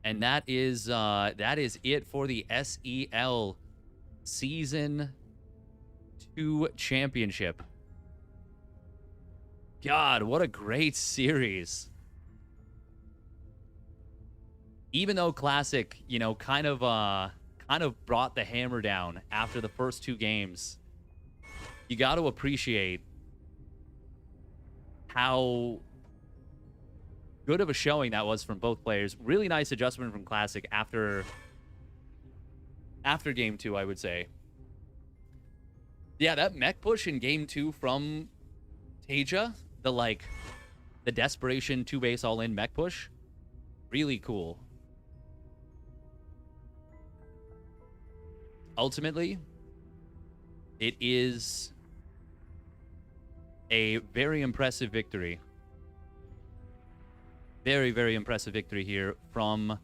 And that is it for the SEL Season 2 Championship. God, what a great series. Even though Classic, you know, kind of brought the hammer down after the first 2 games, you got to appreciate how good of a showing that was from both players. Really nice adjustment from Classic after game 2, I would say. Yeah, that mech push in game 2 from TaeJa, the desperation 2-base all-in mech push, really cool. Ultimately, it is a very impressive victory. Very, very impressive victory here from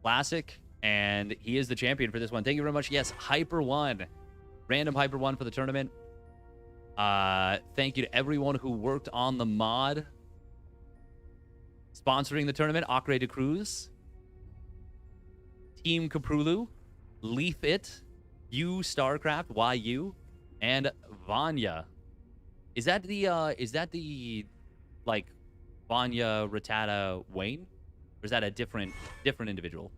Classic, and he is the champion for this one. Thank you very much. Yes, Hyper1, random Hyper1 for the tournament. Thank you to everyone who worked on the mod sponsoring the tournament. Akre de Cruz, Team Kaprulu, Leaf It, You StarCraft, YU, and Vanya. Is that the like Vanya Ratata Wayne? Or is that a different individual?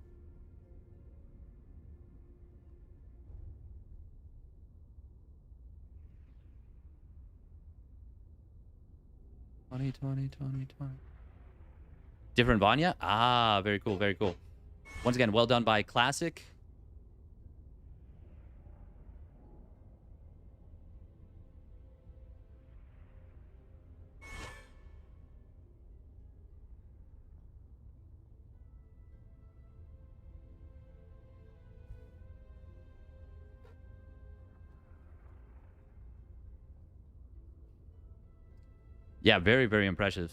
Twenty. Different Vanya? Ah, very cool, very cool. Once again, well done by Classic. Yeah, very, very impressive.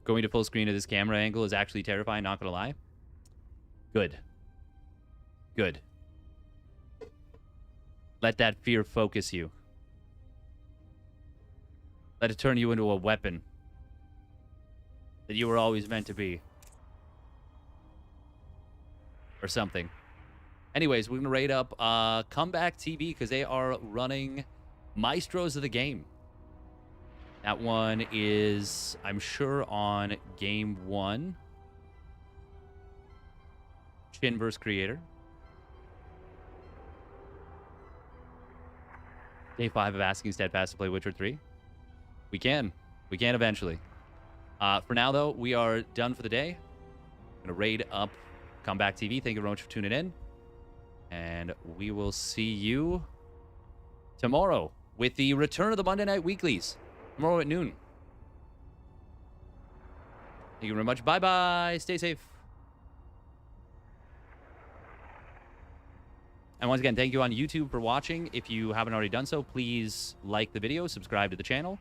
Going to full screen of this camera angle is actually terrifying, not gonna lie. Good. Let that fear focus you. Let it turn you into a weapon that you were always meant to be. Or something. Anyways, we're gonna rate up Comeback TV because they are running Maestros of the Game. That one is, I'm sure, on game 1. Shin vs. Creator. Day 5 of asking Steadfast to play Witcher 3. We can eventually. For now, though, we are done for the day. I'm going to raid up Comeback TV. Thank you very much for tuning in. And we will see you tomorrow with the return of the Monday Night Weeklies. Tomorrow at noon. Thank you very much. Bye-bye. Stay safe. And once again, thank you on YouTube for watching. If you haven't already done so, please like the video, subscribe to the channel.